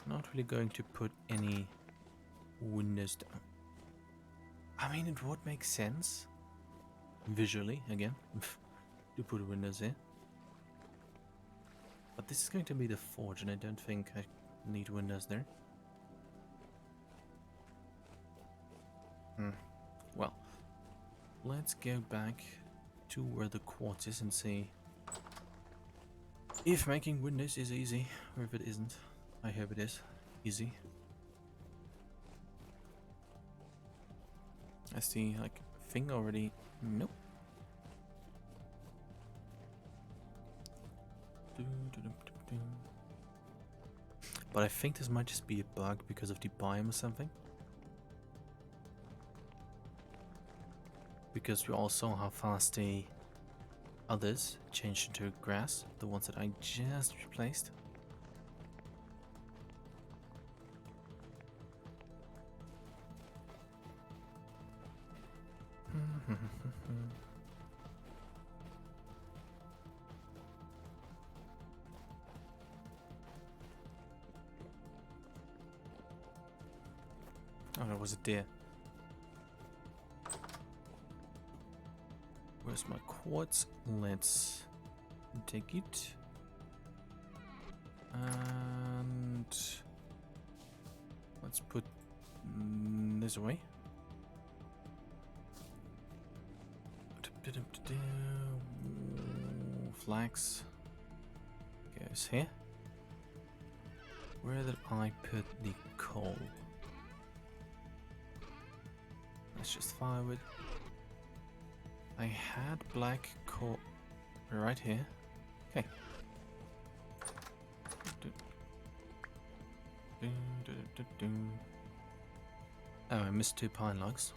Not really going to put any windows down. I mean, it would make sense. Visually, again. To put windows here. But this is going to be the forge, and I don't think I need windows there. Well, let's go back to where the quartz is and see if making windows is easy, or if it isn't. I hope it is easy. I see, like, thing already. Nope. But I think this might just be a bug because of the biome or something. Because we all saw how fast the others changed into grass, the ones that I just replaced. Oh, that was a deer. Where's my quartz? Let's take it. And let's put this away. Flax goes here. Where did I put the coal? That's just firewood. I had black coal right here. Okay. Oh, I missed 2 pine logs.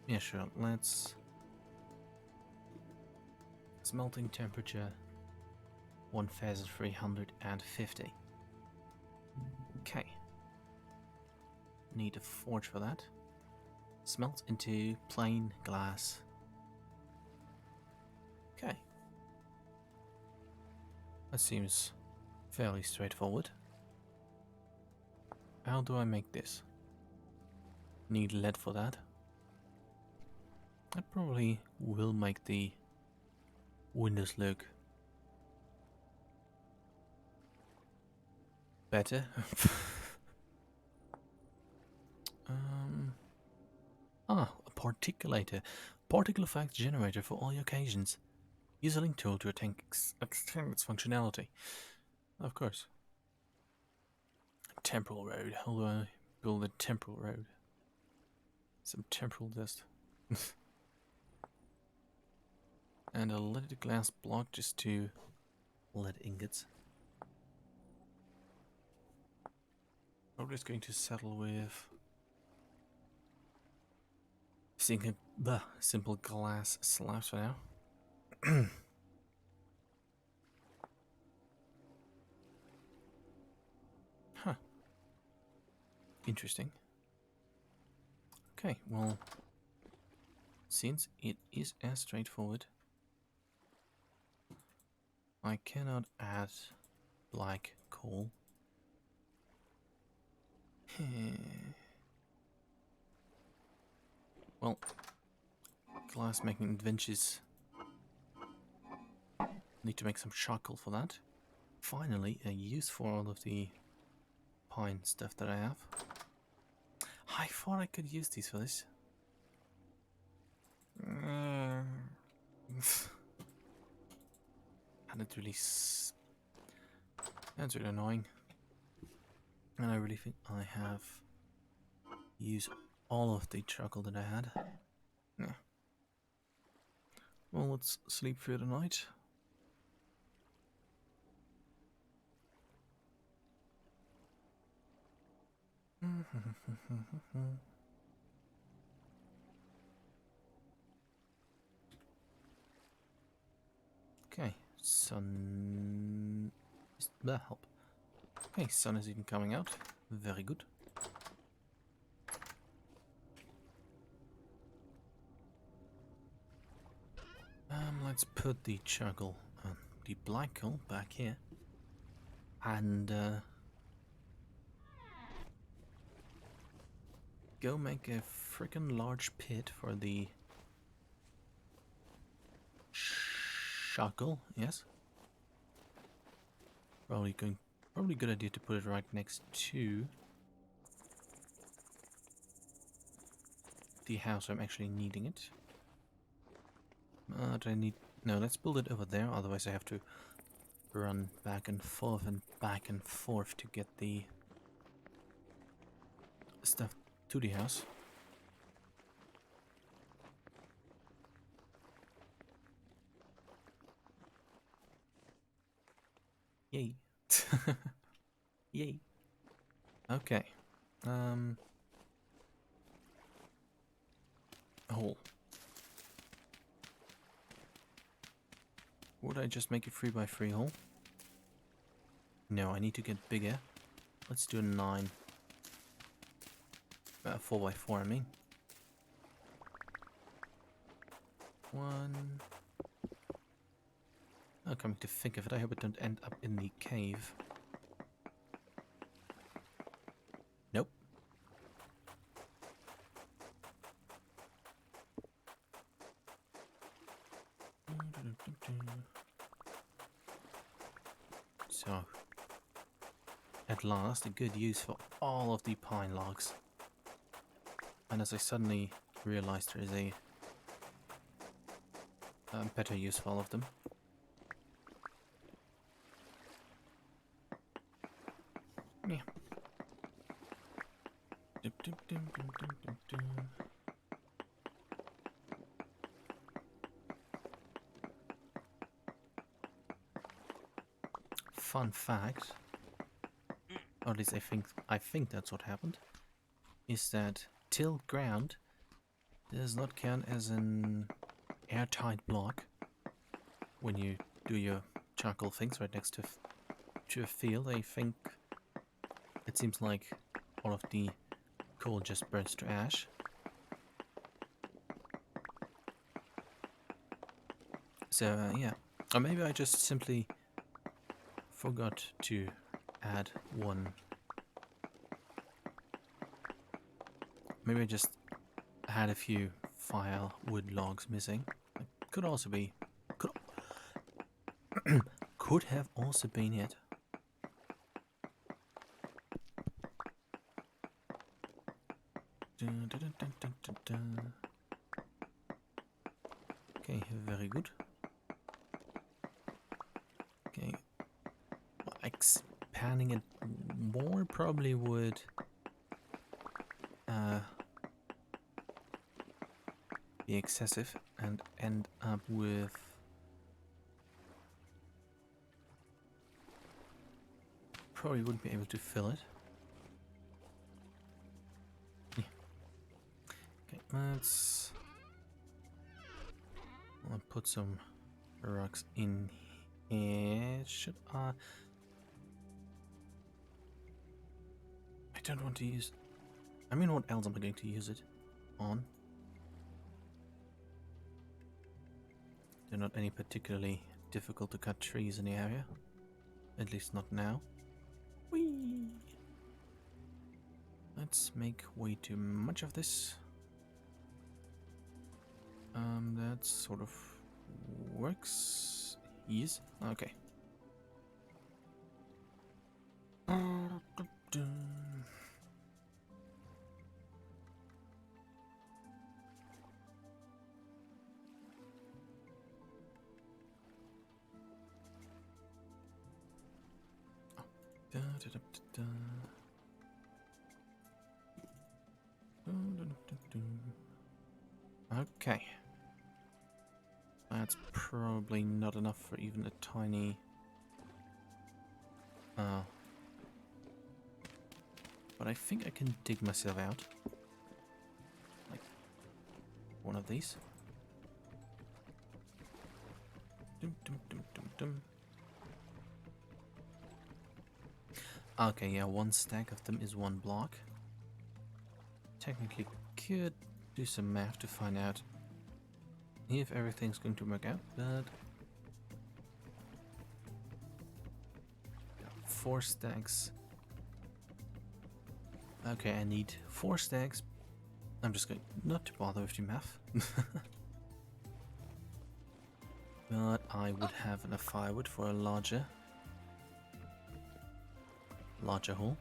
Yeah, sure. Let's... Smelting temperature 1350. Okay. Need a forge for that. Smelt into plain glass. Okay. That seems fairly straightforward. How do I make this? Need lead for that. That probably will make the windows look better. A particulator. Particle effect generator for all occasions. Use a link tool to extend its functionality. Of course. Temporal road. How do I build a temporal road? Some temporal dust. And a leaded glass block just to lead ingots. Probably just going to settle with simple glass slabs for now. Huh. Interesting. Okay, well, since it is as straightforward, I cannot add black coal. Well, glass making adventures. Need to make some charcoal for that. Finally, a use for all of the pine stuff that I have. I thought I could use these for this. And it's really that's really annoying. And I really think I have used all of the charcoal that I had. Yeah. Well, let's sleep through the night. Okay, sun is that help. Okay, sun is even coming out. Very good. Let's put the charcoal, the black coal back here, and go make a freaking large pit for the charcoal. Yes. Probably a good idea to put it right next to the house. I'm actually needing it. Do I need? No, let's build it over there. Otherwise, I have to run back and forth to get the stuff to the house. Yay. Yay. Okay. Hole. Would I just make a 3x3 hole? No, I need to get bigger. Let's do a 9. 4x4, I mean. 1. Oh, coming to think of it, I hope it don't end up in the cave. Nope. So, at last, a good use for all of the pine logs. And as I suddenly realized, there is a better use for all of them. Yeah. Fun fact, or at least I think that's what happened, is that tilled ground does not count as an airtight block when you do your charcoal things right next to a field. I think it seems like all of the coal just burns to ash. So yeah, or maybe I just simply forgot to add one. Maybe I just had a few firewood logs missing. It could also be, could have also been it. Okay, very good. expanding it more probably would be excessive and end up with probably wouldn't be able to fill it. Yeah. Okay, I'll put some rocks in here. Should I don't want to use... I mean, what else am I going to use it on? There are not any particularly difficult to cut trees in the area. At least not now. Whee! Let's make way too much of this. That sort of works. Yes. Okay. Okay. That's probably not enough for even a tiny... But I think I can dig myself out. Like one of these. Okay, yeah, one stack of them is one block. Technically could do some math to find out if everything's going to work out, but 4 stacks. Okay, I need 4 stacks. I'm just going not to bother with the math. But I would have enough firewood for a larger hole.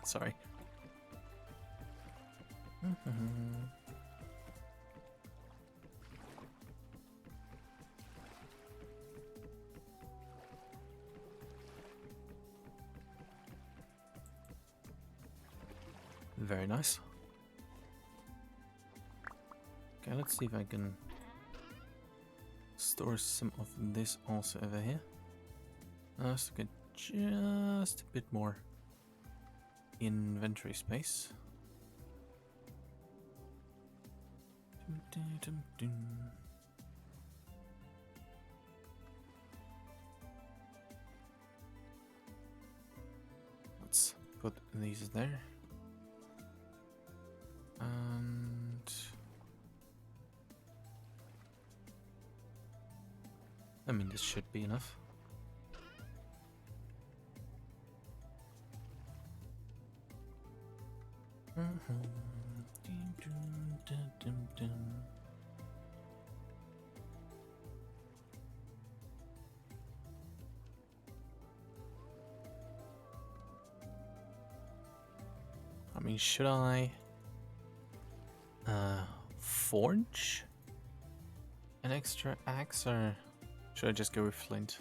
Sorry. Very nice. Okay, let's see if I can store some of this also over here. Let's get just a bit more inventory space. Let's put these there. And I mean, this should be enough. I mean, should I forge an extra axe, or should I just go with flint?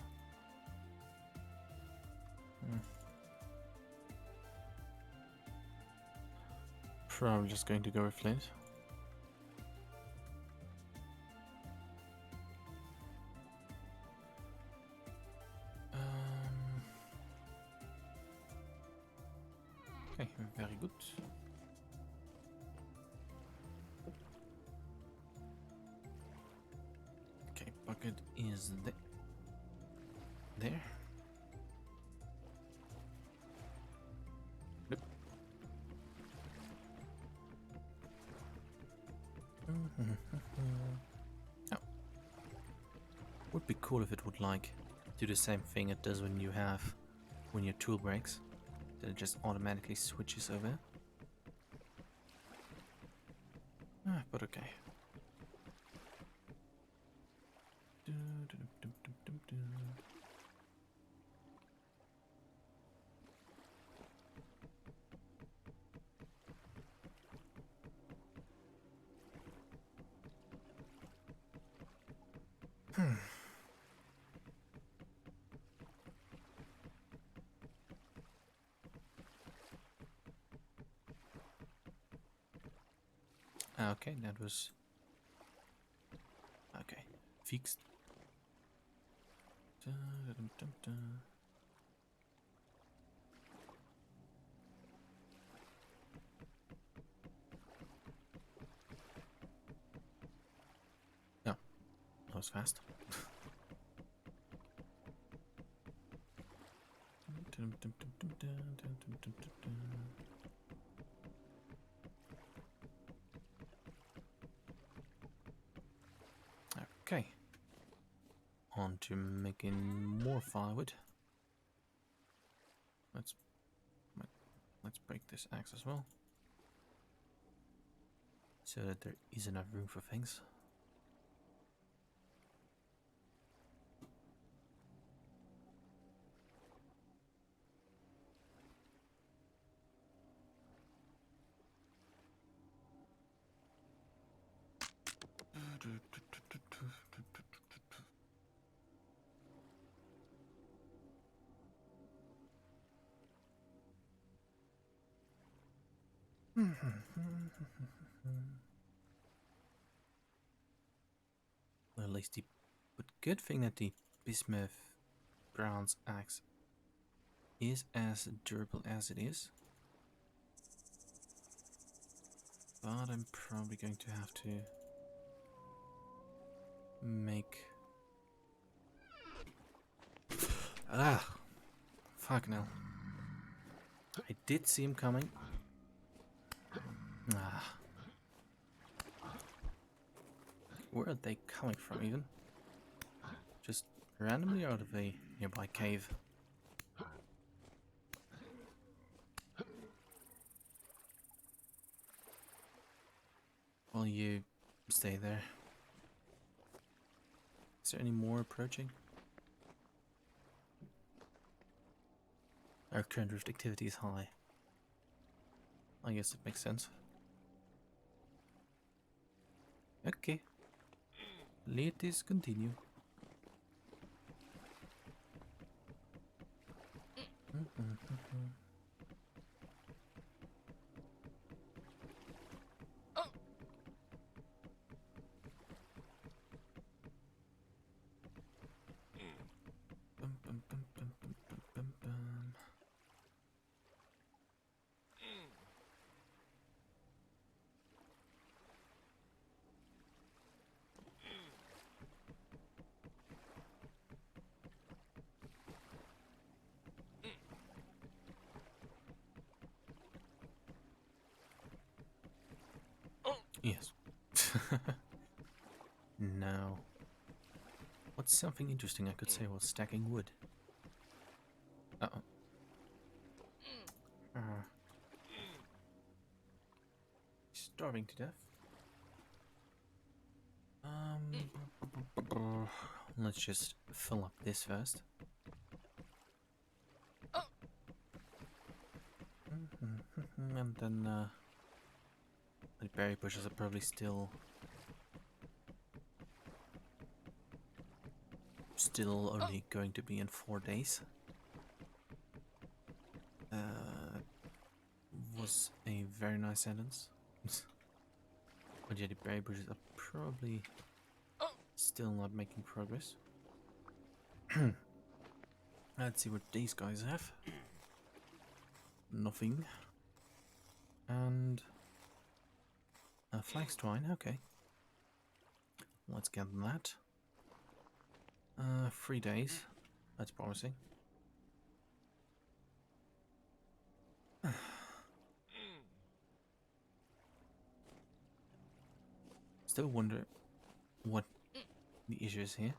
Probably just going to go with flint. Okay, very good. Okay, bucket is there. Nope. Oh. Would be cool if it would like do the same thing it does when your tool breaks. That it just automatically switches over. But okay. Okay, that was... Okay, fixed. Da, da, dum, dum, dum. No, that was fast. Dum, dum, dum, dum, dum, dum, dum, dum, dum, dum. Okay, on to making more firewood. Let's break this axe as well, so that there is enough room for things. Well, at least the... But good thing that the bismuth bronze axe is as durable as it is. But I'm probably going to have to make... Ah! Fuck no. I did see him coming. Ah. Where are they coming from even? Just randomly out of a nearby cave. Well, you stay there. Is there any more approaching? Our current rift activity is high. I guess it makes sense. Okay. Let us continue. Yes. Now, what's something interesting I could say while stacking wood? Uh-oh. Starving to death. Let's just fill up this first. And then the berry bushes are probably still only going to be in 4 days. Was a very nice sentence. But yeah, the berry bushes are probably still not making progress. Let's see what these guys have. Nothing. And a flax twine, okay. Let's get that. 3 days. That's promising. Still wonder what the issue is here.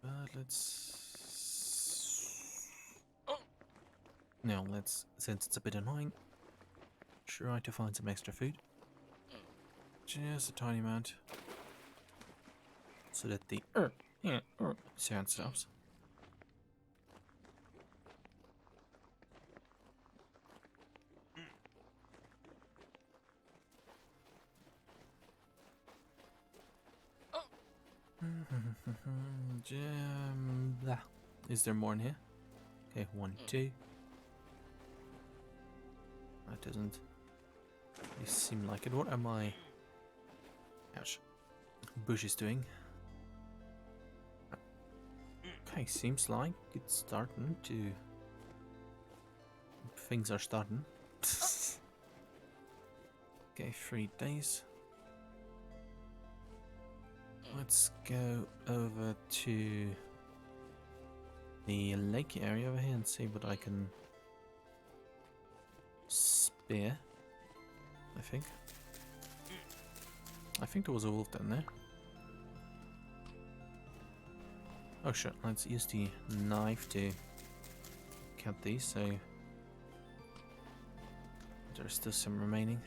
But let's... No, let's, since it's a bit annoying, try to find some extra food. Just a tiny amount. So that the sound stops. Is there more in here? Okay, 1, 2. That doesn't really seem like it. What am I? Ouch. Bush is doing. Okay, seems like it's starting to. Things are starting. Okay, 3 days. Let's go over to the lake area over here and see what I can spare. I think there was a wolf down there. Oh shit, let's use the knife to cut these, so there's still some remaining.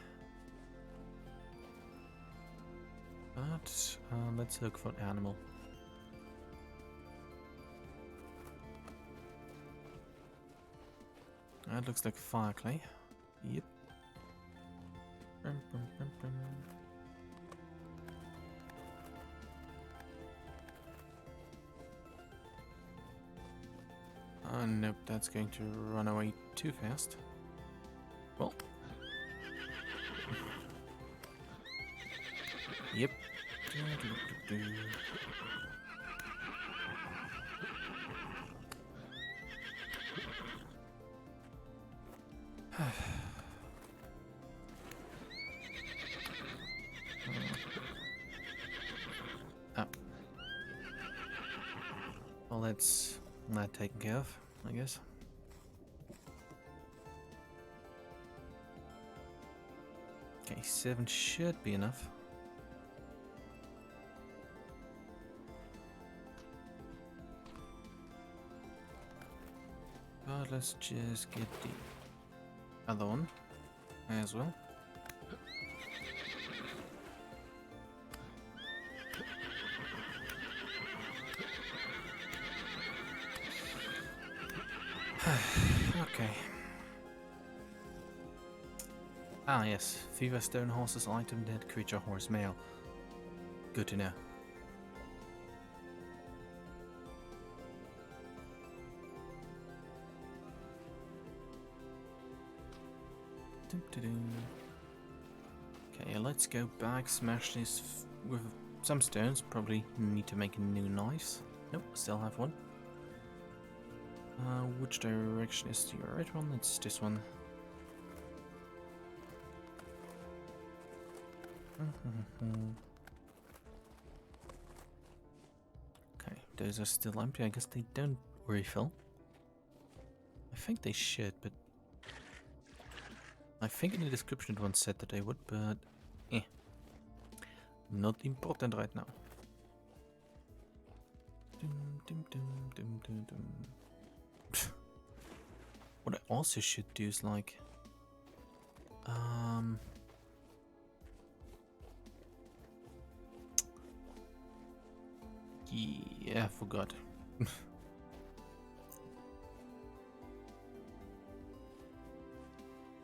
But let's look for an animal. That looks like fire clay. Yep. Nope, that's going to run away too fast. Well. Yep. Well, that's not taken care of, I guess. Okay, 7 should be enough. But let's just get the other one as well. Okay. Ah yes, Fever Stone Horse's item dead creature horse male. Good to know. Okay, let's go back, smash this with some stones. Probably need to make new knives. Nope, still have one. Which direction is the right one? It's this one. Okay, those are still empty. I guess they don't refill. I think they should, but I think in the description it once said that they would, but not important right now. What I also should do is like yeah, I forgot.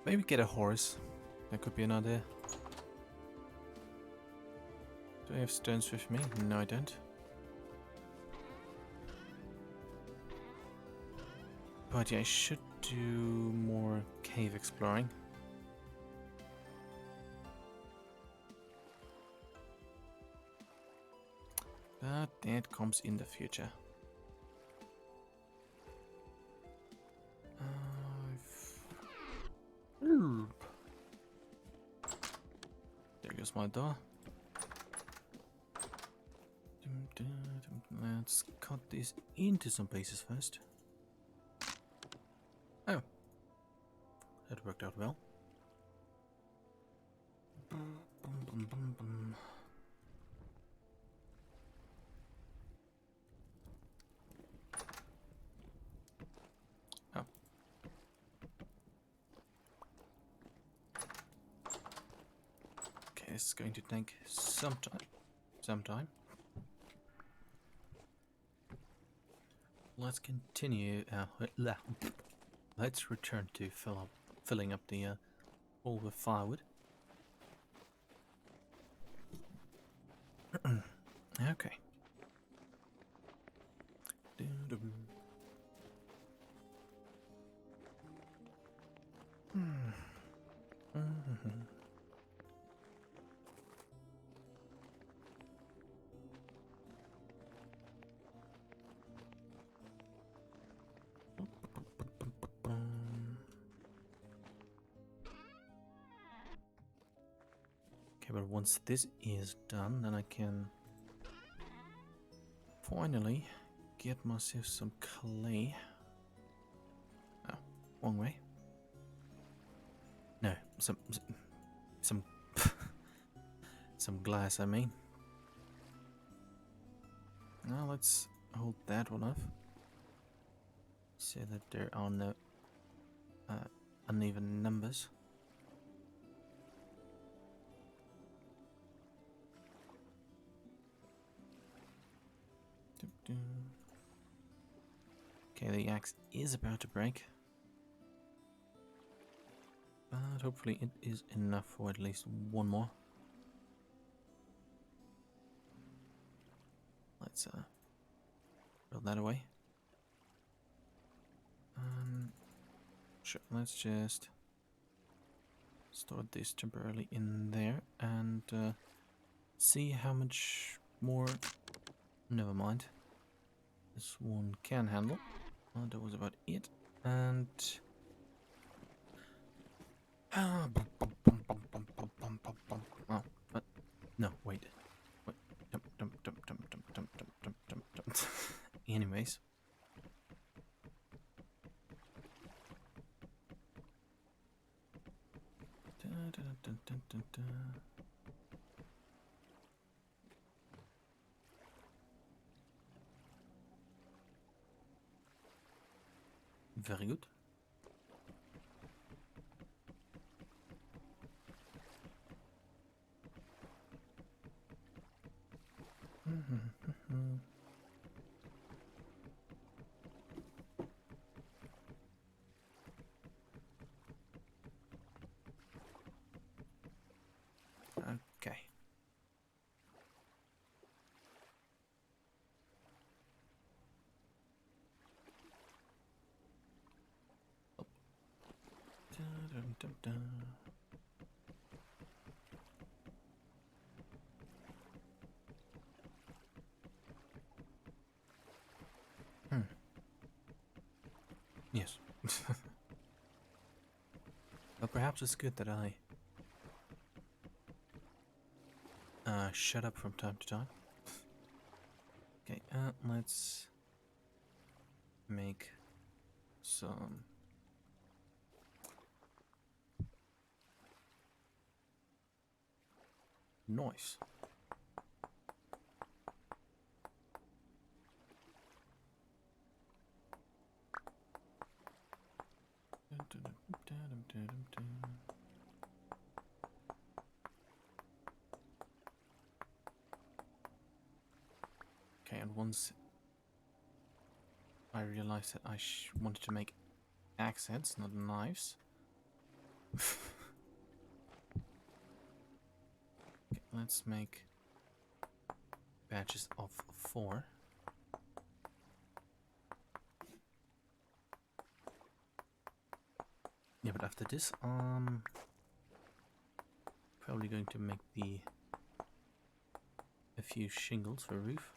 Maybe get a horse. That could be an idea. Do I have stones with me? No, I don't. But yeah, I should do more cave exploring. But that comes in the future. There goes my door. Let's cut this into some pieces first. Oh, that worked out well. Oh. Okay, it's going to take some time. Let's continue. Let's return to filling up the hole with firewood. Okay. Okay, but once this is done, then I can finally get myself some clay. Oh, wrong way. No, some some glass, I mean. Now let's hold that one off, so that there are no uneven numbers. Okay, the axe is about to break, but hopefully it is enough for at least one more. Let's throw that away. Sure, let's just store this temporarily in there and see how much more. Never mind. This one can handle. Well, that was about it. And oh, but no, wait. Anyways. Very good. Okay. Oh. Yes. But perhaps it's good that I shut up from time to time. Okay, let's make some noise. Okay, and once I realized that I wanted to make axe heads, not knives. Okay, let's make batches of 4. Yeah, but after this, probably going to make a few shingles for a roof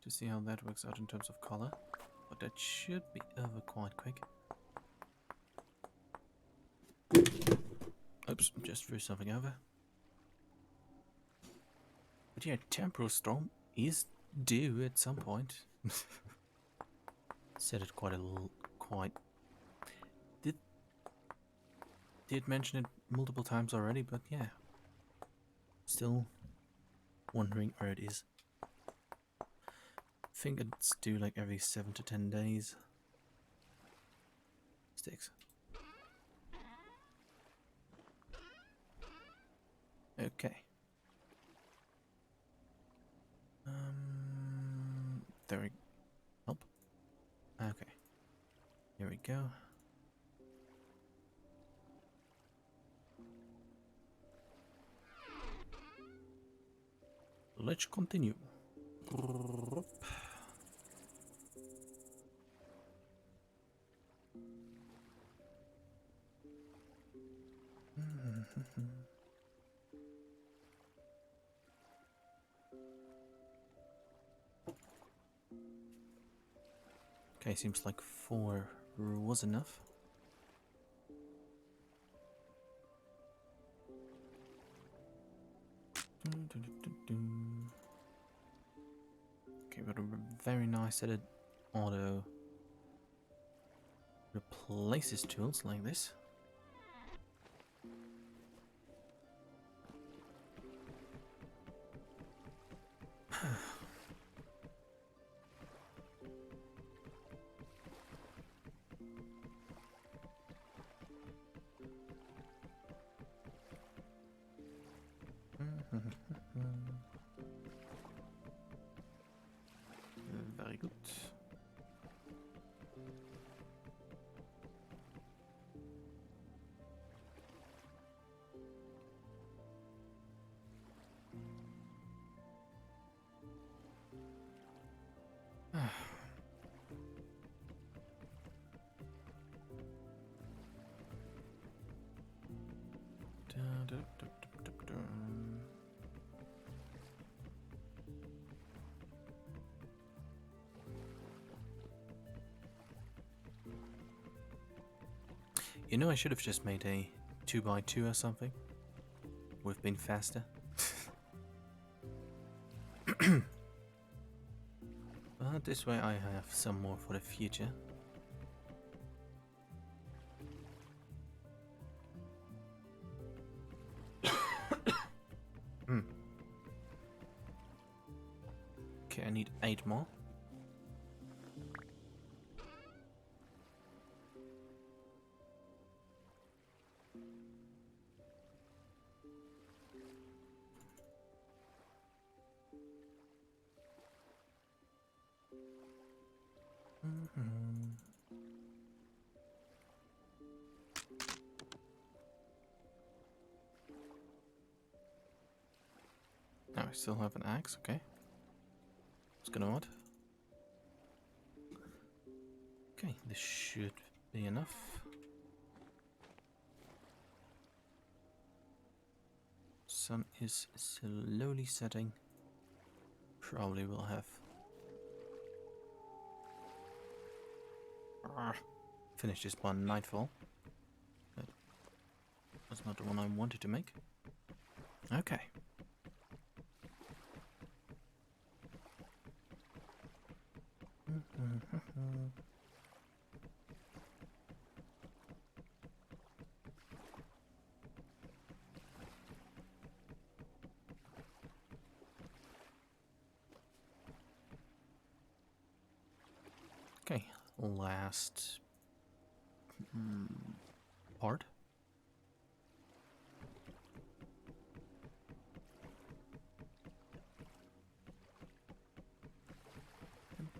to see how that works out in terms of color. But that should be over quite quick. Oops, just threw something over. But yeah, temporal storm is due at some point. Said it quite did mention it multiple times already, but yeah, still wondering where it is. I think it's due like every 7 to 10 days. Sticks. Okay. There we help. Okay. Here we go. Let's continue. Okay, seems like 4 was enough. Okay, got a very nice edit auto replaces tools like this. Very good. You know, I should have just made a 2x2 or something. Would have been faster. But this way I have some more for the future. Okay, I need 8 more. Now I still have an axe, okay. What's going on? Okay, this should be enough. Sun is slowly setting. Probably will have finish this by nightfall. But that's not the one I wanted to make. Okay. Okay, last part.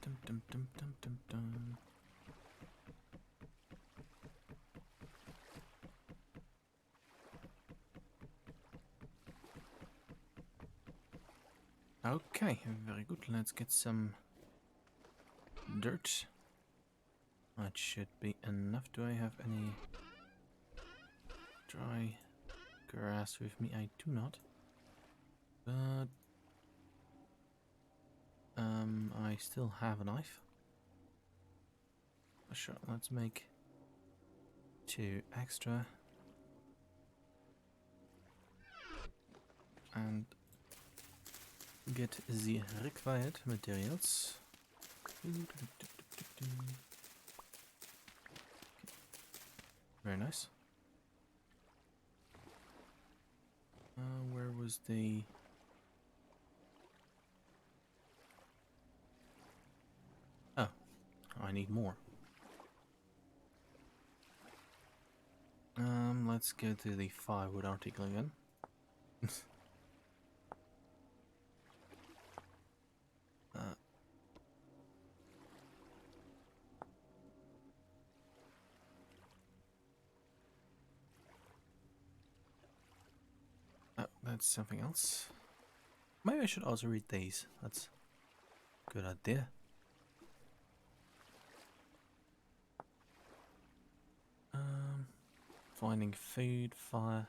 Dum, dum, dum, dum, dum, dum. Okay, very good. Let's get some dirt. That should be enough. Do I have any dry grass with me? I do not. But I still have a knife. Sure, let's make 2 extra. And get the required materials. Very nice. Where was the... Oh, I need more. Let's go to the firewood article again. Oh, that's something else. Maybe I should also read these. That's a good idea. Finding food, fire.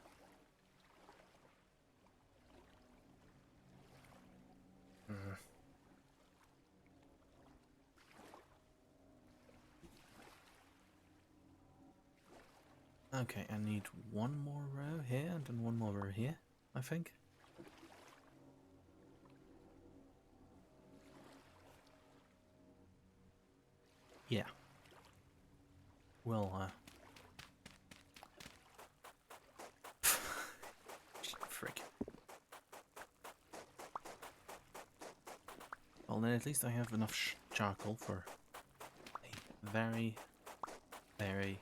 Okay, I need one more row here and then one more row here, I think. Yeah. Well, frick. Well, then at least I have enough charcoal for a very, very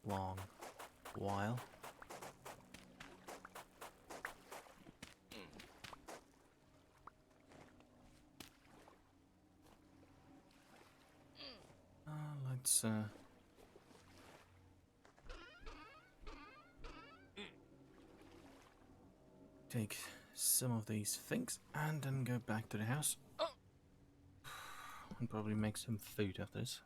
long while. Let's take some of these things and then go back to the house and probably make some food after this.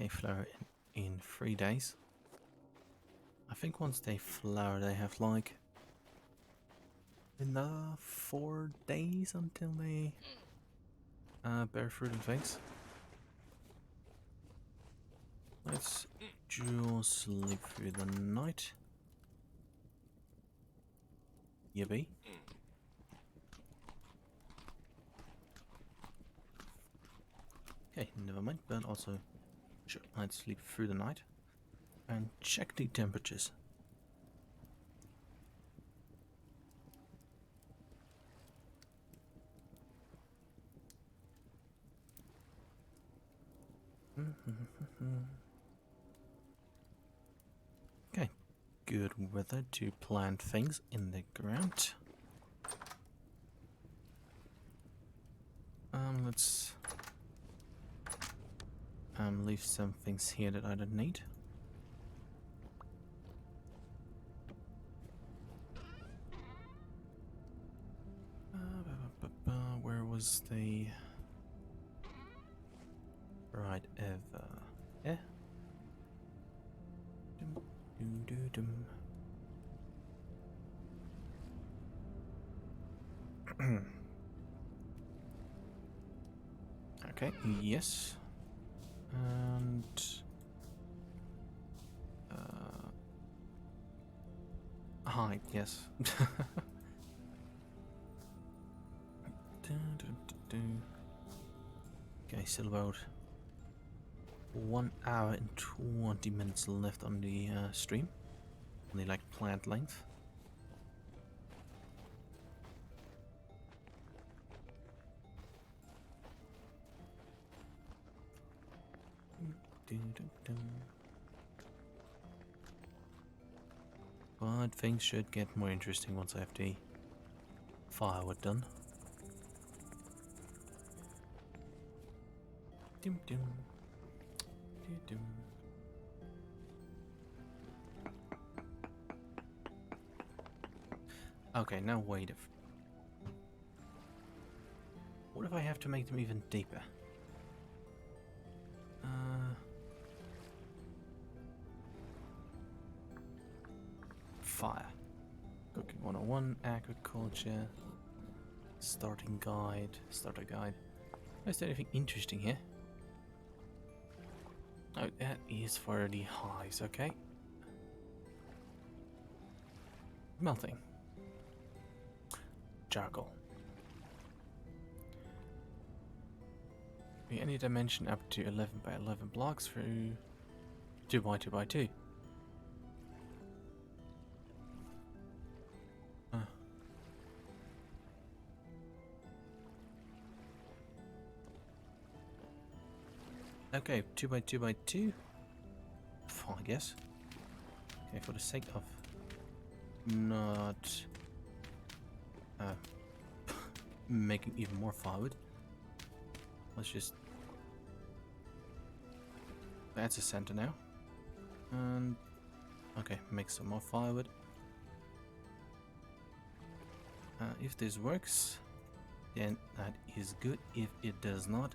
Okay, flower in 3 days. I think once they flower, they have like another 4 days until they bear fruit and things. Let's just sleep through the night. Yippee. Okay, never mind, but also sure, let's sleep through the night and check the temperatures. Okay, good weather to plant things in the ground. Let's leave some things here that I don't need. Where was the right ever? Yeah. Okay, yes. And hide, yes. Okay, still about 1 hour and 20 minutes left on the stream. Only like plant length. But things should get more interesting once I have the firewood done. Dum dum. Dum dum. Okay, now wait. What if I have to make them even deeper? Fire. Cooking 101, agriculture, starting guide, starter guide. Is there anything interesting here? Oh, that is for the highs, okay. Melting. Charcoal. Any dimension up to 11 by 11 blocks through 2 by 2 by 2. Okay, 2 by 2 by 2. I guess. Okay, for the sake of not making even more firewood, let's just. That's a center now. And okay, make some more firewood. If this works, then that is good. If it does not,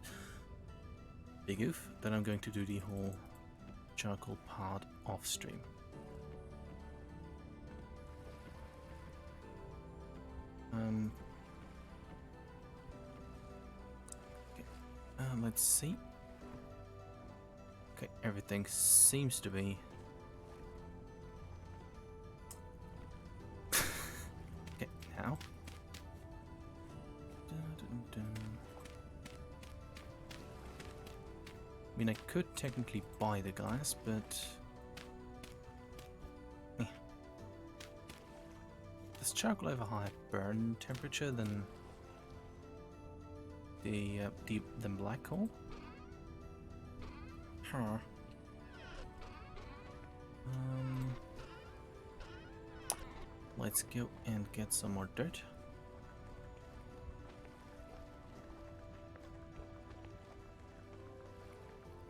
big oof, then I'm going to do the whole charcoal part off stream. Okay. Let's see. Okay, everything seems to be okay now. I mean, I could technically buy the glass, but does charcoal have a higher burn temperature than the black coal? Huh. Let's go and get some more dirt.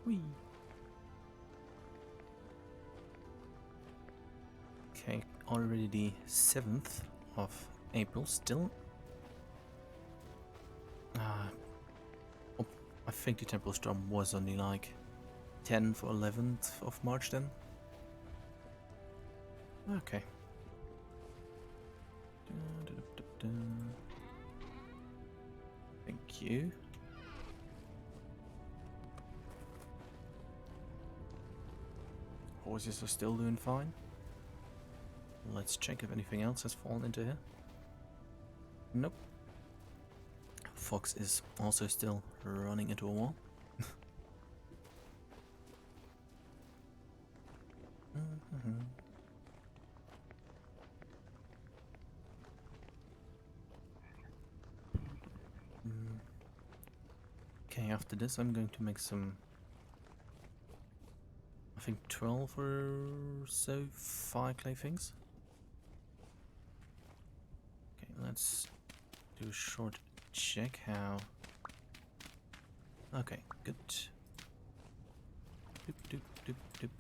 Whee. Okay, already the 7th of April still. Oh, I think the temple storm was only like 10th or 11th of March then. Okay. Thank you. Horses are still doing fine. Let's check if anything else has fallen into here. Nope. Fox is also still running into a wall. Okay, after this I'm going to make some, I think 12 or so fire clay things. Okay, let's do a short check how. Okay, good. Doop doop doop doop.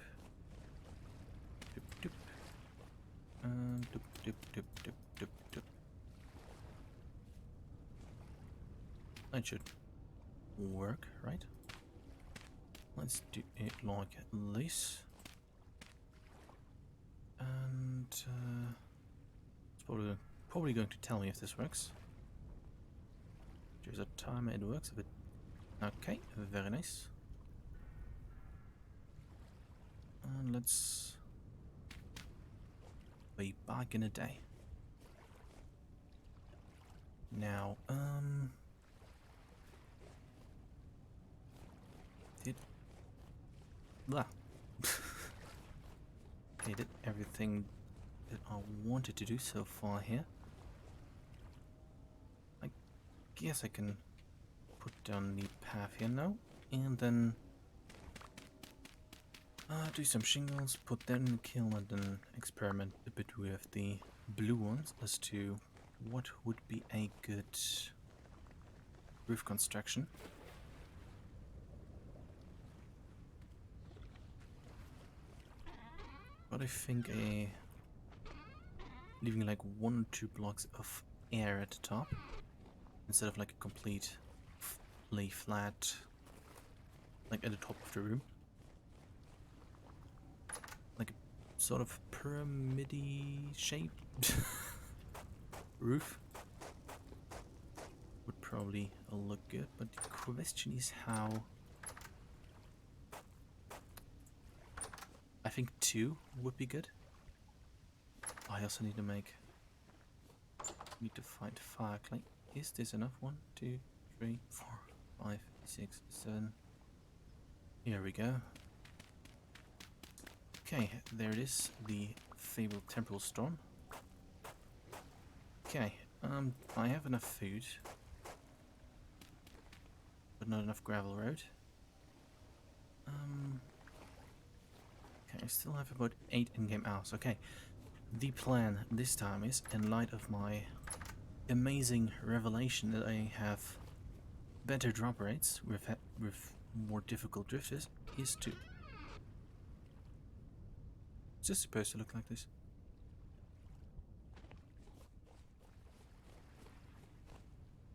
Doop doop. Doop doop doop doop doop doop. That should work, right? Let's do it like this. And it's probably going to tell me if this works. There's a timer, it works a bit. Okay, very nice. And let's be back in a day. Now, blah. Okay, did everything that I wanted to do so far here. I guess I can put down the path here now, and then do some shingles, put that in the kiln, and then experiment a bit with the blue ones as to what would be a good roof construction. But I think leaving like 1 or 2 blocks of air at the top instead of like a complete lay flat, like at the top of the room, like a sort of pyramid-y shaped roof would probably look good. But the question is how. I think 2 would be good. I also need to find fire clay. Is this enough? 1, 2, 3, 4, 5, 6, 7. Here we go. Okay, there it is, the fabled temporal storm. Okay, I have enough food, but not enough gravel road. I still have about 8 in-game hours. Okay, the plan this time is, in light of my amazing revelation that I have better drop rates with more difficult drifters, is to... Is this supposed to look like this?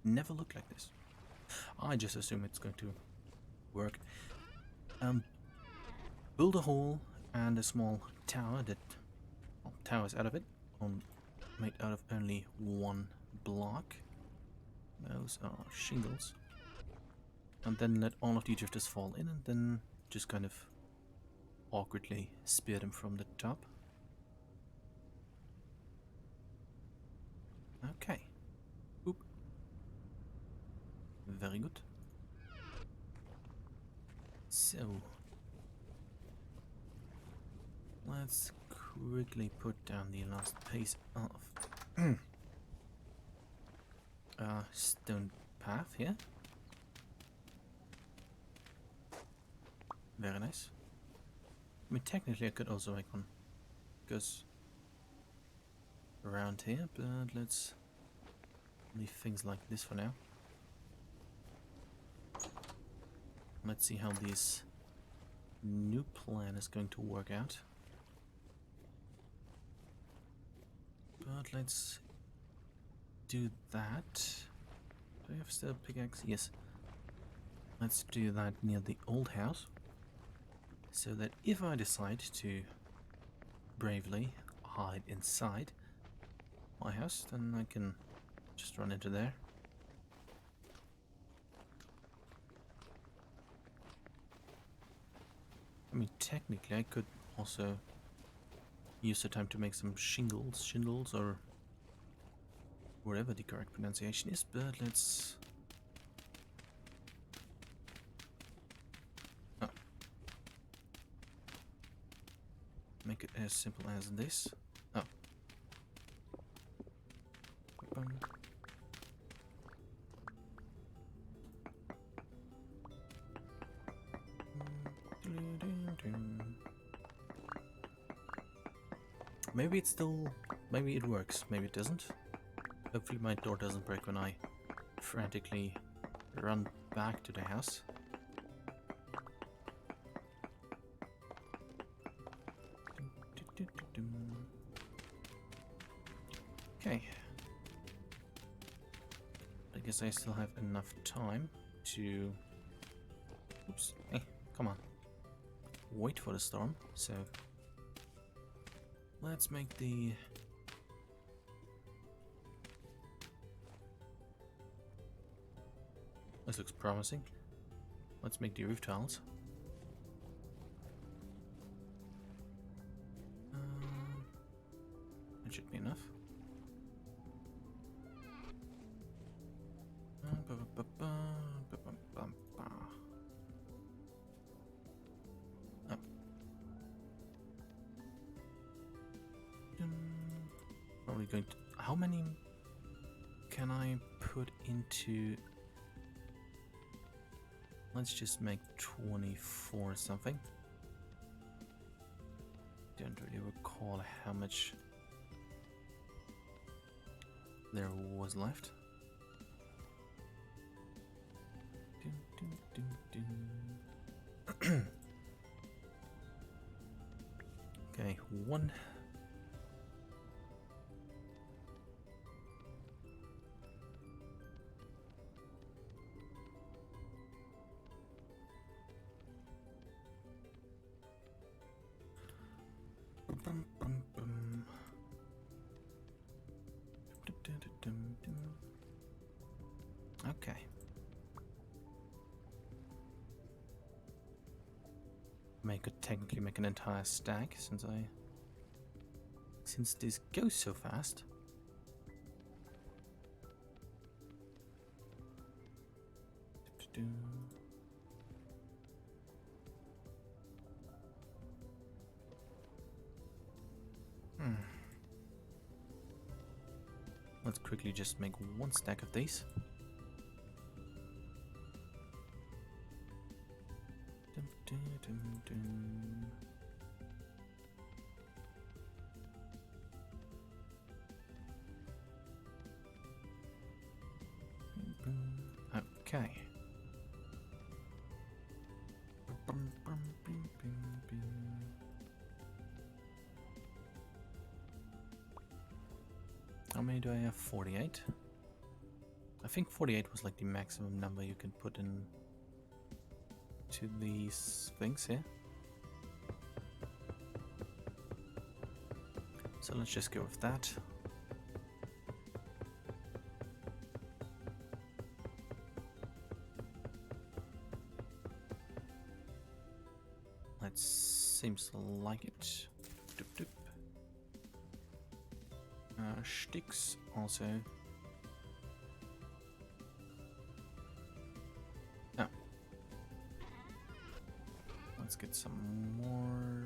never looked like this. I just assume it's going to work. Build a hole and a small tower that, well, towers out of it, made out of only one block. Those are shingles. And then let all of the drifters fall in, and then just kind of awkwardly spear them from the top. Okay. Oop. Very good. So let's quickly put down the last piece of stone path here. Very nice. I mean, technically I could also make one goes around here, but let's leave things like this for now. Let's see how this new plan is going to work out. But let's do that. Do I have still a pickaxe? Yes. Let's do that near the old house, so that if I decide to bravely hide inside my house, then I can just run into there. I mean, technically I could also use the time to make some shingles, or whatever the correct pronunciation is, but let's... Oh. Make it as simple as this. Oh. Maybe it's still... maybe it works, maybe it doesn't. Hopefully my door doesn't break when I frantically run back to the house. Okay. I guess I still have enough time to... Oops. Hey, come on. Wait for the storm, so... Let's make the... This looks promising. Let's make the roof tiles. That should be enough. Probably going to... How many can I put into... Let's just make 24 something. Don't really recall how much there was left. Okay, one. Okay. Could technically make an entire stack since this goes so fast. Let's quickly just make one stack of these. Okay. How many do I have? 48. I think 48 was like the maximum number you can put in to these things here. So let's just go with that. That seems like it. Doop, doop. Sticks also. Oh. Let's get some more.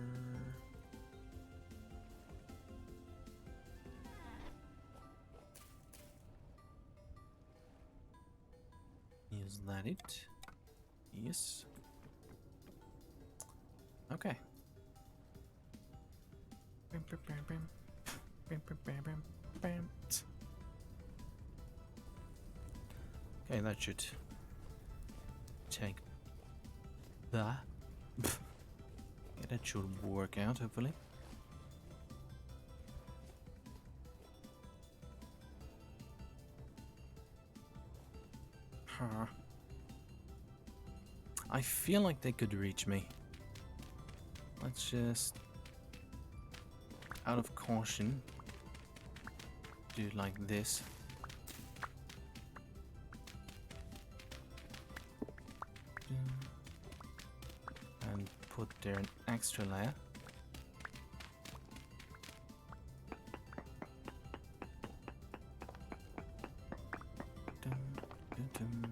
Is that it? Yes. Okay. Okay, that should take that. Yeah, that should work out, hopefully. Huh. I feel like they could reach me. Let's just, out of caution, do like this. And put there an extra layer. Dum, dum, dum.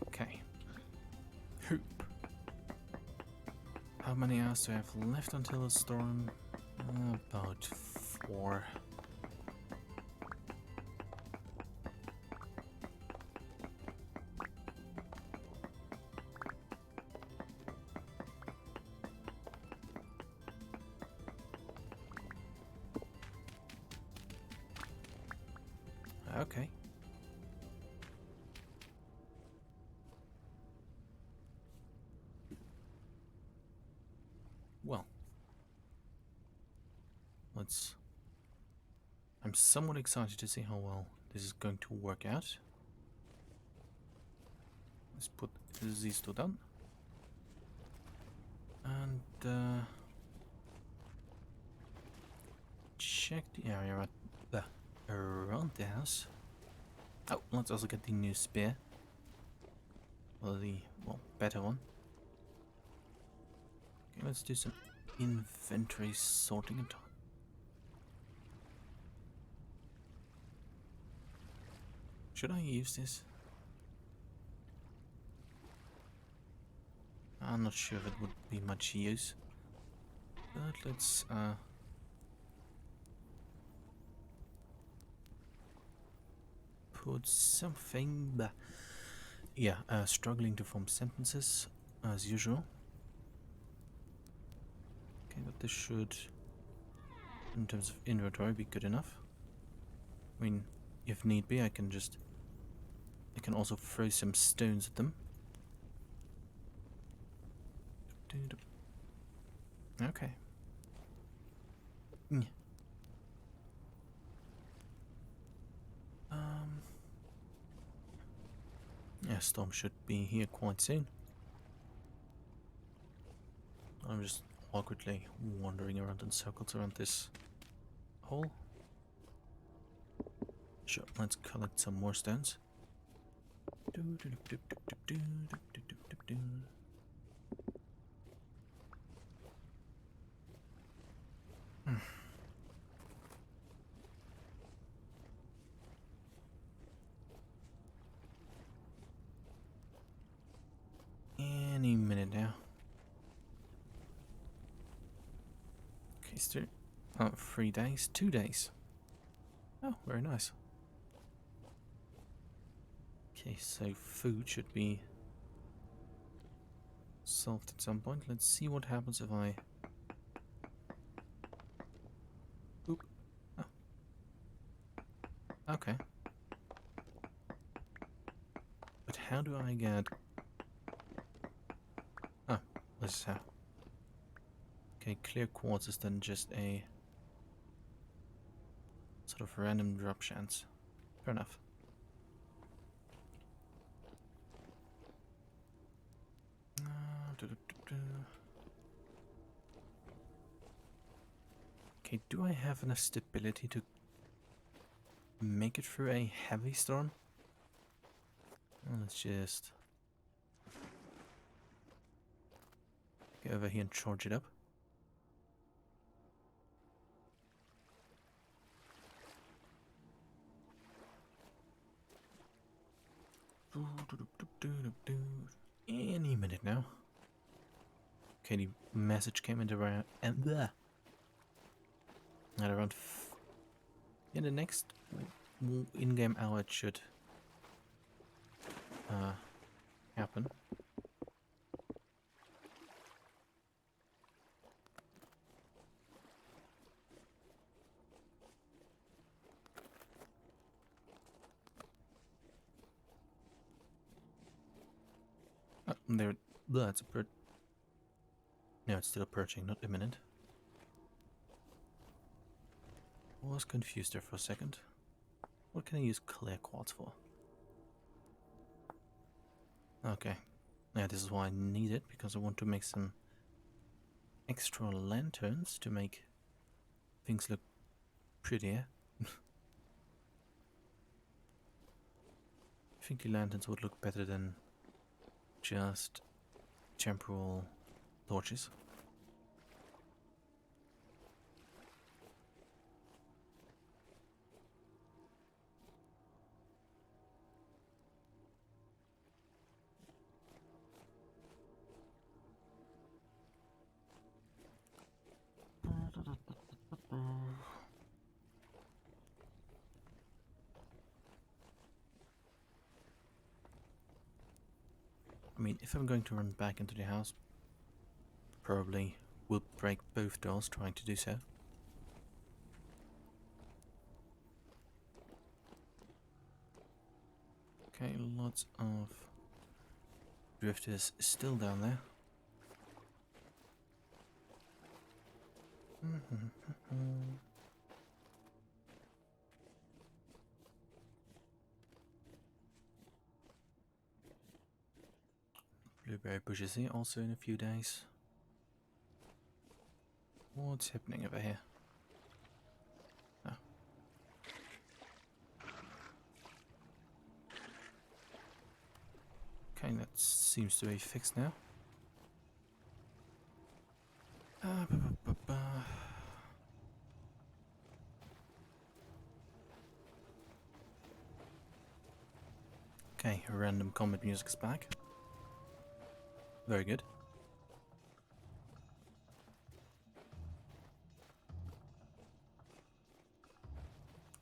Okay. Hoop. How many hours do I have left until the storm? About 4. Okay. Well, I'm somewhat excited to see how well this is going to work out. Let's put these two down. And check the area around the house. Oh, let's also get the new spear. Or the, well, better one. Okay, let's do some inventory sorting and time. Should I use this? I'm not sure if it would be much use. But let's put something. Yeah, struggling to form sentences as usual. Okay, but this should, in terms of inventory, be good enough. I mean, if need be, I can also throw some stones at them. Okay. Yeah, storm should be here quite soon. I'm just awkwardly wandering around in circles around this hole. Sure, let's collect some more stones. Any minute now. Okay, still 3 days, 2 days. Oh, very nice. Okay, so food should be solved at some point. Let's see what happens if I... Oop. Oh, Okay. But how do I get... Oh, this is how. Okay, clear quartz is then just a sort of random drop chance. Fair enough. Okay, do I have enough stability to make it through a heavy storm? Well, let's just go over here and charge it up. Any minute now. Okay, the message came in around and there. At around in the next in-game hour it should happen. There, that's a perch. No, it's still perching, not imminent. I was confused there for a second. What can I use clear quartz for? Okay. Yeah, this is why I need it, because I want to make some extra lanterns to make things look prettier. I think the lanterns would look better than just temporal torches. I mean, if I'm going to run back into the house, probably will break both doors trying to do so. Okay, lots of drifters still down there. Blueberry bushes here also in a few days. What's happening over here? Oh. Okay, that seems to be fixed now. Okay, random combat music's back. Very good.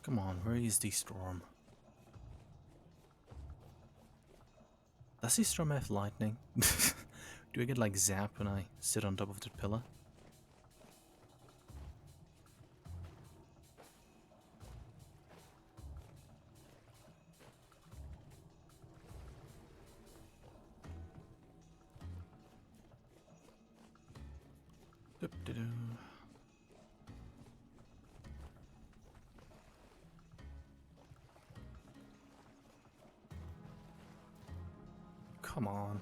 Come on, where is the storm? Does the storm have lightning? Do I get like zapped when I sit on top of the pillar? Doop-de-doo. Come on.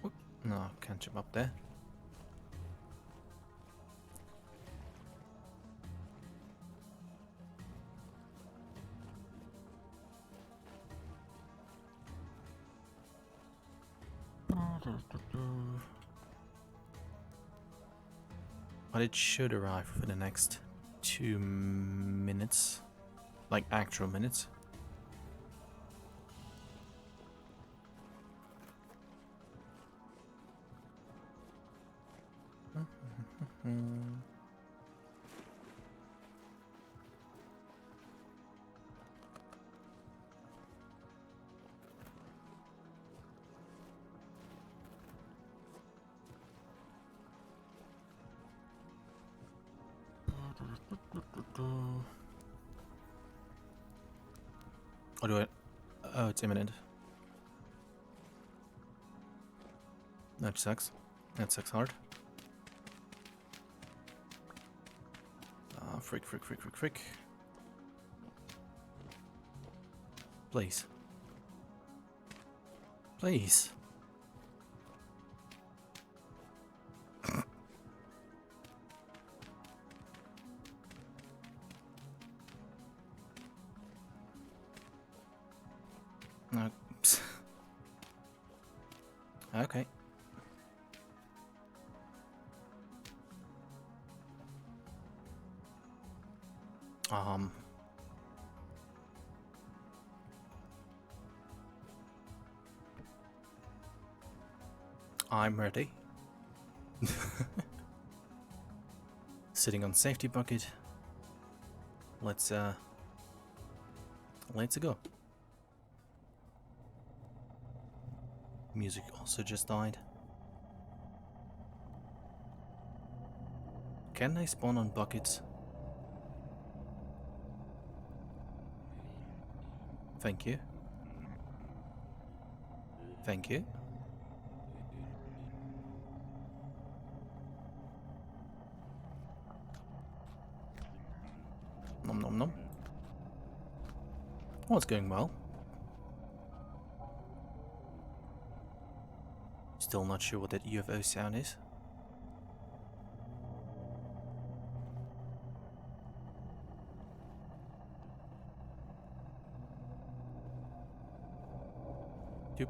Whoop. No, can't jump up there. But it should arrive within the next 2 minutes. Like actual minutes. Or do I... Oh, it's imminent. That sucks. That sucks hard. Frick. Please. Please. No. Okay. I'm ready. Sitting on safety bucket. Let's go. Music also just died. Can they spawn on buckets? Thank you. Thank you. Nom nom nom. Oh, it's going well. Still not sure what that UFO sound is. Yep.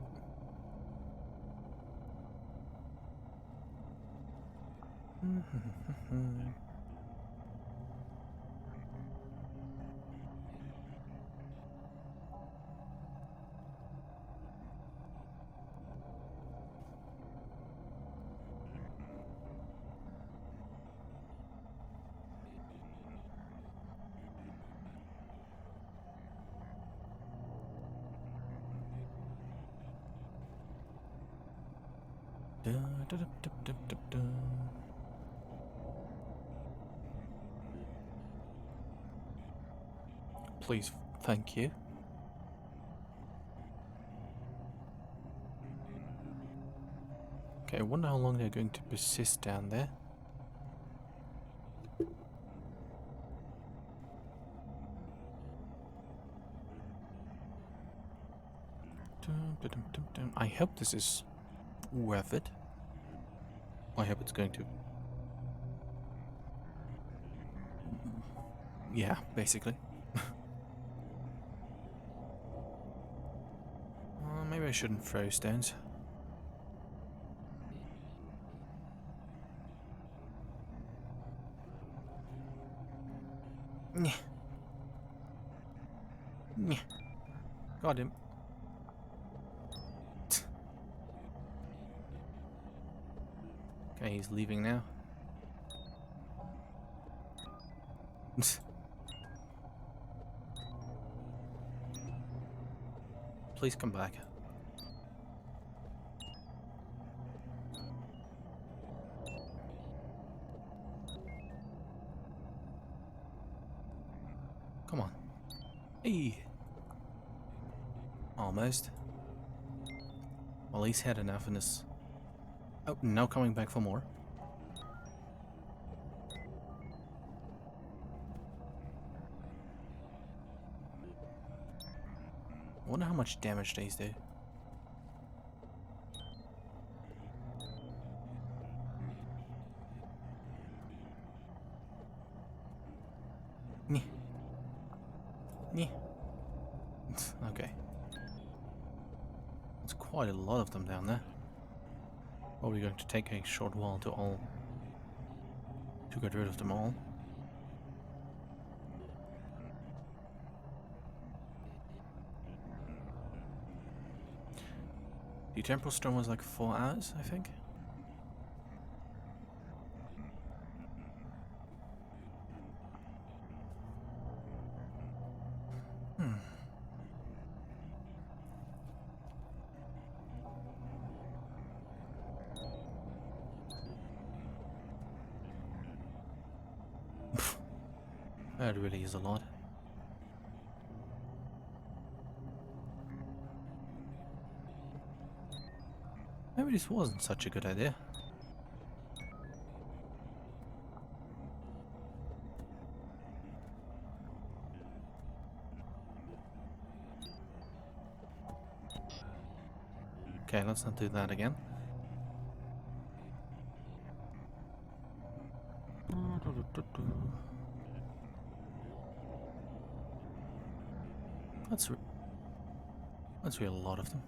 Please, thank you. Okay, I wonder how long they're going to persist down there. I hope this is worth it. I hope it's going to... Yeah, basically. Maybe I shouldn't throw stones. Nyeh. Nyeh. Got him. Okay, he's leaving now. Please come back. Come on. Hey. Almost. Well, he's had enough in this. Oh, now coming back for more. Wonder how much damage these do. Nyeh. Nyeh. Okay. There's quite a lot of them down there. Probably going to take a short while to get rid of them all. The temporal storm was like 4 hours, I think. That really is a lot. Maybe this wasn't such a good idea. Okay, let's not do that again. That's really a lot of them.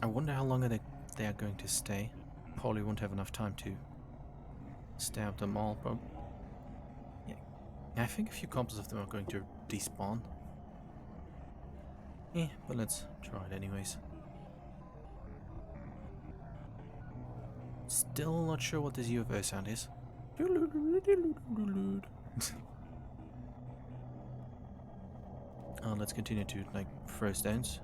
I wonder how long they are going to stay. Probably won't have enough time to stab them all, but yeah, I think a few copies of them are going to despawn. Yeah, but let's try it anyways. Still not sure what this UFO sound is. Let's continue to like throw stones.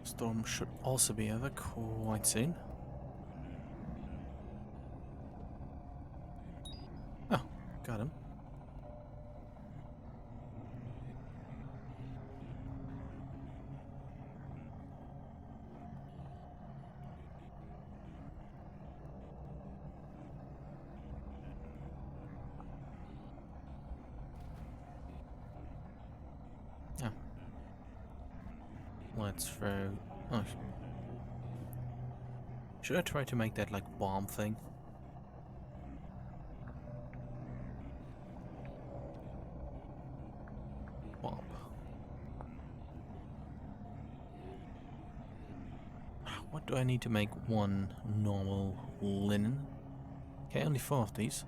Storm should also be over quite soon. Oh, got him. Yeah. Let's throw... Oh. Should I try to make that like bomb thing? Bomb. What do I need to make one normal linen? Okay, only 4 of these.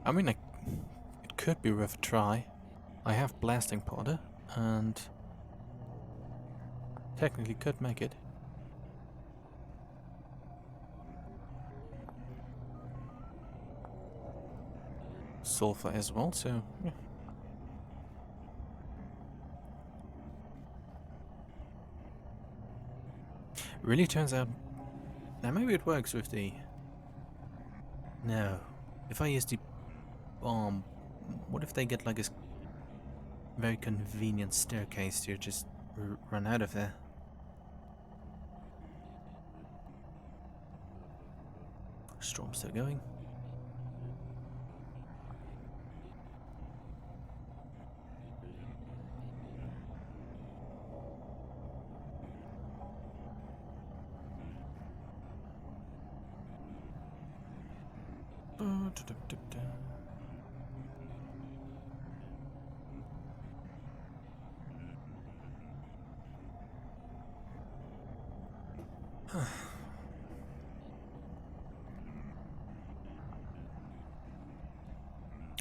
I mean, it could be worth a try. I have blasting powder, and technically could make it. Sulfur as well, so yeah. Really turns out... Now maybe it works with the... No. If I use the bomb, what if they get like a very convenient staircase to just run out of there? Storm's still going.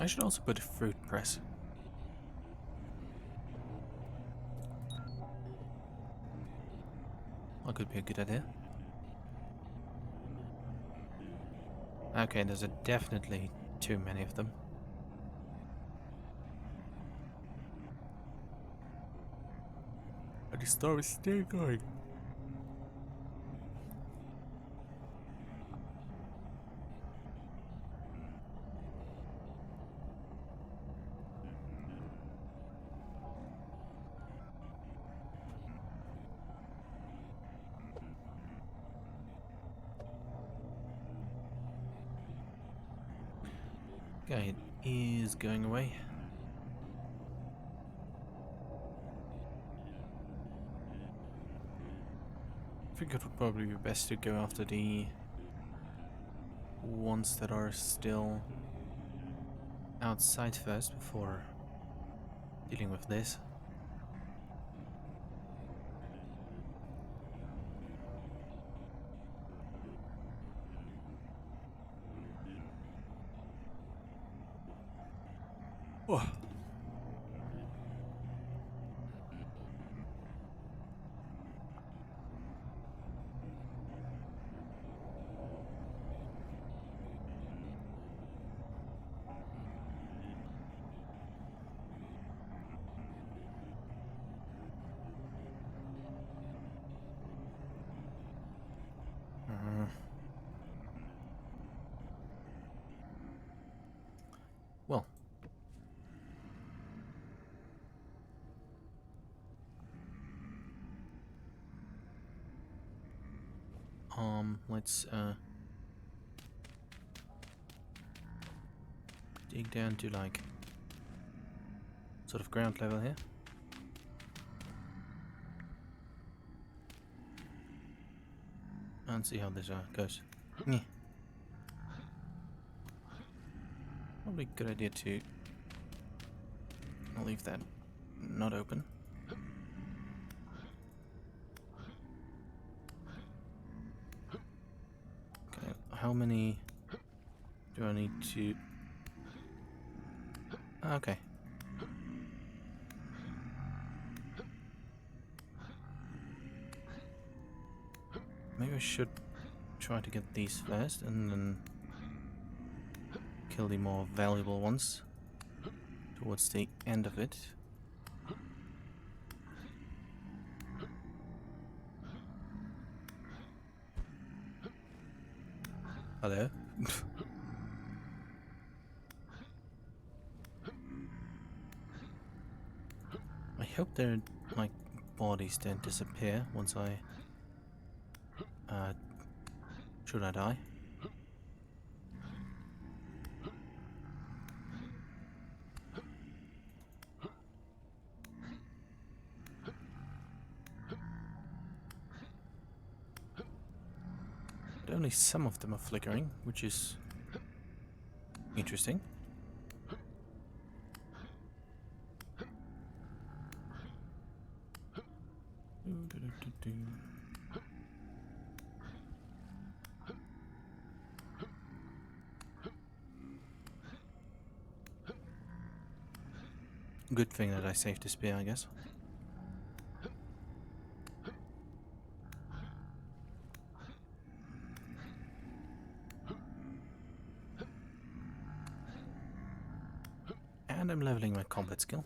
I should also put a fruit press. That could be a good idea. Okay, there's definitely too many of them. But the story is still going. Okay, it is going away. I think it would probably be best to go after the ones that are still outside first before dealing with this. Well. Let's dig down to like sort of ground level here. And see how this goes. Yeah. Probably a good idea to leave that not open. Okay, how many do I need to... Okay. Maybe I should try to get these first and then kill the more valuable ones towards the end of it. Hello? I hope their like bodies don't disappear once I should I die? But only some of them are flickering, which is interesting. Good thing that I saved the spear, I guess. And I'm leveling my combat skill.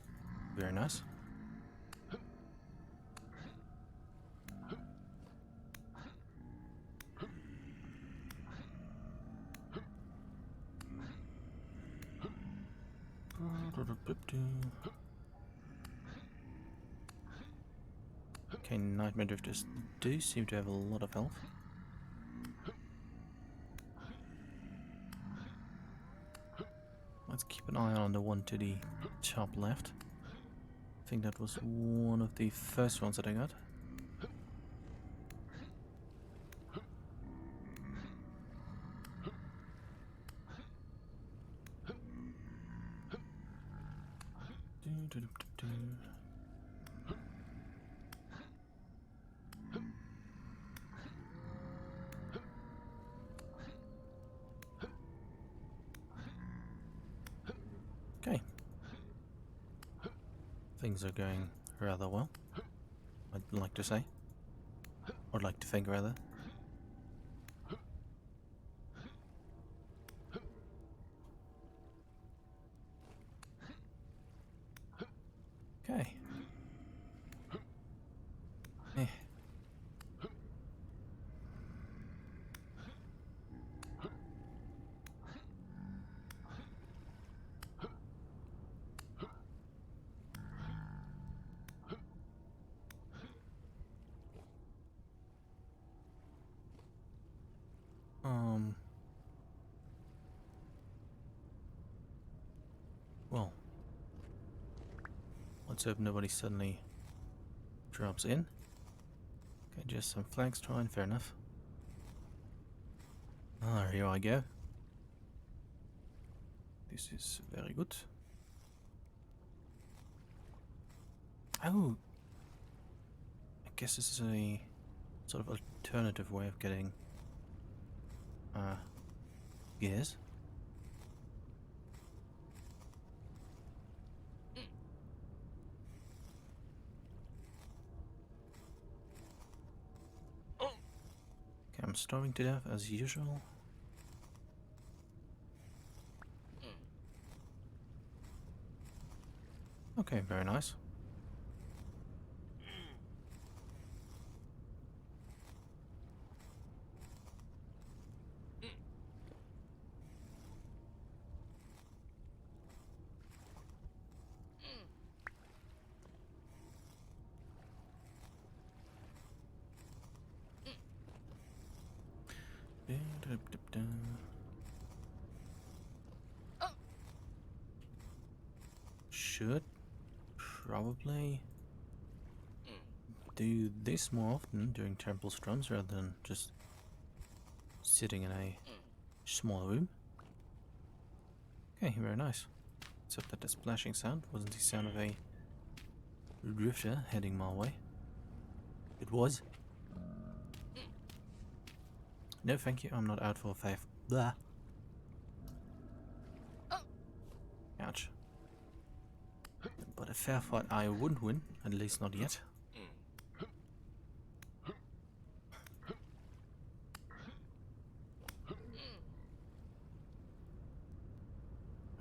Very nice. Okay, Nightmare Drifters do seem to have a lot of health. Let's keep an eye on the one to the top left. I think that was one of the first ones that I got. Okay. Things are going rather well, I'd like to say. Or like to think, rather. Okay. Well, let's hope nobody suddenly drops in. Okay, just some flags trying, fair enough. Ah, here I go. This is very good. Oh! I guess this is a sort of alternative way of getting gears. Okay, I'm starving to death as usual. Okay, very nice. Should probably do this more often during temple strums rather than just sitting in a small room. Okay, very nice. Except that the splashing sound wasn't the sound of a drifter heading my way. It was. No, thank you. I'm not out for 5. Blah. Ouch. But a fair fight I wouldn't win, at least not yet.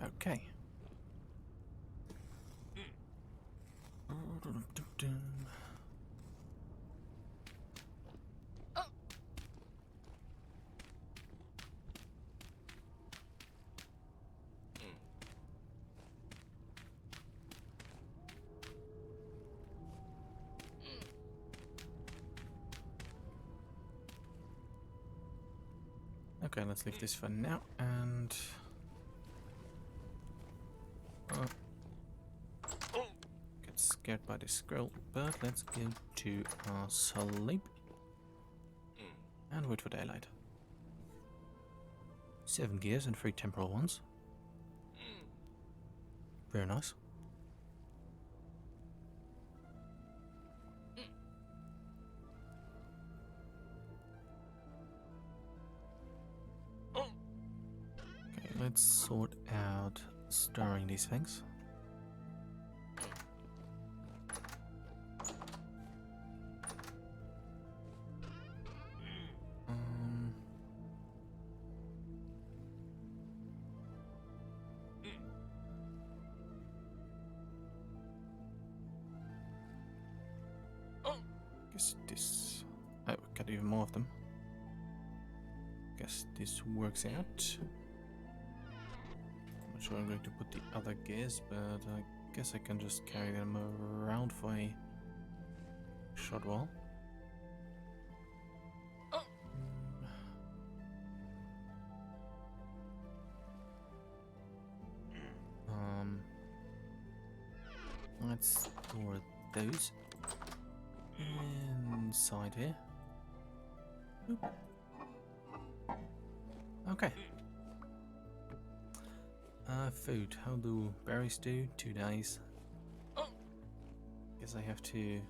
Okay. Okay, let's leave this for now and get scared by the scroll, but let's go to our sleep and wait for daylight. 7 gears and 3 temporal ones. Very nice. Okay, let's sort out storing these things. Guess this. Oh, got even more of them. Guess this works out. Not sure I'm going to put the other gears, but I guess I can just carry them around for a short while. Let's store those inside here. Oop. Okay. Food. How do berries do? 2 days. Guess I have to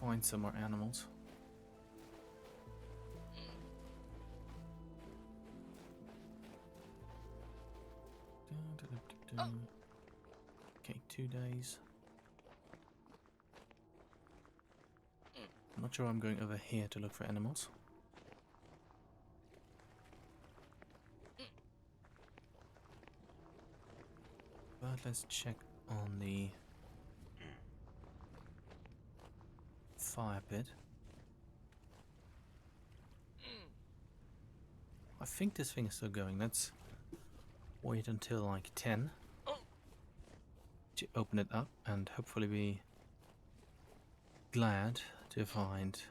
find some more animals. Okay, 2 days. I'm not sure I'm going over here to look for animals. But let's check on the fire pit. I think this thing is still going. Let's wait until like 10 to open it up and hopefully be glad to find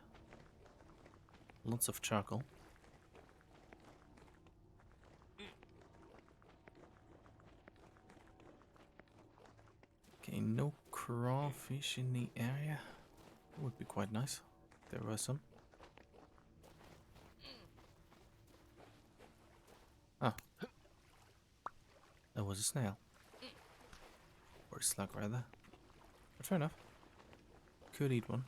lots of charcoal. Okay, no crawfish in the area. Would be quite nice if there were some. Ah, that was a snail. Or a slug rather. But fair enough. Could eat one.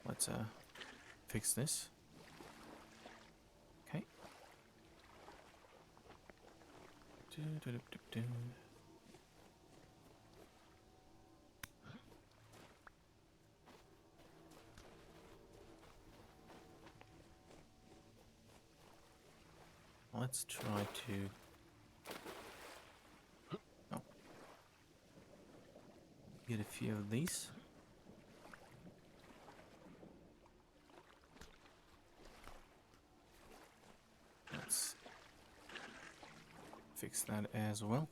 Let's fix this. Okay. let's try to... Oh. Get a few of these. Let's fix that as well.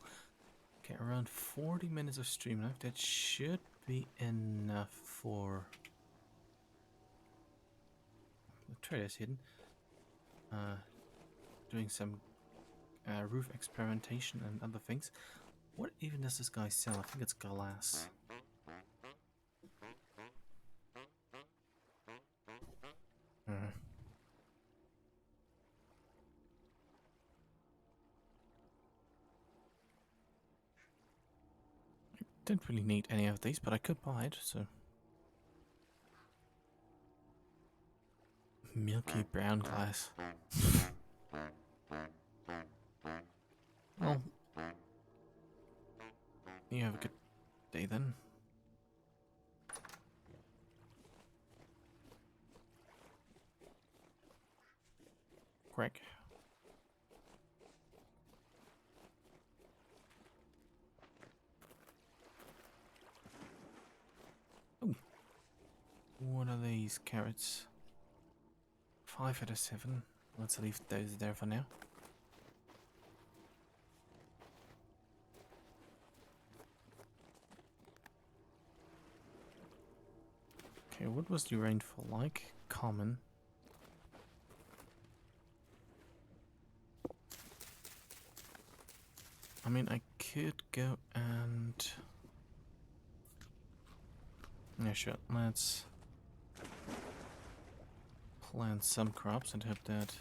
Okay, around 40 minutes of stream life. That should be enough for... The trader's hidden. Doing some roof experimentation and other things. What even does this guy sell? I think it's glass. Don't really need any of these, but I could buy it, so... Milky brown glass. Well... You have a good day then. Greg. Ooh. What are these carrots? 5 out of 7. Let's leave those there for now. Okay, what was the rainfall like? Common. I mean, I could go and... Yeah, sure. Let's plant some crops and hope that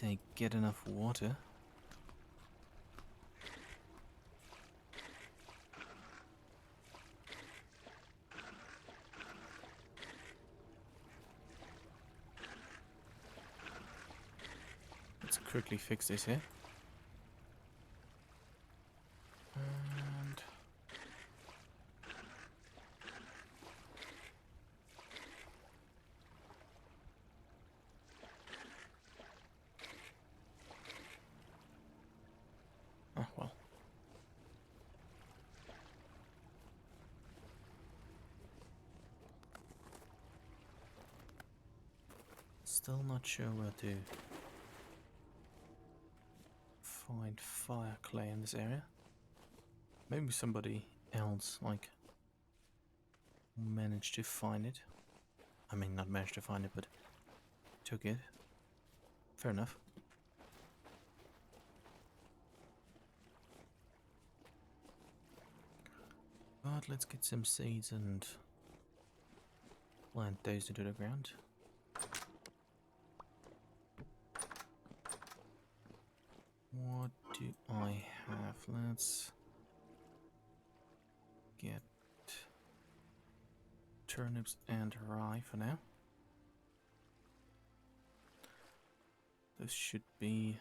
they get enough water. Let's quickly fix this here. And... oh, well. Still not sure where to find fire clay in this area. Maybe somebody else, like, managed to find it. I mean, not managed to find it, but took it. Fair enough. But let's get some seeds and plant those into the ground. What do I have? Let's get turnips and rye for now. This should be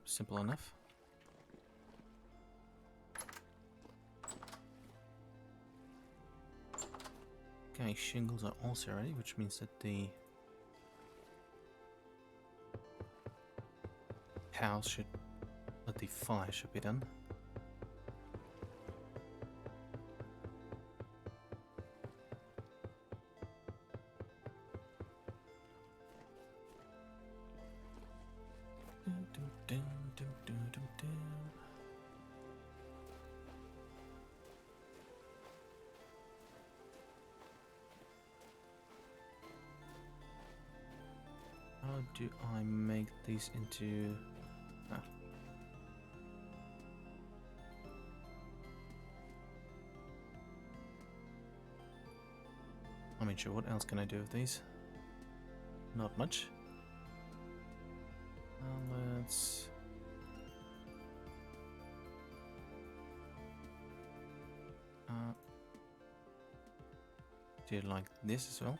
simple enough. Okay, shingles are also ready, which means that the house should, that the fire should be done. How do I make these into... ah. I mean, sure, what else can I do with these? Not much. Let's... do it like this as well.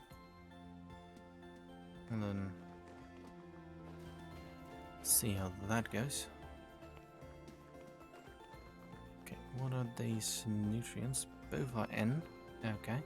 And then... see how that goes. Okay, what are these nutrients? Both are N. Okay.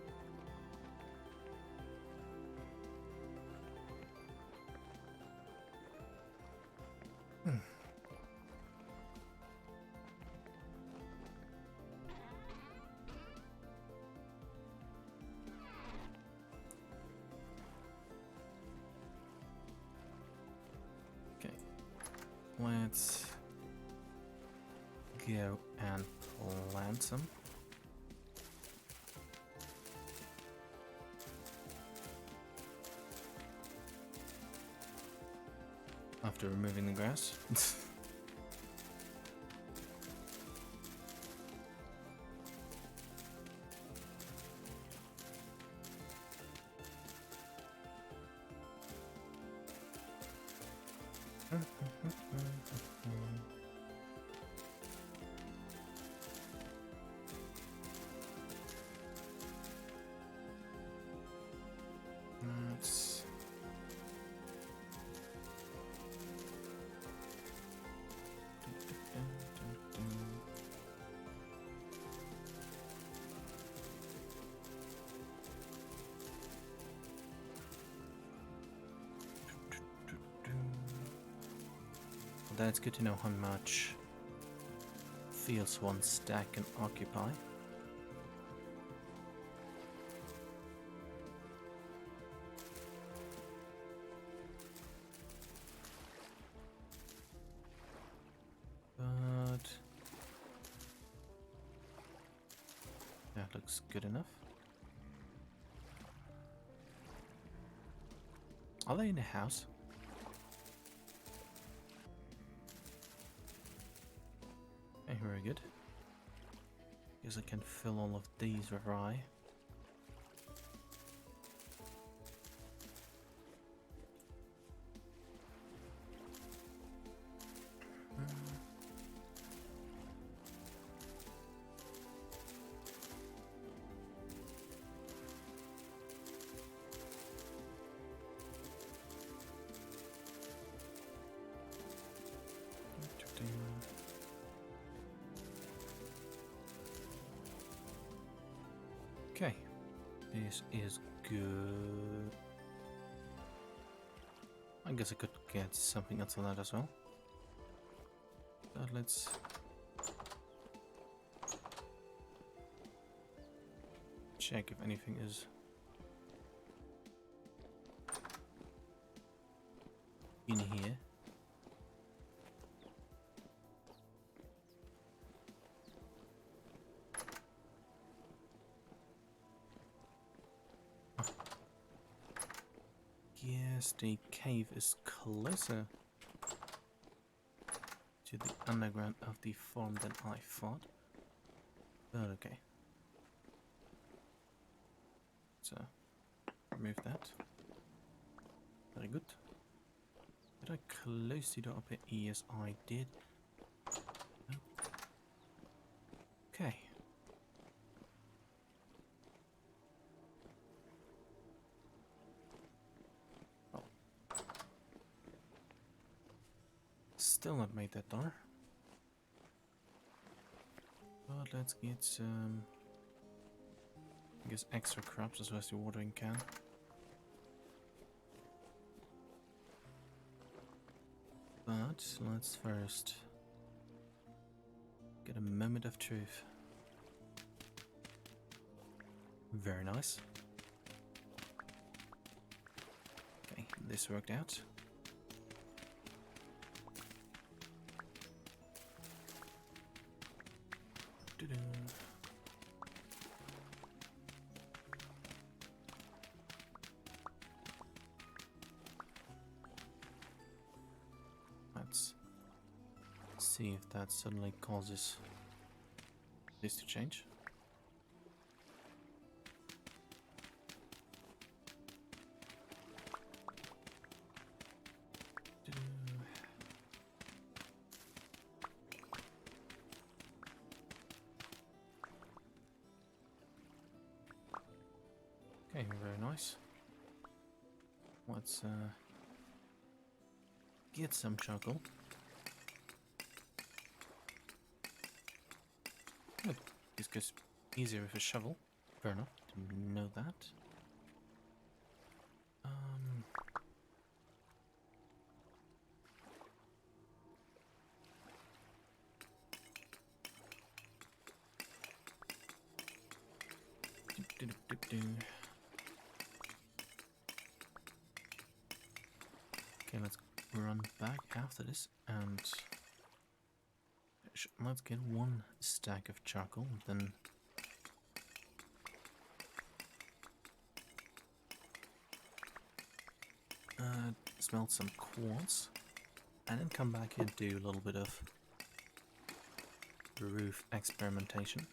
let's go and plant some. After removing the grass. Let's That's good to know how much fields one stack can occupy. But that looks good enough. Are they in the house? Okay, very good. Guess I can fill all of these with rye. Okay, this is good. I guess I could get something else on that as well. But let's check if anything is in here. Yes, the cave is closer to the underground of the farm than I thought. But okay. So, remove that. Very good. Did I close the door up here? Yes, I did. No. Okay. Still not made that door. But let's get some, I guess, extra crops as well as the watering can. But let's first get a moment of truth. Very nice. Okay, this worked out. Let's see if that suddenly causes this to change. Okay, very nice. Let's get some charcoal. Good. This goes easier with a shovel. Fair enough. Didn't know that. Okay, let's run back after this and let's get one stack of charcoal, then smelt some quartz, and then come back and do a little bit of roof experimentation.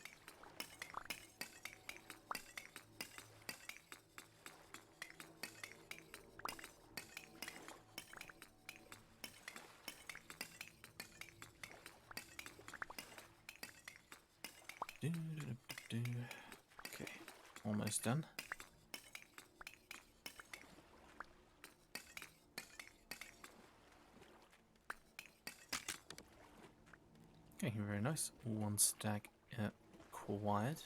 Okay, almost done. Okay, very nice. One stack acquired.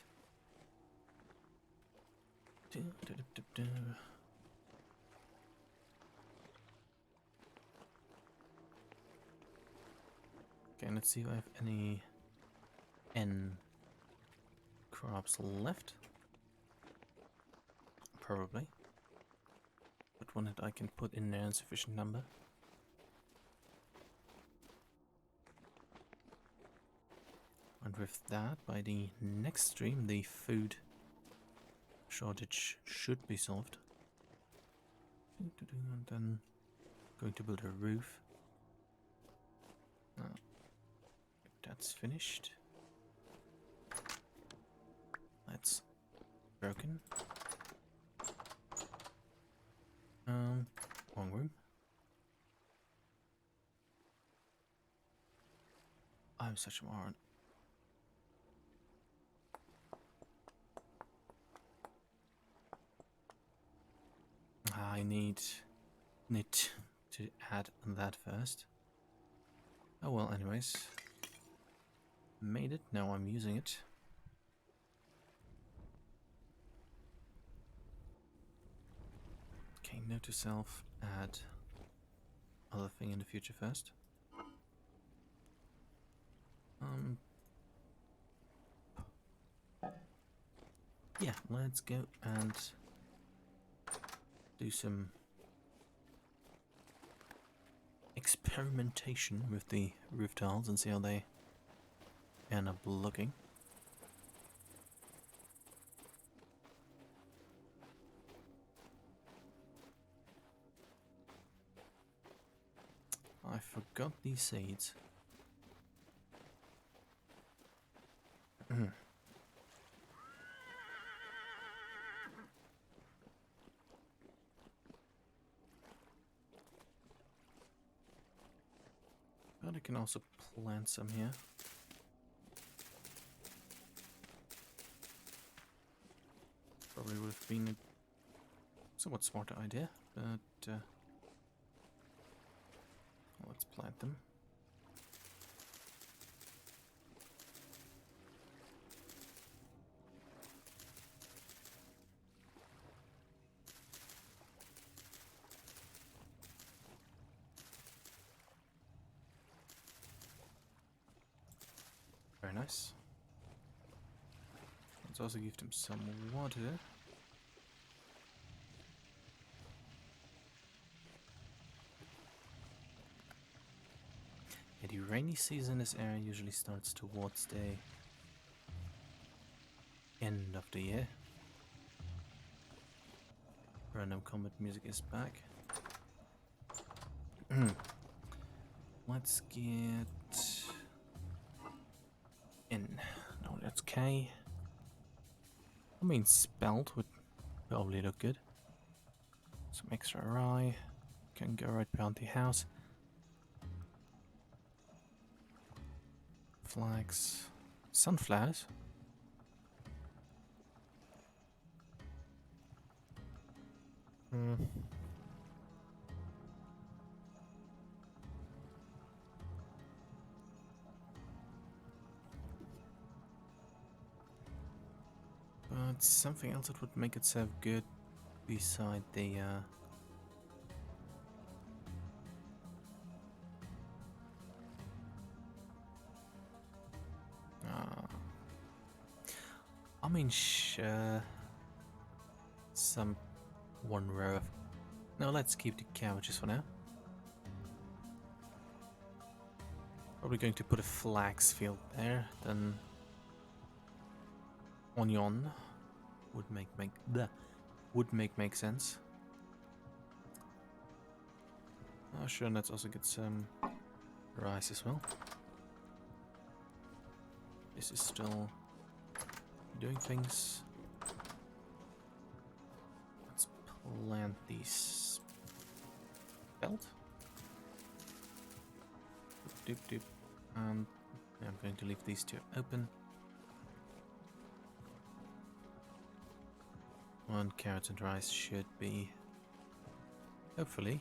Okay, let's see if I have any N crops left. Probably. But one that I can put in there in sufficient number. And with that, by the next stream, the food shortage should be solved. And then going to build a roof. That's finished. That's broken. Wrong room. I'm such a moron. I need to add that first. Oh well, anyways. Made it, now I'm using it. Okay, note to self, add other thing in the future first. Yeah, let's go and do some experimentation with the roof tiles and see how they end up looking. I forgot these seeds. But I can also plant some here. Probably would have been a somewhat smarter idea, but let's plant them. Very nice. Let's also give them some water. Yeah, the rainy season in this area usually starts towards the end of the year. Random combat music is back. Let's get in. No, that's K. I mean, spelled would probably look good. Some extra rye. Can go right behind the house. Flags. Sunflowers. But something else that would make itself good beside the I mean, sure. Some one row of... No, let's keep the cabbages for now. Probably going to put a flax field there, then onion would make sense. Oh sure, let's also get some rice as well. This is still doing things. Let's plant these belt. Doop doop. And I'm going to leave these two open. 1 carrot and rice should be hopefully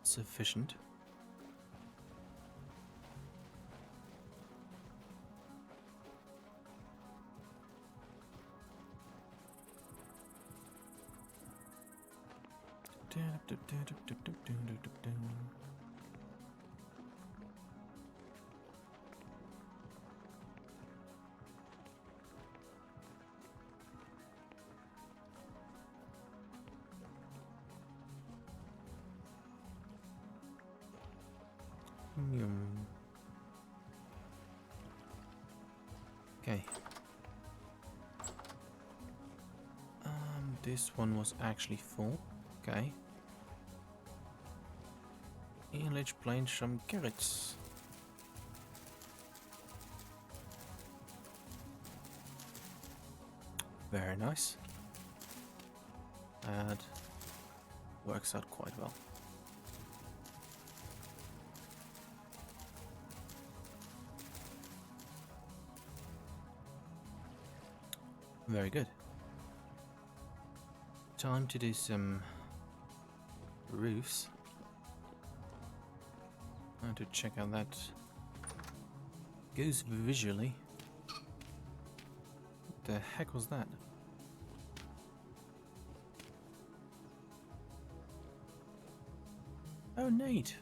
sufficient. Okay. This one was actually full. Okay. And let's plant some carrots. Very nice. That works out quite well. Very good. Time to do some roofs. And to check how that goes visually. What the heck was that? Oh, neat.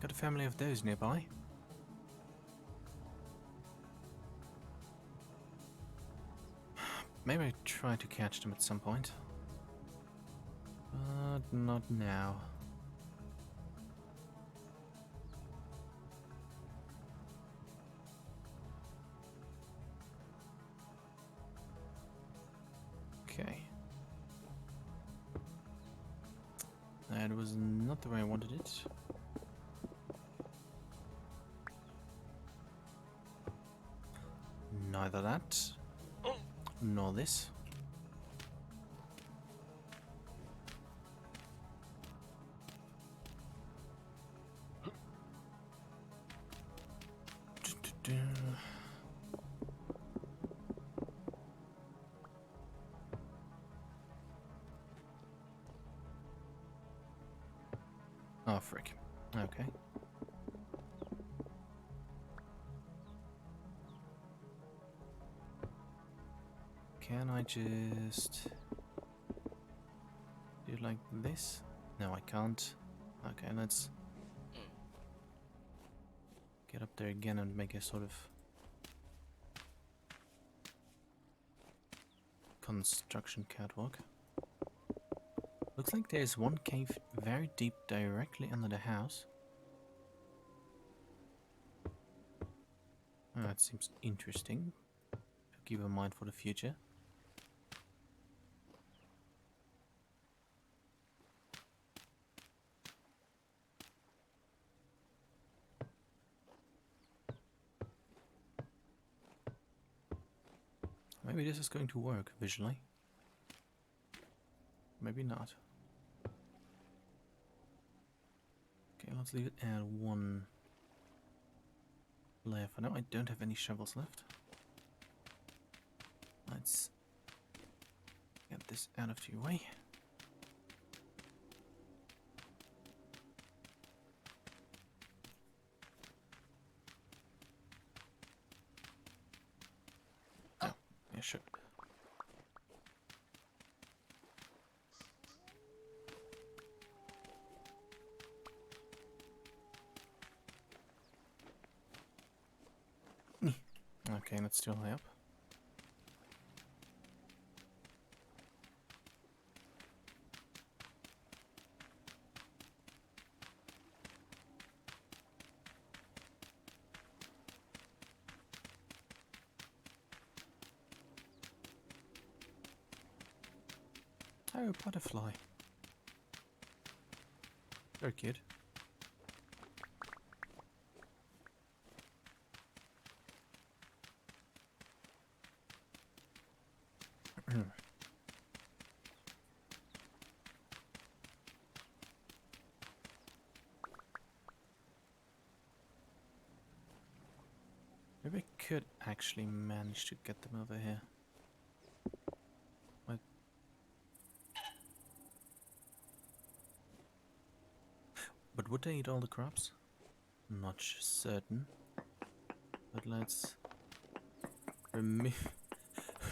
Got a family of those nearby. Maybe I try to catch them at some point. But not now. Okay. That was not the way I wanted it. Neither that, nor this. Oh, frick. Okay. Can I just do it like this? No, I can't. Okay, let's get up there again and make a sort of construction catwalk. Looks like there's one cave very deep directly under the house. Oh, that seems interesting to keep in mind for the future. Maybe this is going to work visually. Maybe not. Okay, let's leave it at 1 layer for now. I don't have any shovels left. Let's get this out of your way. Oh, yeah, sure. Okay, let's still high up. Oh, butterfly. Very cute. Maybe I could actually manage to get them over here. What? But would they eat all the crops? Not certain. But let's remove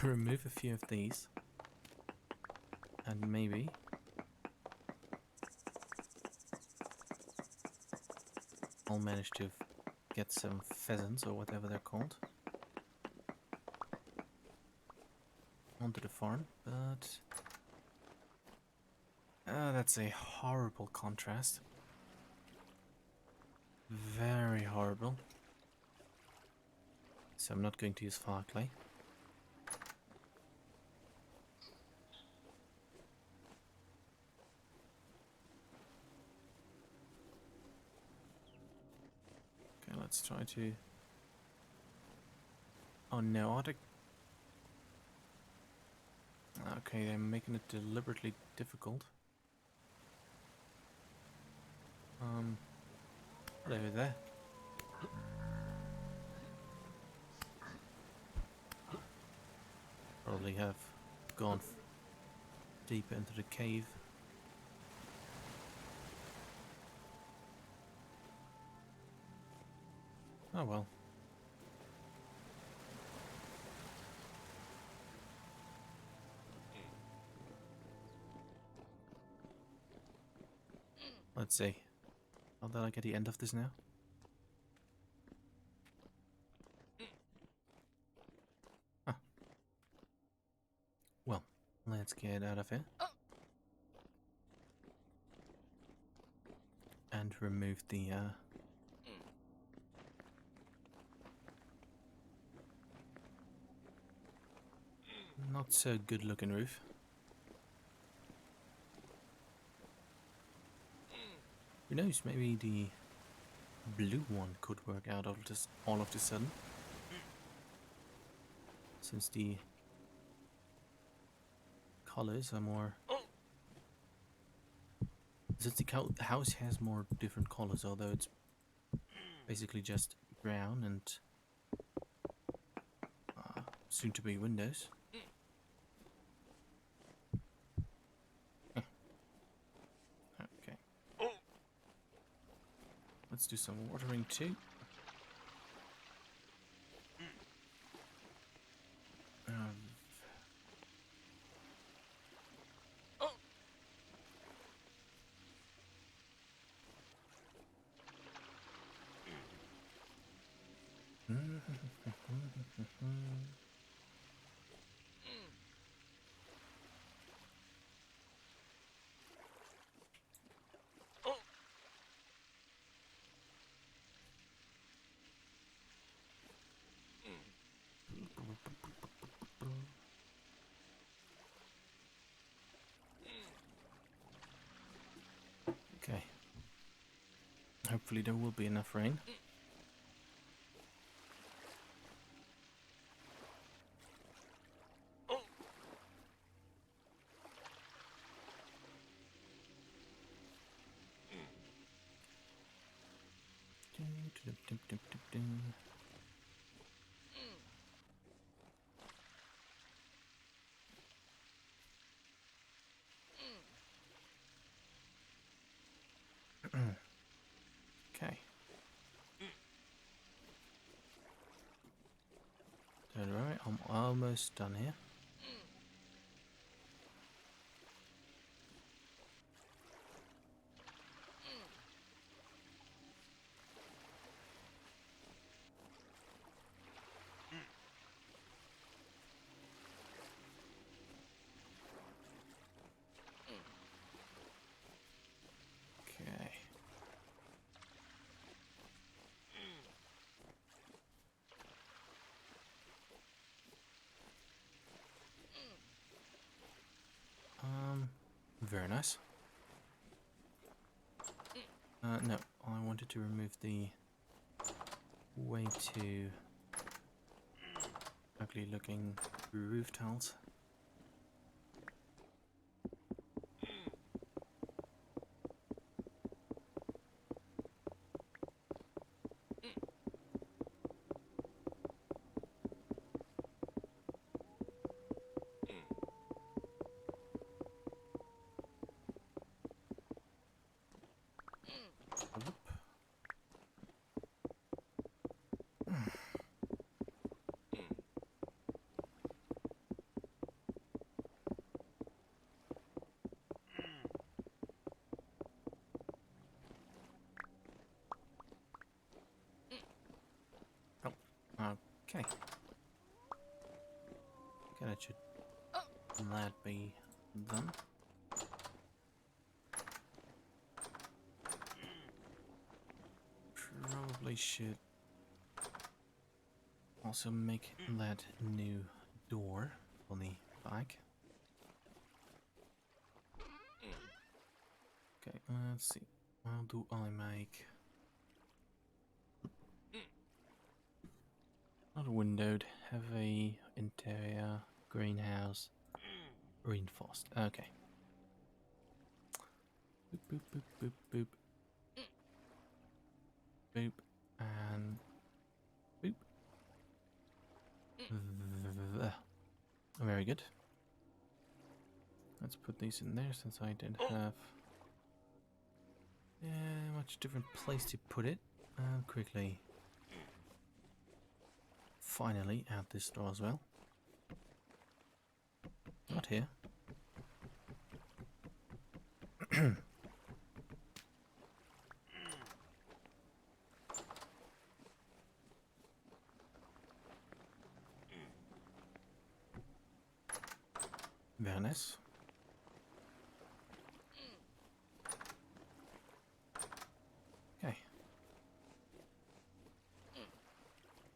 remove a few of these, and maybe I'll manage to get some pheasants or whatever they're called onto the farm. But that's a horrible contrast. Very horrible. So I'm not going to use fire clay. Okay, let's try to... Oh no, are they... Okay, they're making it deliberately difficult. Over there. Probably have gone deeper into the cave. Oh well. Let's see. How did I get the end of this now? Huh. Well, let's get out of here. And remove the not so good looking roof. Who knows, maybe the blue one could work out all of a sudden. Since the colors are more... Since the house has more different colors, although it's basically just brown and soon to be windows. Okay. Let's do some watering too. Okay. Hopefully there will be enough rain. Okay. Alright, I'm almost done here. Okay. No, I wanted to remove the way too ugly looking roof tiles. Okay. Okay, that should that be done. Probably should also make that new door on the back. Okay, let's see. How do I make not windowed, heavy interior, greenhouse, reinforced. Okay. Boop, boop, boop, boop, boop. Boop, and boop. Very good. Let's put these in there since I didn't have much different place to put it. And quickly, finally, add this door as well. Not here. Very nice. Okay.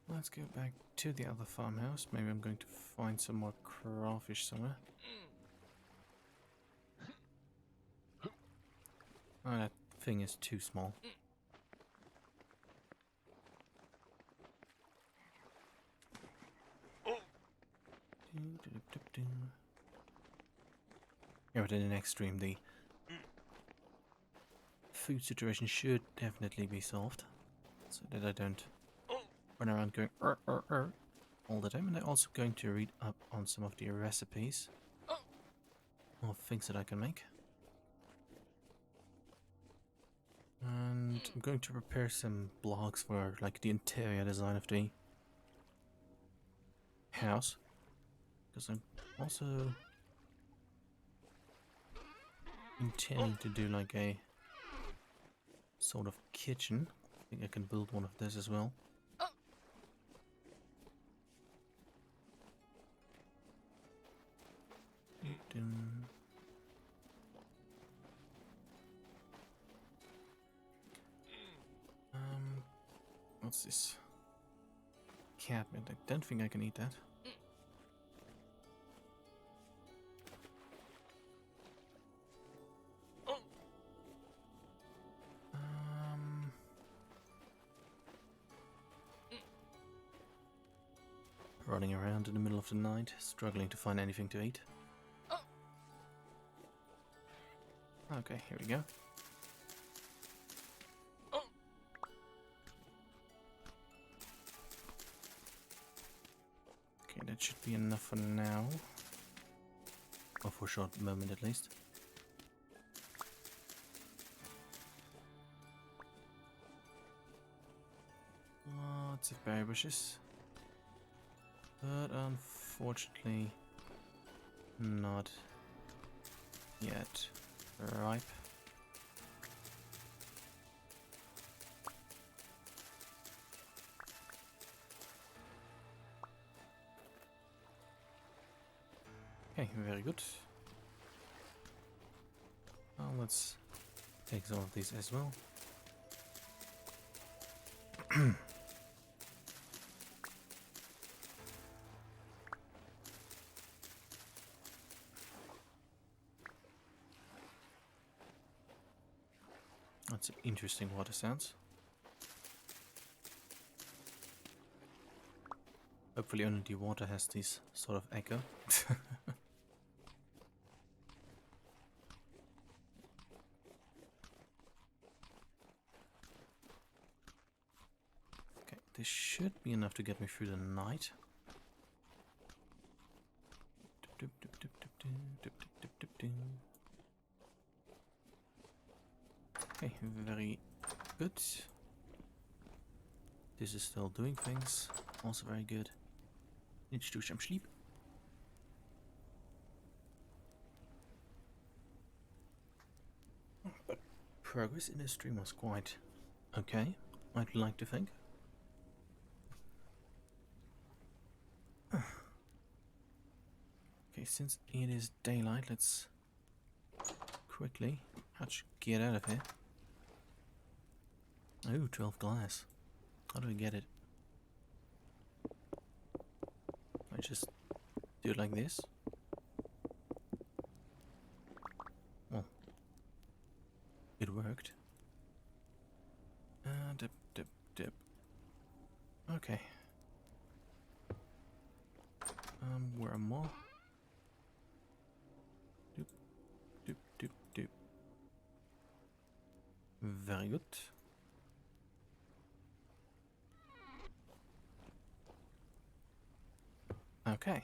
Let's go back to the other farmhouse. Maybe I'm going to find some more crawfish somewhere. Oh, that thing is too small. Yeah, but in the next stream, the food situation should definitely be solved, so that I don't run around going all the time. And I'm also going to read up on some of the recipes of things that I can make. And I'm going to prepare some blogs for like the interior design of the house, because I'm also intending to do like a sort of kitchen. I think I can build one of this as well. What's this? Catmint. I don't think I can eat that. Running around in the middle of the night, struggling to find anything to eat. Okay, here we go. Okay, that should be enough for now. Or for a short moment at least. Lots of berry bushes. But unfortunately not yet ripe. Okay, very good. Well, let's take some of these as well. That's some interesting water sounds. Hopefully only the water has this sort of echo. Okay, this should be enough to get me through the night. Okay, very good. This is still doing things. Also very good. Need to do some sleep. But progress in this stream was quite okay, I'd like to think. Okay, since it is daylight, let's quickly get out of here. Oh, 12 glass. How do I get it? I just do it like this? Well, it worked. Dip, dip, dip. Okay. Where are more? Doop, doop, doop, doop. Very good. Okay.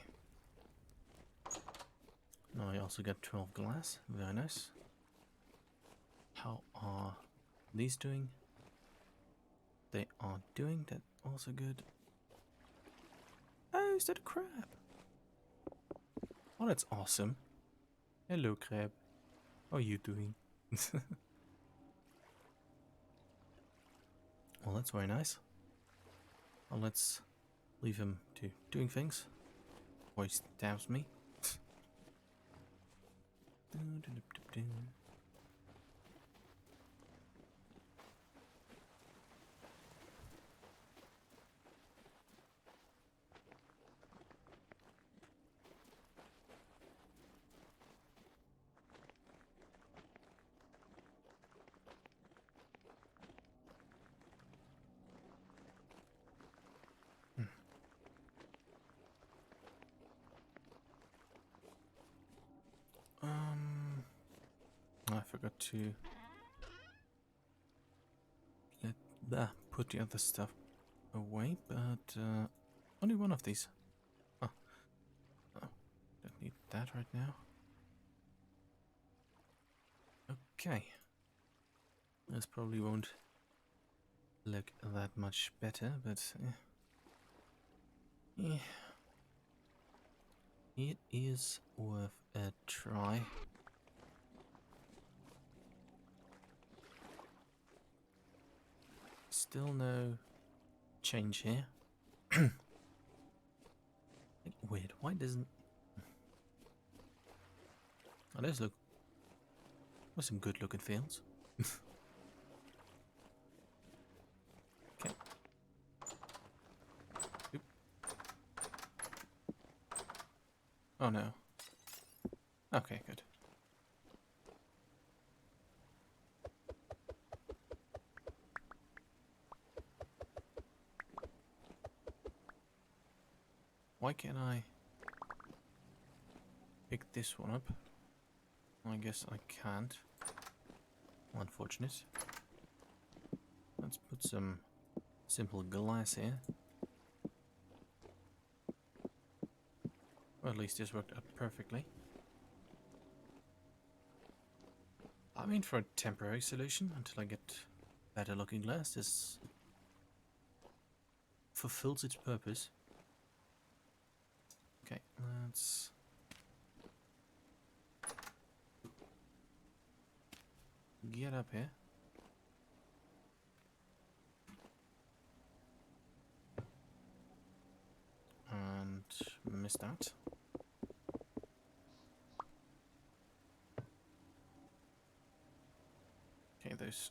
Now I also got 12 glass. Very nice. How are these doing? They are doing that also good. Oh, is that a crab? Oh, that's awesome. Hello, crab. How are you doing? Well, that's very nice. Well, let's leave him to doing things. Or he stabs me. I forgot to put the other stuff away, but only one of these. Oh, don't need that right now. Okay, this probably won't look that much better, but yeah, it is worth a try. Still no change here. Weird. Why doesn't? Oh, those look. With some good looking fields. Okay. Oop. Oh no. Okay, good. Why can't I pick this one up? I guess I can't. Unfortunate. Let's put some simple glass here. Or at least this worked out perfectly. I mean, for a temporary solution until I get better looking glass, this fulfills its purpose. Okay, let's get up here. And missed out. Okay, those.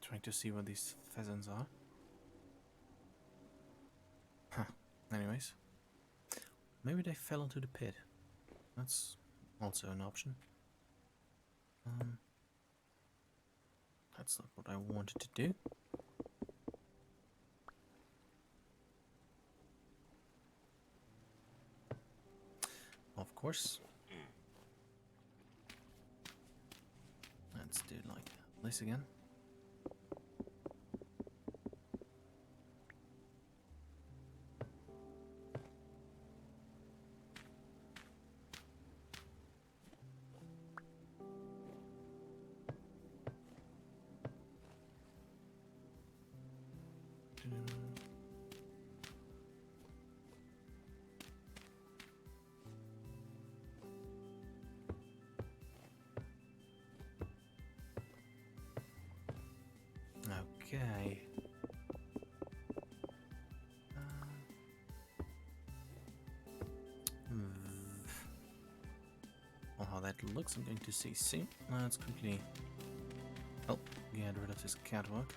Trying to see what these pheasants are. Huh. Anyways. Maybe they fell into the pit. That's also an option. That's not what I wanted to do. Of course. Let's do like this again. Okay. Well, how that looks, I'm going to see soon. Let's quickly get rid of this catwalk.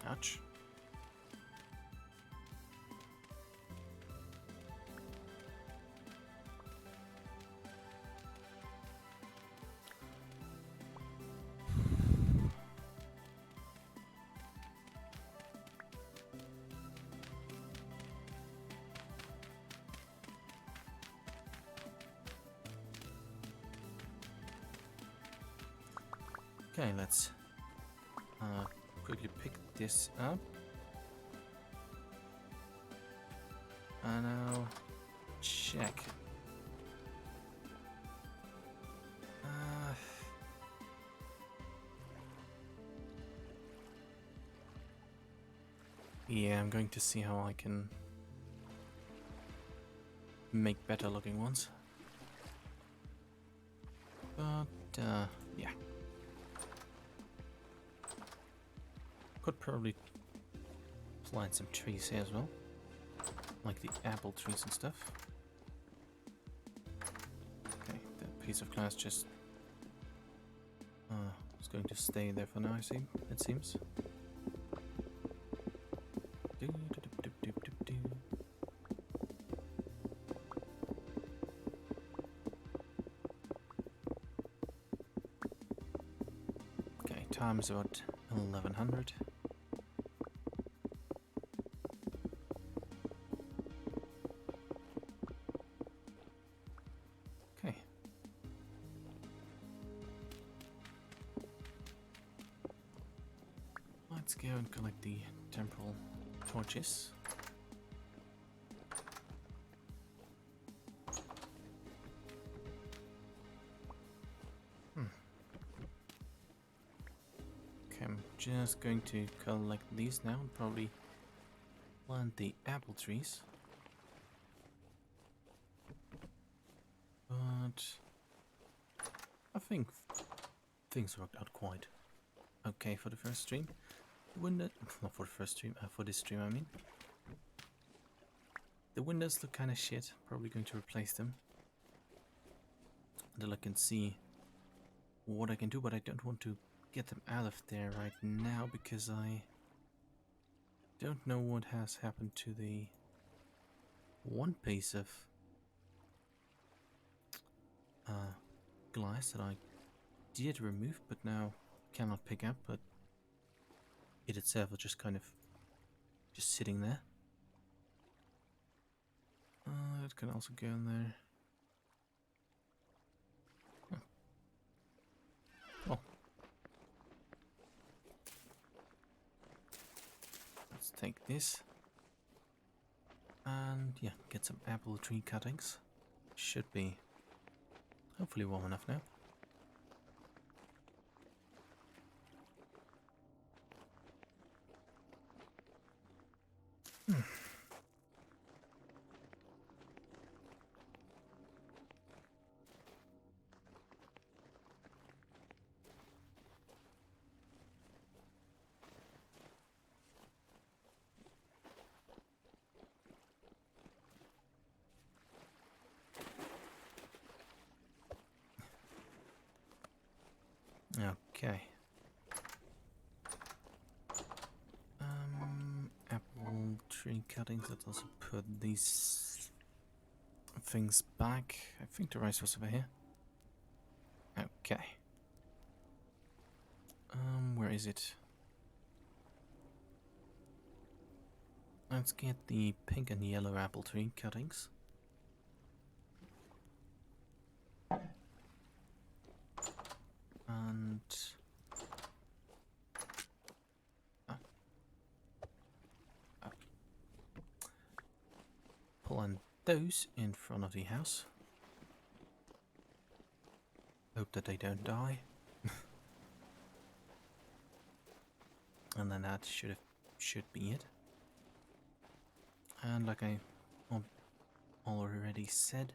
Ouch. Okay, let's quickly pick this up. And now check. Yeah, I'm going to see how I can make better looking ones. But, yeah. Could probably plant some trees here as well. Like the apple trees and stuff. Okay, that piece of glass just is going to stay there for now, it seems. Okay, time is about 1100. Okay. Let's go and collect the temporal torches. Okay, I'm just going to collect these now and probably plant the apple trees. But I think things worked out quite okay for the first stream. Not for the first stream, for this stream I mean. The windows look kind of shit, probably going to replace them. Until I can see what I can do, but I don't want to get them out of there right now because I don't know what has happened to the one piece of glass that I did remove but now cannot pick up, but it itself is just kind of just sitting there. It can also go in there. Oh. Let's take this. And yeah, get some apple tree cuttings. Should be hopefully warm enough now. Okay. Apple tree. tree cuttings. Let's also put these things back. I think the rice was over here. Okay. Where is it? Let's get the pink and yellow apple tree cuttings. And pulling those in front of the house. Hope that they don't die. And then that should be it. And like I already said,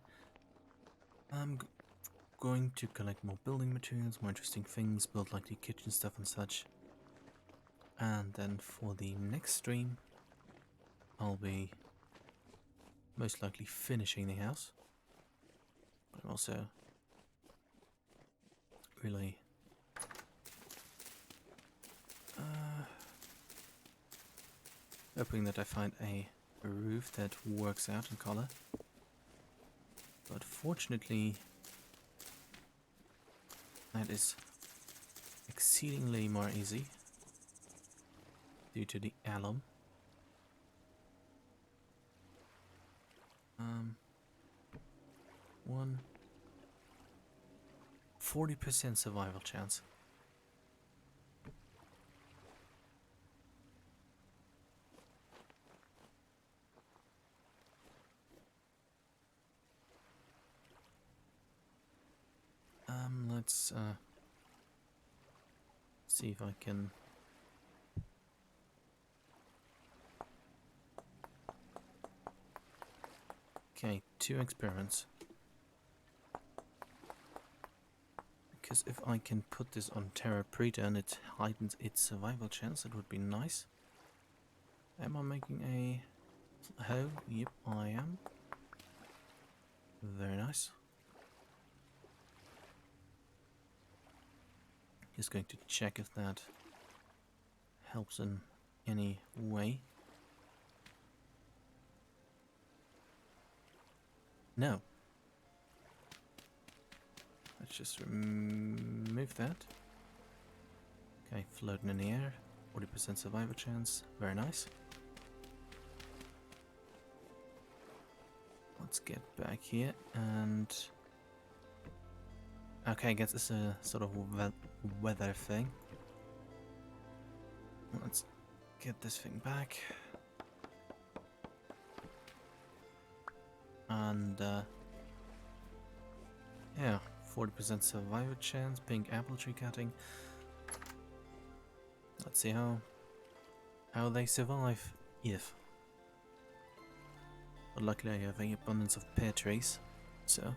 I'm going to collect more building materials, more interesting things, build like the kitchen stuff and such. And then for the next stream, I'll be most likely finishing the house. But I'm also really hoping that I find a roof that works out in color. But fortunately, that is exceedingly more easy due to the alum. 40% survival chance. Let's see if I can okay, 2 experiments. Because if I can put this on Terra Preta and it heightens its survival chance, it would be nice. Am I making a hoe? Yep, I am. Very nice. Just going to check if that helps in any way. No. Let's just remove that. Okay, floating in the air. 40% survival chance. Very nice. Let's get back here and... okay, I guess it's a sort of weather thing. Let's get this thing back. And, yeah, 40% survival chance, pink apple tree cutting. Let's see how they survive, if. But luckily I have an abundance of pear trees, so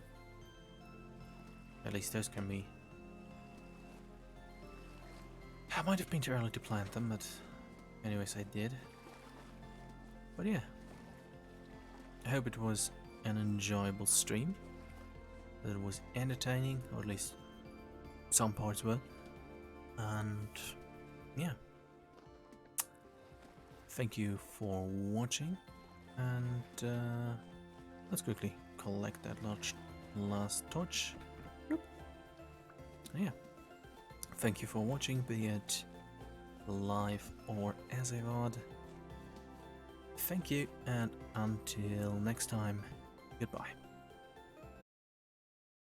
at least those can be... I might have been too early to plant them, but anyways I did. But yeah, I hope it was an enjoyable stream, that it was entertaining, or at least some parts were. And yeah, thank you for watching, and let's quickly collect that last torch. Bloop. Yeah, thank you for watching, be it live or as a VOD. Thank you, and until next time, goodbye.